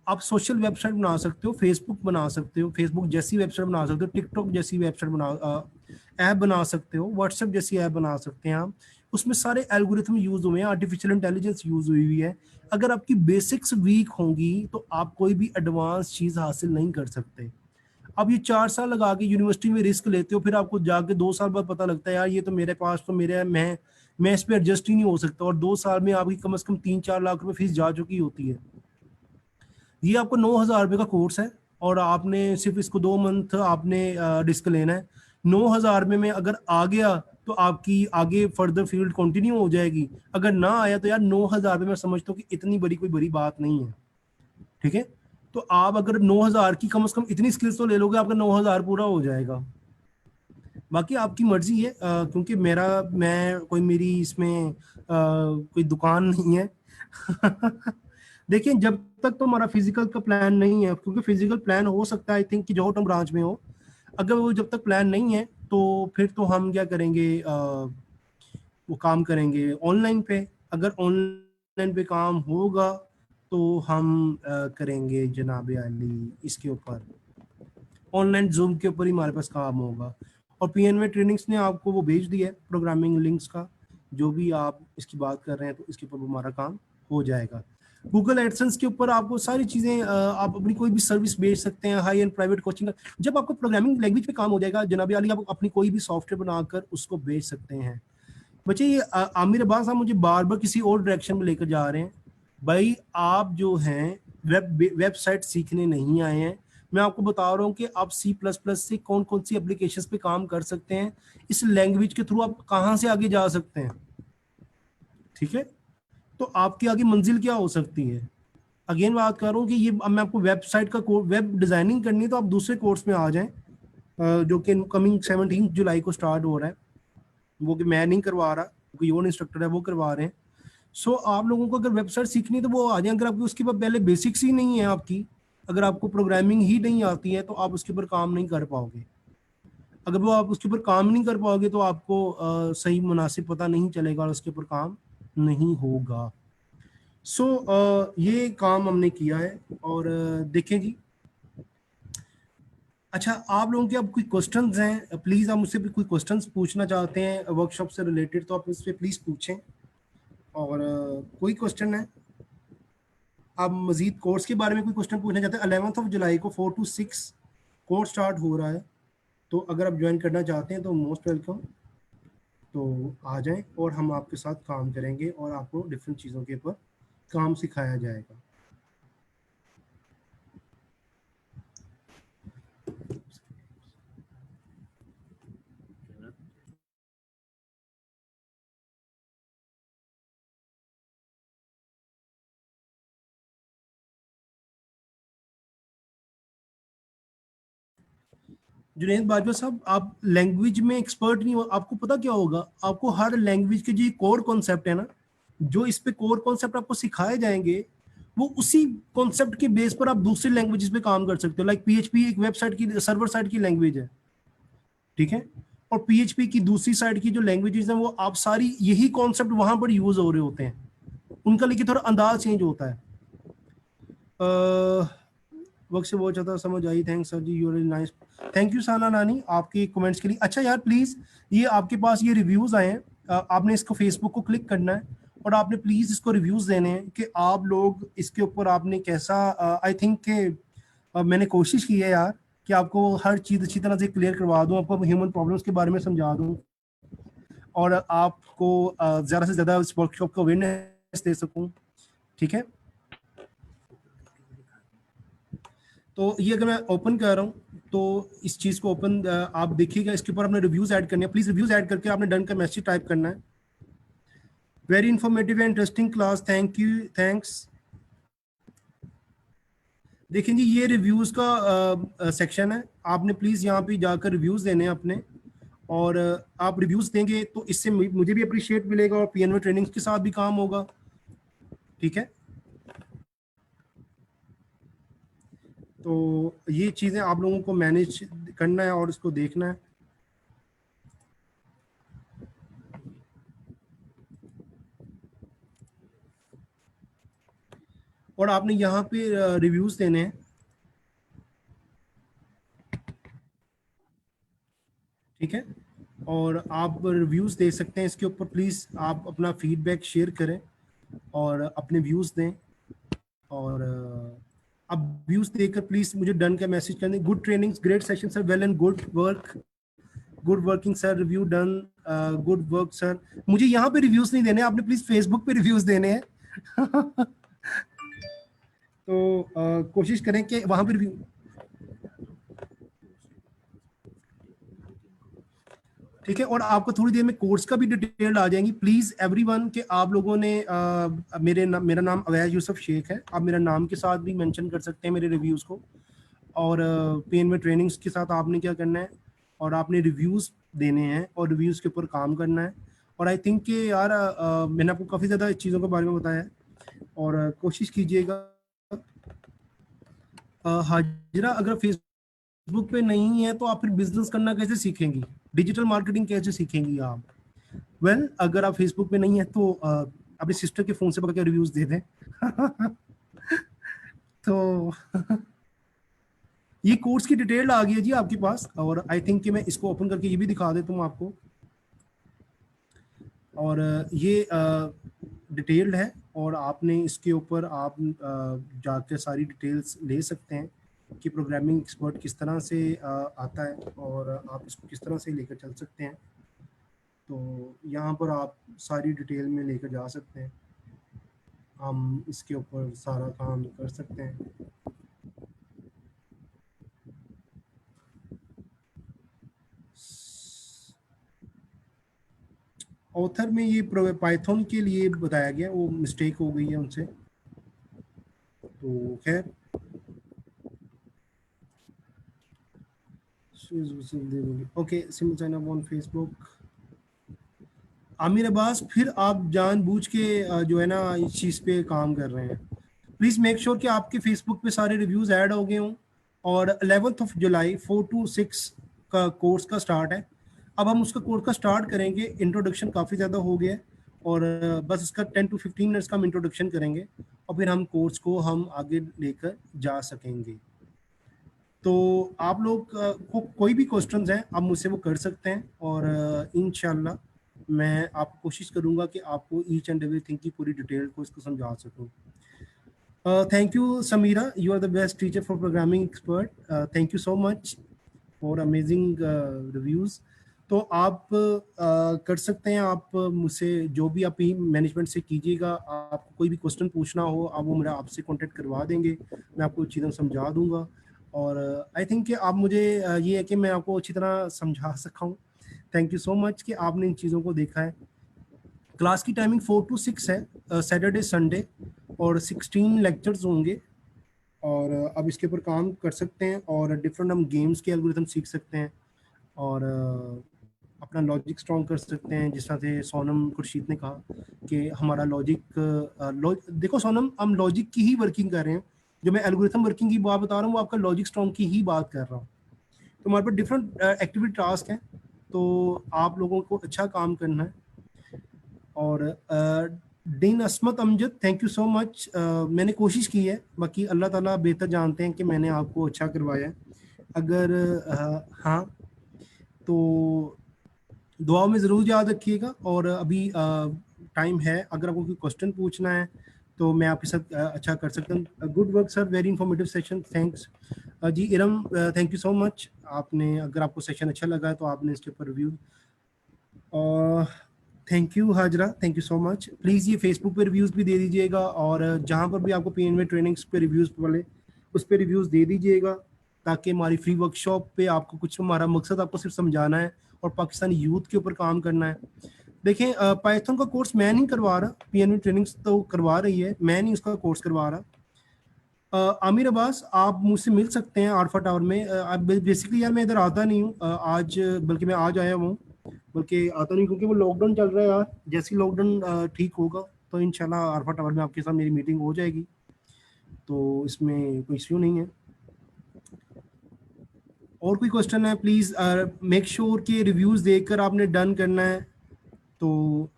आप सोशल वेबसाइट बना सकते हो, फेसबुक बना सकते हो, फेसबुक जैसी वेबसाइट बना सकते हो, टिकटॉक जैसी वेबसाइट ऐप बना सकते हो, व्हाट्सएप जैसी ऐप बना सकते हैं आप। उसमें सारे एल्गोरिथम यूज हुए हैं, आर्टिफिशियल इंटेलिजेंस यूज हुई हुई है। अगर आपकी बेसिक्स वीक होंगी तो आप कोई भी एडवांस चीज हासिल नहीं कर सकते। अब ये 4 साल लगा के यूनिवर्सिटी में रिस्क लेते हो, फिर आपको जाके 2 साल बाद पता लगता है यार ये तो मेरे पास तो मेरे मैं इस पे एडजस्ट ही नहीं हो सकता, और 2 साल में आपकी कम से कम 3-4 लाख रुपए फीस जा चुकी होती है। ये आपको 9,000 रुपये का कोर्स है और आपने सिर्फ इसको 2 मंथ आपने रिस्क लेना है। 9,000 में अगर आ गया तो आपकी आगे फर्दर फील्ड कंटिन्यू हो जाएगी, अगर ना आया तो यार 9,000 मैं समझता हूँ कि इतनी बड़ी बात नहीं है, ठीक है। तो आप अगर 9,000 की कम से कम इतनी स्किल्स तो ले लोगे, आपका 9,000 पूरा हो जाएगा। बाकी आपकी मर्जी है, क्योंकि मैं कोई मेरी इसमें कोई दुकान नहीं है। देखिए जब तक तो हमारा फिजिकल का प्लान नहीं है, क्योंकि फिजिकल प्लान हो सकता है आई थिंक कि जोहटम ब्रांच में हो, अगर वो जब तक प्लान नहीं है तो फिर तो हम क्या करेंगे, वो काम करेंगे ऑनलाइन पे। अगर ऑनलाइन पे काम होगा तो हम करेंगे जनाब अली इसके ऊपर, ऑनलाइन जूम के ऊपर ही हमारे पास काम होगा। और पीएनवे ट्रेनिंग्स ने आपको वो भेज दिया है प्रोग्रामिंग लिंक्स का, जो भी आप इसकी बात कर रहे हैं तो इसके ऊपर हमारा काम हो जाएगा। गूगल एडसेंस के ऊपर आपको सारी चीजें आप अपनी कोई भी सर्विस बेच सकते हैं, हाई एंड प्राइवेट कोचिंग का। जब आपको प्रोग्रामिंग लैंग्वेज पे काम हो जाएगा जनाब अली, आप अपनी कोई भी सॉफ्टवेयर बनाकर उसको बेच सकते हैं। बच्चे ये आमिर अब्बास साहब मुझे बार बार किसी और डायरेक्शन में लेकर जा रहे हैं। भाई आप जो हैं वेबसाइट सीखने नहीं आए हैं, मैं आपको बता रहा हूँ कि आप C++ से कौन कौन सी एप्लीकेशंस पे काम कर सकते हैं, इस लैंग्वेज के थ्रू आप कहाँ से आगे जा सकते हैं, ठीक है। तो आपकी आगे मंजिल क्या हो सकती है। अगेन बात कर रहा हूँ कि ये अब मैं आपको वेबसाइट का वेब डिजाइनिंग करनी है तो आप दूसरे कोर्स में आ जाएं, जो कि कमिंग 17 जुलाई को स्टार्ट हो रहा है, वो कि मैं नहीं करवा रहा, कोई और इंस्ट्रक्टर है वो करवा रहे हैं। सो आप लोगों को अगर वेबसाइट सीखनी है तो वो आ जाए। अगर आपकी उसके बाद पहले बेसिक्स ही नहीं है आपकी, अगर आपको प्रोग्रामिंग ही नहीं आती है तो आप उसके ऊपर काम नहीं कर पाओगे। अगर वो आप उसके ऊपर काम नहीं कर पाओगे तो आपको सही मुनासिब पता नहीं चलेगा और उसके ऊपर काम नहीं होगा। सो ये काम हमने किया है। और देखें जी, अच्छा आप लोगों के अब कोई क्वेश्चंस हैं, प्लीज़ आप मुझसे भी कोई क्वेश्चंस पूछना चाहते हैं वर्कशॉप से रिलेटेड तो आप मुझसे प्लीज़ पूछें। और कोई क्वेश्चन है, आप मजीद कोर्स के बारे में कोई क्वेश्चन पूछना चाहते हैं। 11 जुलाई को 4 to 6 कोर्स स्टार्ट हो रहा है, तो अगर आप ज्वाइन करना चाहते हैं तो मोस्ट वेलकम, तो आ जाएं और हम आपके साथ काम करेंगे और आपको डिफरेंट चीज़ों के ऊपर काम सिखाया जाएगा। जुनेद बाजवा साहब, आप लैंग्वेज में एक्सपर्ट नहीं हो, आपको पता क्या होगा, आपको हर लैंग्वेज के जो कोर कॉन्सेप्ट है ना, जो इस पे कोर कॉन्सेप्ट आपको सिखाए जाएंगे, वो उसी कॉन्सेप्ट के बेस पर आप दूसरी लैंग्वेजेस पे काम कर सकते हो। लाइक पीएचपी एक वेबसाइट की सर्वर साइड की लैंग्वेज है, ठीक है। और पीएचपी की दूसरी साइड की जो लैंग्वेजेस हैं वो आप सारी यही कॉन्सेप्ट वहां पर यूज हो रहे होते हैं, उनका लेकिन थोड़ा अंदाज चेंज होता है। वक्त से बहुत ज़्यादा समझ आई, थैंक्स सर जी, you very nice. Thank you Sana Nani आपके कमेंट्स के लिए। अच्छा यार प्लीज़, ये आपके पास ये रिव्यूज़ आए हैं, आपने इसको फेसबुक को क्लिक करना है और आपने प्लीज़ इसको रिव्यूज़ देने हैं कि आप लोग इसके ऊपर आपने कैसा, आई थिंक कि मैंने कोशिश की है यार कि आपको हर चीज़ अच्छी तरह से क्लियर करवा दूँ, आपको ह्यूमन प्रॉब्लम्स के बारे में समझा दूँ और आपको ज़्यादा से ज़्यादा इस वर्कशॉप को अवेयरनेस दे सकूँ, ठीक है। तो ये अगर मैं ओपन कर रहा हूँ तो इस चीज़ को ओपन आप देखिएगा, इसके ऊपर आपने रिव्यूज़ ऐड करने हैं। प्लीज़ रिव्यूज़ ऐड करके आपने डन का मैसेज टाइप करना है। Very informative and interesting class, thank you, thanks. देखें जी, ये रिव्यूज़ का सेक्शन है, आपने प्लीज़ यहाँ पे जाकर रिव्यूज़ देने हैं अपने, और आप रिव्यूज़ देंगे तो इससे मुझे भी अप्रिशिएट मिलेगा और पीएनवी ट्रेनिंग्स के साथ भी काम होगा, ठीक है। तो ये चीज़ें आप लोगों को मैनेज करना है और इसको देखना है। और आपने यहाँ पे रिव्यूज़ देने हैं, ठीक है। और आप रिव्यूज़ दे सकते हैं इसके ऊपर, प्लीज़ आप अपना फीडबैक शेयर करें और अपने व्यूज़ दें। और अब व्यूज़ देकर प्लीज़ मुझे डन का मैसेज कर दें। Good trainings, great session sir, well and good work, good working sir, review done, good work sir. मुझे यहाँ पे रिव्यूज़ नहीं देने, आपने प्लीज़ फेसबुक पे रिव्यूज़ देने हैं। तो कोशिश करें कि वहाँ पे रिव्यू, ठीक है। और आपको थोड़ी देर में कोर्स का भी डिटेल आ जाएंगी। प्लीज एवरीवन के आप लोगों ने मेरा नाम अवैज यूसुफ शेख है, आप मेरा नाम के साथ भी मेंशन कर सकते हैं मेरे रिव्यूज़ को। और पेन में ट्रेनिंग्स के साथ आपने क्या करना है, और आपने रिव्यूज़ देने हैं और रिव्यूज़ के ऊपर काम करना है। और आई थिंक कि यार मैंने आपको काफ़ी ज़्यादा चीज़ों के बारे में बताया है, और कोशिश कीजिएगा। हाजिरा, अगर फेसबुक पे नहीं है तो आप फिर बिजनेस करना कैसे सीखेंगी, डिजिटल मार्केटिंग कैसे सीखेंगी आप? वेल अगर आप फेसबुक पे नहीं है तो अपने सिस्टर के फोन से पकड़ के रिव्यूज दे दें। तो ये कोर्स की डिटेल आ गई है जी आपके पास, और आई थिंक कि मैं इसको ओपन करके ये भी दिखा देता हूँ आपको। और ये डिटेल्ड है, और आपने इसके ऊपर आप जाकर सारी डिटेल्स ले सकते हैं कि प्रोग्रामिंग एक्सपर्ट किस तरह से आता है, और आप इसको किस तरह से लेकर चल सकते हैं। तो यहाँ पर आप सारी डिटेल में लेकर जा सकते हैं, हम इसके ऊपर सारा काम कर सकते हैं। ऑथर में ये पाइथन के लिए बताया गया, वो मिस्टेक हो गई है उनसे, तो खैर। Okay, simple sign up on Facebook. Aamir Abbas, फिर आप जानबूझ के जो है ना इस चीज़ पे काम कर रहे हैं। प्लीज़ मेक श्योर कि आपके फेसबुक पे सारे रिव्यूज़ ऐड हो गए हों। और 11 जुलाई 4 to 6 का कोर्स का स्टार्ट है। अब हम उसका कोर्स का स्टार्ट करेंगे, इंट्रोडक्शन काफ़ी ज़्यादा हो गया है, और बस इसका 10 to 15 मिनट्स का हम इंट्रोडक्शन करेंगे, और फिर हम कोर्स को हम आगे लेकर जा सकेंगे। तो आप लोग को कोई भी क्वेश्चंस हैं आप मुझसे वो कर सकते हैं, और इंशाल्लाह मैं आपको कोशिश करूंगा कि आपको ईच एंड एवरीथिंग की पूरी डिटेल को इसको समझा सकूं। Thank you Sameera, you are the best teacher for programming expert, thank you so much for amazing reviews. तो आप कर सकते हैं, आप मुझसे जो भी आप मैनेजमेंट से कीजिएगा, आपको कोई भी क्वेश्चन पूछना हो आप वो मेरा आपसे कांटेक्ट करवा देंगे, मैं आपको चीज़ें समझा दूंगा। और आई थिंक कि आप मुझे ये है कि मैं आपको अच्छी तरह समझा सका हूँ। थैंक यू सो मच कि आपने इन चीज़ों को देखा है। क्लास की टाइमिंग 4 to 6 है, सैटरडे संडे, और 16 लेक्चर्स होंगे। और अब इसके ऊपर काम कर सकते हैं, और डिफरेंट हम गेम्स के एल्गोरिथम सीख सकते हैं, और अपना लॉजिक स्ट्रॉन्ग कर सकते हैं। जिस तरह से सोनम खुर्शीद ने कहा कि हमारा लॉजिक देखो सोनम, हम लॉजिक की ही वर्किंग कर रहे हैं, जो मैं एल्गोरिथम वर्किंग की बात बता रहा हूँ वो आपका लॉजिक स्ट्रॉन्ग की ही बात कर रहा हूँ। तो हमारे पास डिफरेंट एक्टिविटी टास्क हैं, तो आप लोगों को अच्छा काम करना है। और डीन असमत Amjad, thank you so much. मैंने कोशिश की है, बाकी अल्लाह ताला बेहतर जानते हैं कि मैंने आपको अच्छा करवाया है। अगर हाँ तो दुआओं में ज़रूर याद रखिएगा। और अभी टाइम है, अगर आपको कोई क्वेश्चन पूछना है तो मैं आपके साथ अच्छा कर सकता हूँ। Good work sir, very informative session, thanks. जी Iram, thank you so much. आपने, अगर आपको सेशन अच्छा लगा तो आपने इसके ऊपर review, thank you Hajra, thank you so much. Please ये फेसबुक पे रिव्यूज़ भी दे दीजिएगा, और जहाँ पर भी आपको पीएनवी ट्रेनिंग्स पे रिव्यूज़ वाले उस पर रिव्यूज़ दे दीजिएगा, ताकि हमारी फ्री वर्कशॉप पे आपको कुछ, हमारा मकसद आपको सिर्फ समझाना है और पाकिस्तानी यूथ के ऊपर काम करना है। देखें पाइथन का कोर्स मैं नहीं करवा रहा, पीएनबी ट्रेनिंग्स तो करवा रही है, मैं नहीं उसका कोर्स करवा रहा। आमिर अब्बास, आप मुझसे मिल सकते हैं आल्फा टावर में। बेसिकली यार मैं इधर आता नहीं हूँ आज, बल्कि मैं आज आया हूँ, बल्कि आता नहीं क्योंकि वो लॉकडाउन चल रहा है यार। जैसे ही लॉकडाउन ठीक होगा तो इंशाल्लाह आल्फा टावर में आपके साथ मेरी मीटिंग हो जाएगी, तो इसमें कोई इश्यू नहीं है। और कोई क्वेश्चन है प्लीज़ मेक श्योर कि रिव्यूज़ देखकर आपने डन करना है, तो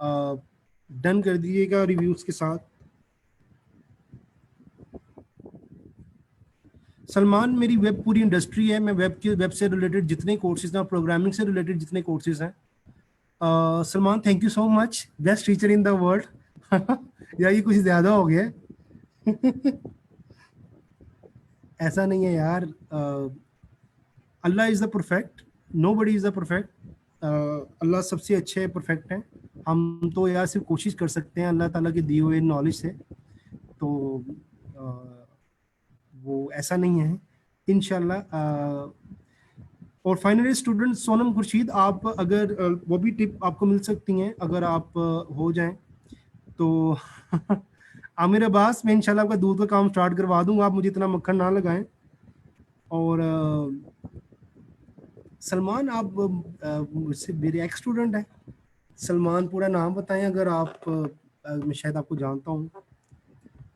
डन कर दीजिएगा रिव्यूज़ के साथ। सलमान, मेरी वेब पूरी इंडस्ट्री है, मैं वेब से रिलेटेड जितने कोर्सेज हैं, प्रोग्रामिंग से रिलेटेड जितने कोर्सेज हैं। Salman, thank you so much, best teacher in the world. यार ये कुछ ज़्यादा हो गया है। ऐसा नहीं है यार, Allah is the perfect, nobody is the perfect. Allah सबसे अच्छे परफेक्ट हैं। हम तो यार सिर्फ कोशिश कर सकते हैं अल्लाह ताला के दिए हुए नॉलेज से, तो वो ऐसा नहीं है इंशाल्लाह। और फाइनली स्टूडेंट सोनम खुर्शीद, आप अगर वो भी टिप आपको मिल सकती हैं अगर आप हो जाएं तो। आमिर अब्बास, मैं इंशाल्लाह आपका दूध का काम स्टार्ट करवा दूंगा, आप मुझे इतना मक्खन ना लगाएं। और सलमान, आप मुझसे मेरे एक्स स्टूडेंट हैं। सलमान पूरा नाम बताएं अगर आप, मैं शायद आपको जानता हूँ।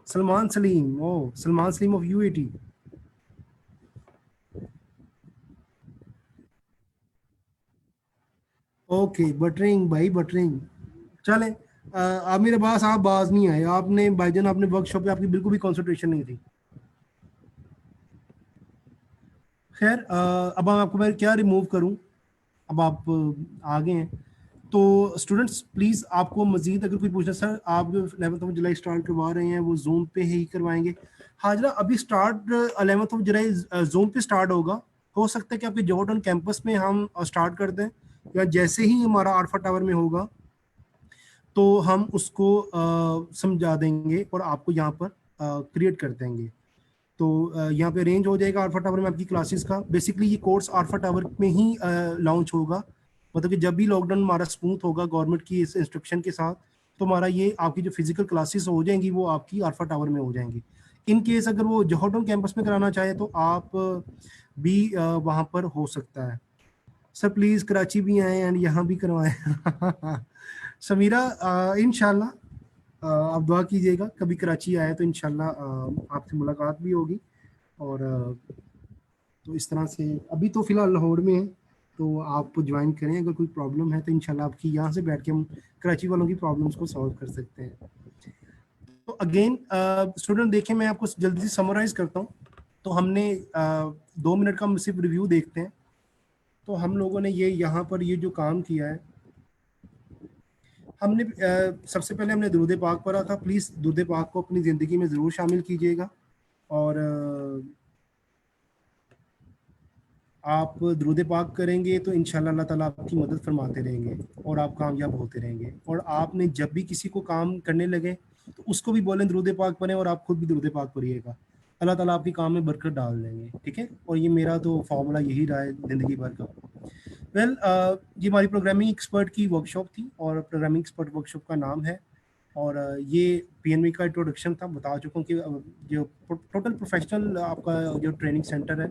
Salman Saleem, oh Salman Saleem of UET. Okay, buttering भाई, बटरिंग। चलें, आमिर अब्बास, आप बाज नहीं आए, आपने भाईजान आपने वर्कशॉप पे आपकी बिल्कुल भी कंसंट्रेशन नहीं थी। खैर, अब आपको मैं क्या रिमूव करूं, अब आप आ गए हैं तो स्टूडेंट्स प्लीज़, आपको मजीद अगर कोई पूछना, सर आप जो 11 जुलाई स्टार्ट करवा रहे हैं वो जूम पे ही करवाएंगे। हाँ जरा, अभी स्टार्ट 11 जुलाई जूम पे स्टार्ट होगा। हो सकता है कि आपके जॉर्डन कैंपस में हम स्टार्ट कर दें, या जैसे ही हमारा आल्फा टावर में होगा तो हम उसको समझा देंगे और आपको यहाँ पर क्रिएट कर देंगे। तो यहाँ पे अरेंज हो जाएगा आल्फा टावर में आपकी क्लासेस का। बेसिकली ये कोर्स आल्फा टावर में ही लॉन्च होगा, मतलब कि जब भी लॉकडाउन हमारा स्मूथ होगा गवर्नमेंट की इस इंस्ट्रक्शन के साथ, तो हमारा ये आपकी जो फिजिकल क्लासेस हो जाएंगी वो आपकी आल्फा टावर में हो जाएंगी। इन केस अगर वो जॉर्डन कैंपस में कराना चाहे तो आप भी वहाँ पर हो सकता है। सर प्लीज़ कराची भी आए एंड यहाँ भी करवाएं। समीरा, इंशाल्लाह आप दुआ कीजिएगा, कभी कराची आए तो इंशाल्लाह आपसे मुलाकात भी होगी। और तो इस तरह से अभी तो फिलहाल लाहौर में है, तो आप ज्वाइन करें। अगर कोई प्रॉब्लम है तो इंशाल्लाह आपकी यहाँ से बैठ के हम कराची वालों की प्रॉब्लम्स को सॉल्व कर सकते हैं। तो अगेन स्टूडेंट, देखें मैं आपको जल्दी से समराइज करता हूँ। तो हमने 2 मिनट का सिर्फ रिव्यू देखते हैं। तो हम लोगों ने ये यहाँ पर ये जो काम किया है, हमने सबसे पहले हमने दुरूद पाक पढ़ा था। प्लीज़ दुरूद पाक को अपनी ज़िंदगी में ज़रूर शामिल कीजिएगा। और आप दुरूद पाक करेंगे तो इंशाल्लाह अल्लाह ताला आपकी मदद फरमाते रहेंगे और आप कामयाब होते रहेंगे। और आपने जब भी किसी को काम करने लगे तो उसको भी बोलें दुरूद पाक पढ़ें, और आप खुद भी दुरूद पाक पढ़िएगा, अल्लाह ताला आपके काम में बरकत डाल देंगे। ठीक है, और ये मेरा तो फार्मूला यही रहा है ज़िंदगी भर का। वेल, ये हमारी प्रोग्रामिंग एक्सपर्ट की वर्कशॉप थी और प्रोग्रामिंग एक्सपर्ट वर्कशॉप का नाम है। और ये पीएनबी का इंट्रोडक्शन था। बता चुका हूँ कि जो टोटल प्रोफेशनल आपका जो ट्रेनिंग सेंटर है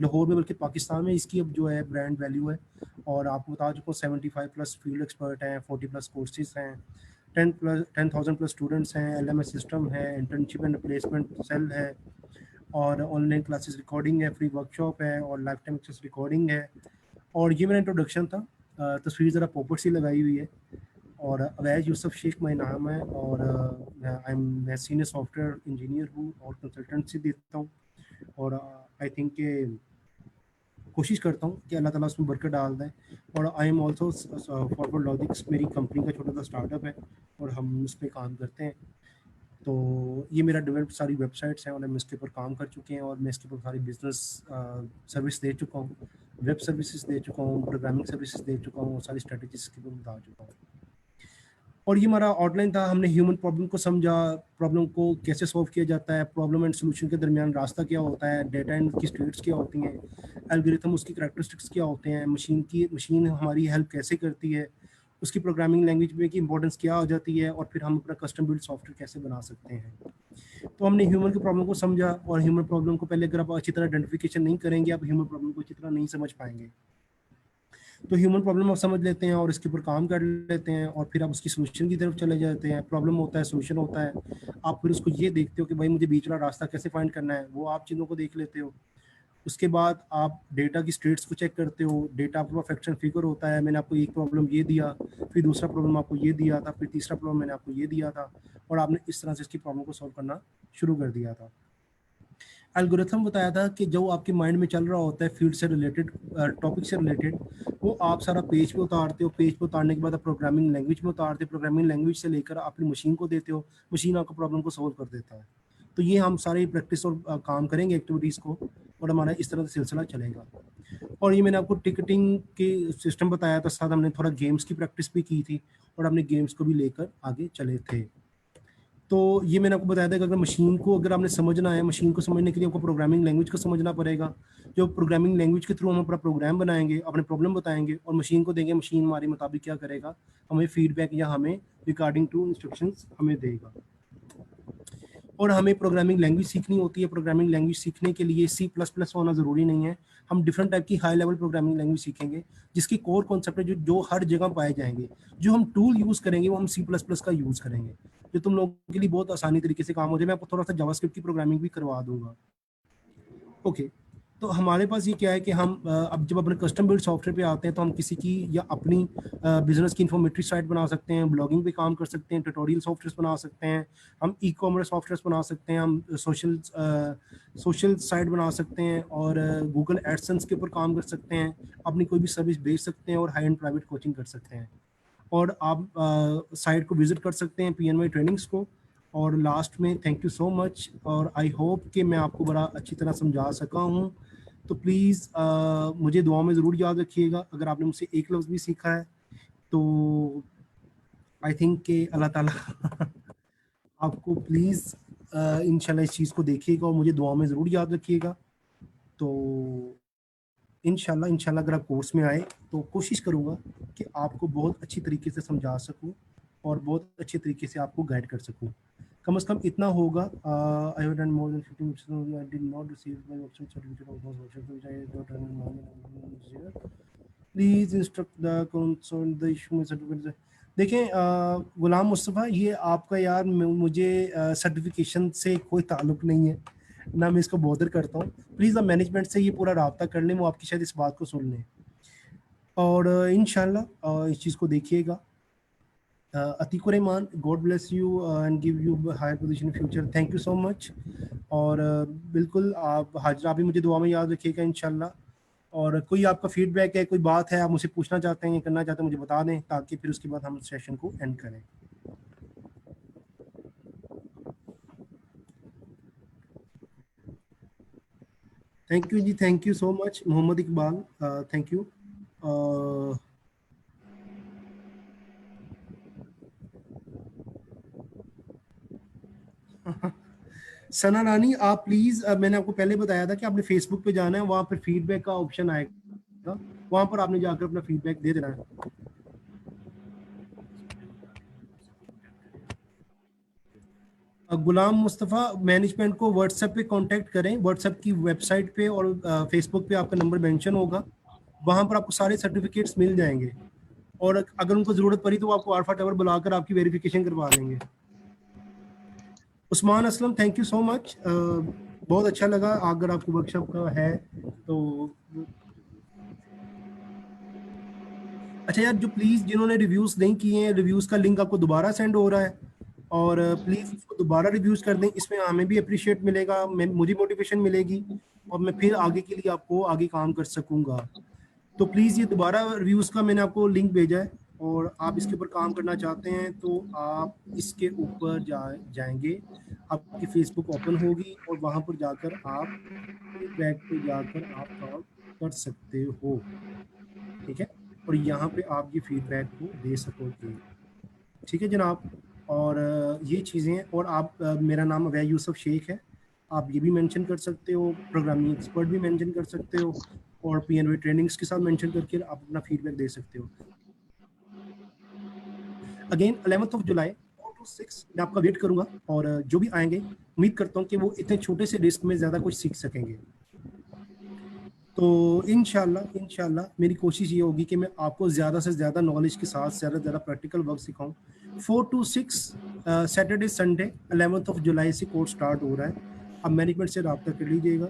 लाहौर में, बल्कि पाकिस्तान में, इसकी अब जो है ब्रांड वैल्यू है। और आपको बता चुका हूँ 75+ फील्ड एक्सपर्ट हैं, 40+ कोर्सेज हैं, 10,000+ स्टूडेंट्स हैं, एलएमएस सिस्टम है, इंटर्नशिप एंड प्लेसमेंट सेल है, और ऑनलाइन क्लासेस रिकॉर्डिंग है, फ्री वर्कशॉप है, और लाइफ टाइम एक्सेस रिकॉर्डिंग है। और ये मेरा इंट्रोडक्शन था। तस्वीर ज़रा पॉपर सी लगाई हुई है। और अवैज यूसुफ शेख मेरा नाम है, और मैं सीनियर सॉफ्टवेयर इंजीनियर हूँ और कंसल्टेंसी देता हूँ। और आई थिंक कि कोशिश करता हूँ कि अल्लाह ताला उसमें बरकत डाल दें। और आई एम ऑल्सो फॉरवर्ड लॉजिक्स, मेरी कंपनी का छोटा सा स्टार्टअप है और हम उस पर काम करते हैं। तो ये मेरा डेवलप सारी वेबसाइट्स हैं और हम इसके ऊपर काम कर चुके हैं, और मैं इसके ऊपर सारी बिजनेस सर्विस दे चुका हूँ, वेब सर्विसेज दे चुका हूँ, प्रोग्रामिंग सर्विसेज दे चुका हूँ, सारी स्ट्रेटजीज के ऊपर बता चुका हूँ। और ये हमारा आउटलाइन था। हमने ह्यूमन प्रॉब्लम को समझा, प्रॉब्लम को कैसे सॉल्व किया जाता है, प्रॉब्लम एंड सोल्यूशन के दरमियान रास्ता क्या होता है, डेटा एंड की स्टेट्स क्या होती हैं, एल्गोरिथम उसकी करैक्टरिस्टिक्स क्या होते हैं, मशीन हमारी हेल्प कैसे करती है, उसकी प्रोग्रामिंग लैंग्वेज में की इंपॉर्टेंस क्या हो जाती है, और फिर हम अपना कस्टम बिल्ड सॉफ्टवेयर कैसे बना सकते हैं। तो हमने ह्यूमन की प्रॉब्लम को समझा, और ह्यूमन प्रॉब्लम को पहले अगर आप अच्छी तरह आइडेंटिफिकेशन नहीं करेंगे, आप ह्यूमन प्रॉब्लम को अच्छी तरह नहीं समझ पाएंगे। तो ह्यूमन प्रॉब्लम आप समझ लेते हैं और इसके ऊपर काम कर लेते हैं, और फिर आप उसकी सोल्यूशन की तरफ चले जाते हैं। प्रॉब्लम होता है, सोल्यूशन होता है, आप फिर उसको ये देखते हो कि भाई मुझे बीच वाला रास्ता कैसे फाइंड करना है, वो आप चीज़ों को देख लेते हो। उसके बाद आप डेटा की स्टेट्स को चेक करते हो, डेटा आपके पास फैक्ट एंड फिगर होता है, मैंने आपको एक प्रॉब्लम ये दिया, फिर दूसरा प्रॉब्लम आपको ये दिया था, फिर तीसरा प्रॉब्लम मैंने आपको ये दिया था, और आपने इस तरह से इसकी प्रॉब्लम को सॉल्व करना शुरू कर दिया था। एल्गोरिथम बताया था कि जो आपके माइंड में चल रहा होता है फील्ड से रिलेटेड, टॉपिक से रिलेटेड, वो आप सारा पेज पे उतारते हो, पेज पे उतारने के बाद आप प्रोग्रामिंग लैंग्वेज में उतारते हो, प्रोग्रामिंग लैंग्वेज से लेकर अपनी मशीन को देते हो, मशीन आपका प्रॉब्लम को सॉल्व कर देता है। तो ये हम सारे प्रैक्टिस और काम करेंगे एक्टिविटीज़ को, और हमारा इस तरह से सिलसिला चलेगा। और ये मैंने आपको टिकटिंग के सिस्टम बताया था, साथ हमने थोड़ा गेम्स की प्रैक्टिस भी की थी, और हमने गेम्स को भी लेकर आगे चले थे। तो ये मैंने आपको बताया था कि अगर मशीन को अगर आपने समझना है, मशीन को समझने के लिए आपको प्रोग्रामिंग लैंग्वेज को समझना पड़ेगा। जो प्रोग्रामिंग लैंग्वेज के थ्रू हम अपना प्रोग्राम बनाएंगे, अपने प्रॉब्लम बताएंगे और मशीन को देंगे, मशीन हमारे मुताबिक क्या करेगा, हमें फीडबैक या हमें रिगार्डिंग टू इंस्ट्रक्शंस हमें देगा। और हमें प्रोग्रामिंग लैंग्वेज सीखनी होती है। प्रोग्रामिंग लैंग्वेज सीखने के लिए C++ होना ज़रूरी नहीं है, हम डिफरेंट टाइप की हाई लेवल प्रोग्रामिंग लैंग्वेज सीखेंगे, जिसकी कोर कॉन्सेप्ट है जो हर जगह पाए जाएंगे। जो हम टूल यूज़ करेंगे वो हम C++ का यूज़ करेंगे, जो तुम लोगों के लिए बहुत आसानी तरीके से काम हो जाए। मैं आपको थोड़ा सा जावास्क्रिप्ट की प्रोग्रामिंग भी करवा दूंगा। ओके, तो हमारे पास ये क्या है कि हम अब जब अपने कस्टम बिल्ड सॉफ्टवेयर पे आते हैं, तो हम किसी की या अपनी बिजनेस की इन्फॉर्मेटरी साइट बना सकते हैं, ब्लॉगिंग पे काम कर सकते हैं, ट्यूटोरियल सॉफ्टवेयर बना सकते हैं, हम ई कॉमर्स सॉफ्टवेयर बना सकते हैं, हम सोशल साइट बना सकते हैं, और गूगल एडसेंस के ऊपर काम कर सकते हैं, अपनी कोई भी सर्विस बेच सकते हैं, और हाई एंड प्राइवेट कोचिंग कर सकते हैं। और आप साइट को विजिट कर सकते हैं, PNY ट्रेनिंग्स को। और लास्ट में थैंक यू सो मच, और आई होप कि मैं आपको बड़ा अच्छी तरह समझा सका हूँ। तो प्लीज़ मुझे दुआ में ज़रूर याद रखिएगा। अगर आपने मुझसे एक लफ्ज़ भी सीखा है तो आई थिंक कि अल्लाह ताला आपको प्लीज़ इंशाल्लाह इस चीज़ को देखिएगा और मुझे दुआ में ज़रूर याद रखिएगा। तो इंशाल्लाह अगर आप कोर्स में आए तो कोशिश करूँगा कि आपको बहुत अच्छी तरीके से समझा सकूँ और बहुत अच्छे तरीके से आपको गाइड कर सकूँ। कम से कम इतना होगा। आई have done more than 50 minutes, I did not receive my option certificate of those workshop which I got in please instruct the concern the issue में सर्टिफिकेट। देखें गुलाम मुस्तफ़ा, ये आपका यार मुझे सर्टिफिकेशन से कोई ताल्लुक नहीं है, ना मैं इसको बॉदर करता हूँ। प्लीज़ आप मैनेजमेंट से ये पूरा राब्ता कर लें, वो आपकी शायद इस बात को सुन लें। और इंशाल्लाह इस चीज़ को देखिएगा। Atiq Rahman, God bless you and give you hire position in future. Thank you so much. और बिल्कुल आप हाजरा भी मुझे दुआ में याद रखिएगा इंशाल्लाह। और कोई आपका फीडबैक है, कोई बात है आप मुझसे पूछना चाहते हैं या करना चाहते हैं, मुझे बता दें, ताकि फिर उसके बाद हम सेशन को एंड करें। थैंक यू जी, thank you so much Mohammad Iqbal, thank you. Sana Rani, आप प्लीज़, मैंने आपको पहले बताया था कि आपने फेसबुक पे जाना है, वहाँ पर फीडबैक का ऑप्शन आएगा, वहाँ पर आपने जाकर अपना फीडबैक दे देना है। गुलाम मुस्तफ़ा, मैनेजमेंट को व्हाट्सएप पे कांटेक्ट करें, व्हाट्सएप की वेबसाइट पे और फेसबुक पे आपका नंबर मेंशन होगा, वहाँ पर आपको सारे सर्टिफिकेट्स मिल जाएंगे, और अगर उनको ज़रूरत पड़ी तो वो आपको अल्फा टावर बुलाकर आपकी वेरिफिकेशन करवा लेंगे। Usman Aslam, thank you so much, बहुत अच्छा लगा। अगर आपको वर्कशॉप का है तो अच्छा यार, जो प्लीज़ जिन्होंने रिव्यूज़ नहीं किए हैं, रिव्यूज़ का लिंक आपको दोबारा सेंड हो रहा है, और प्लीज़ उसको दोबारा रिव्यूज़ कर दें, इसमें हमें भी अप्रिशिएट मिलेगा, मुझे मोटिवेशन मिलेगी, और मैं फिर आगे के लिए आपको आगे काम कर सकूँगा। तो प्लीज़ ये दोबारा रिव्यूज़ का मैंने आपको लिंक भेजा है, और आप इसके ऊपर काम करना चाहते हैं तो आप इसके ऊपर जाएंगे, आपकी फेसबुक ओपन होगी, और वहाँ पर जाकर आप फीडबैक पे जाकर आप काम कर सकते हो। ठीक है, और यहाँ पे आप ये फीडबैक को दे सकोगे। ठीक है जनाब। और ये चीज़ें, और आप मेरा नाम अवै यूसुफ शेख है, आप ये भी मेंशन कर सकते हो, प्रोग्रामिंग एक्सपर्ट भी मेंशन कर सकते हो, और PNY ट्रेनिंग्स के साथ मेंशन करके आप अपना फीडबैक दे सकते हो। Again 11th of July 4 to 6 मैं आपका वेट करूंगा, और जो भी आएंगे उम्मीद करता हूँ कि वो इतने छोटे से रिस्क में ज़्यादा कुछ सीख सकेंगे। तो इंशाल्लाह मेरी कोशिश ये होगी कि मैं आपको ज़्यादा से ज़्यादा नॉलेज के साथ ज़्यादा प्रैक्टिकल वर्क सिखाऊं। 4 to 6 Saturday Sunday 11th of July से कोर्स स्टार्ट हो रहा है। आप मैनेजमेंट से रब्ता कर लीजिएगा,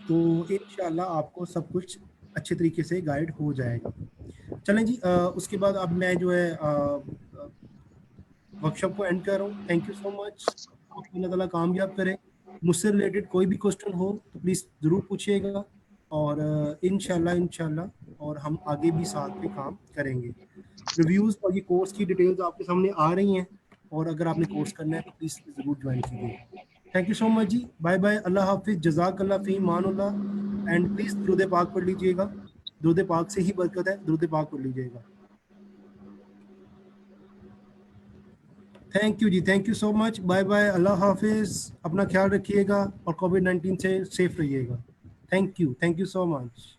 तो इंशाल्लाह आपको सब कुछ अच्छे तरीके से गाइड हो जाएगा। चलें जी, उसके बाद अब मैं जो है वर्कशॉप को एंड कर रहा हूँ। थैंक यू सो मच, आपको अल्लाह ताला कामयाब करे। मुझसे रिलेटेड कोई भी क्वेश्चन हो तो प्लीज़ ज़रूर पूछिएगा, और इंशाल्लाह और हम आगे भी साथ में काम करेंगे। रिव्यूज़ और ये कोर्स की डिटेल्स आपके सामने आ रही हैं, और अगर आपने कोर्स करना है तो प्लीज़ ज़रूर ज्वाइन कीजिएगा। थैंक यू सो मच जी, बाय बाय, अल्लाह हाफिज़, जज़ाकल्लाह फ़ी मानुल्लाह, एंड प्लीज़ दुरूद पाक पढ़ लीजिएगा। दुरूद पाक से ही बरकत है, दुरूद पाक पढ़ लीजिएगा। थैंक यू जी, thank you so much, bye bye, अल्लाह हाफिज़, अपना ख्याल रखिएगा और कोविड-19 से सेफ रहिएगा। Thank you so much.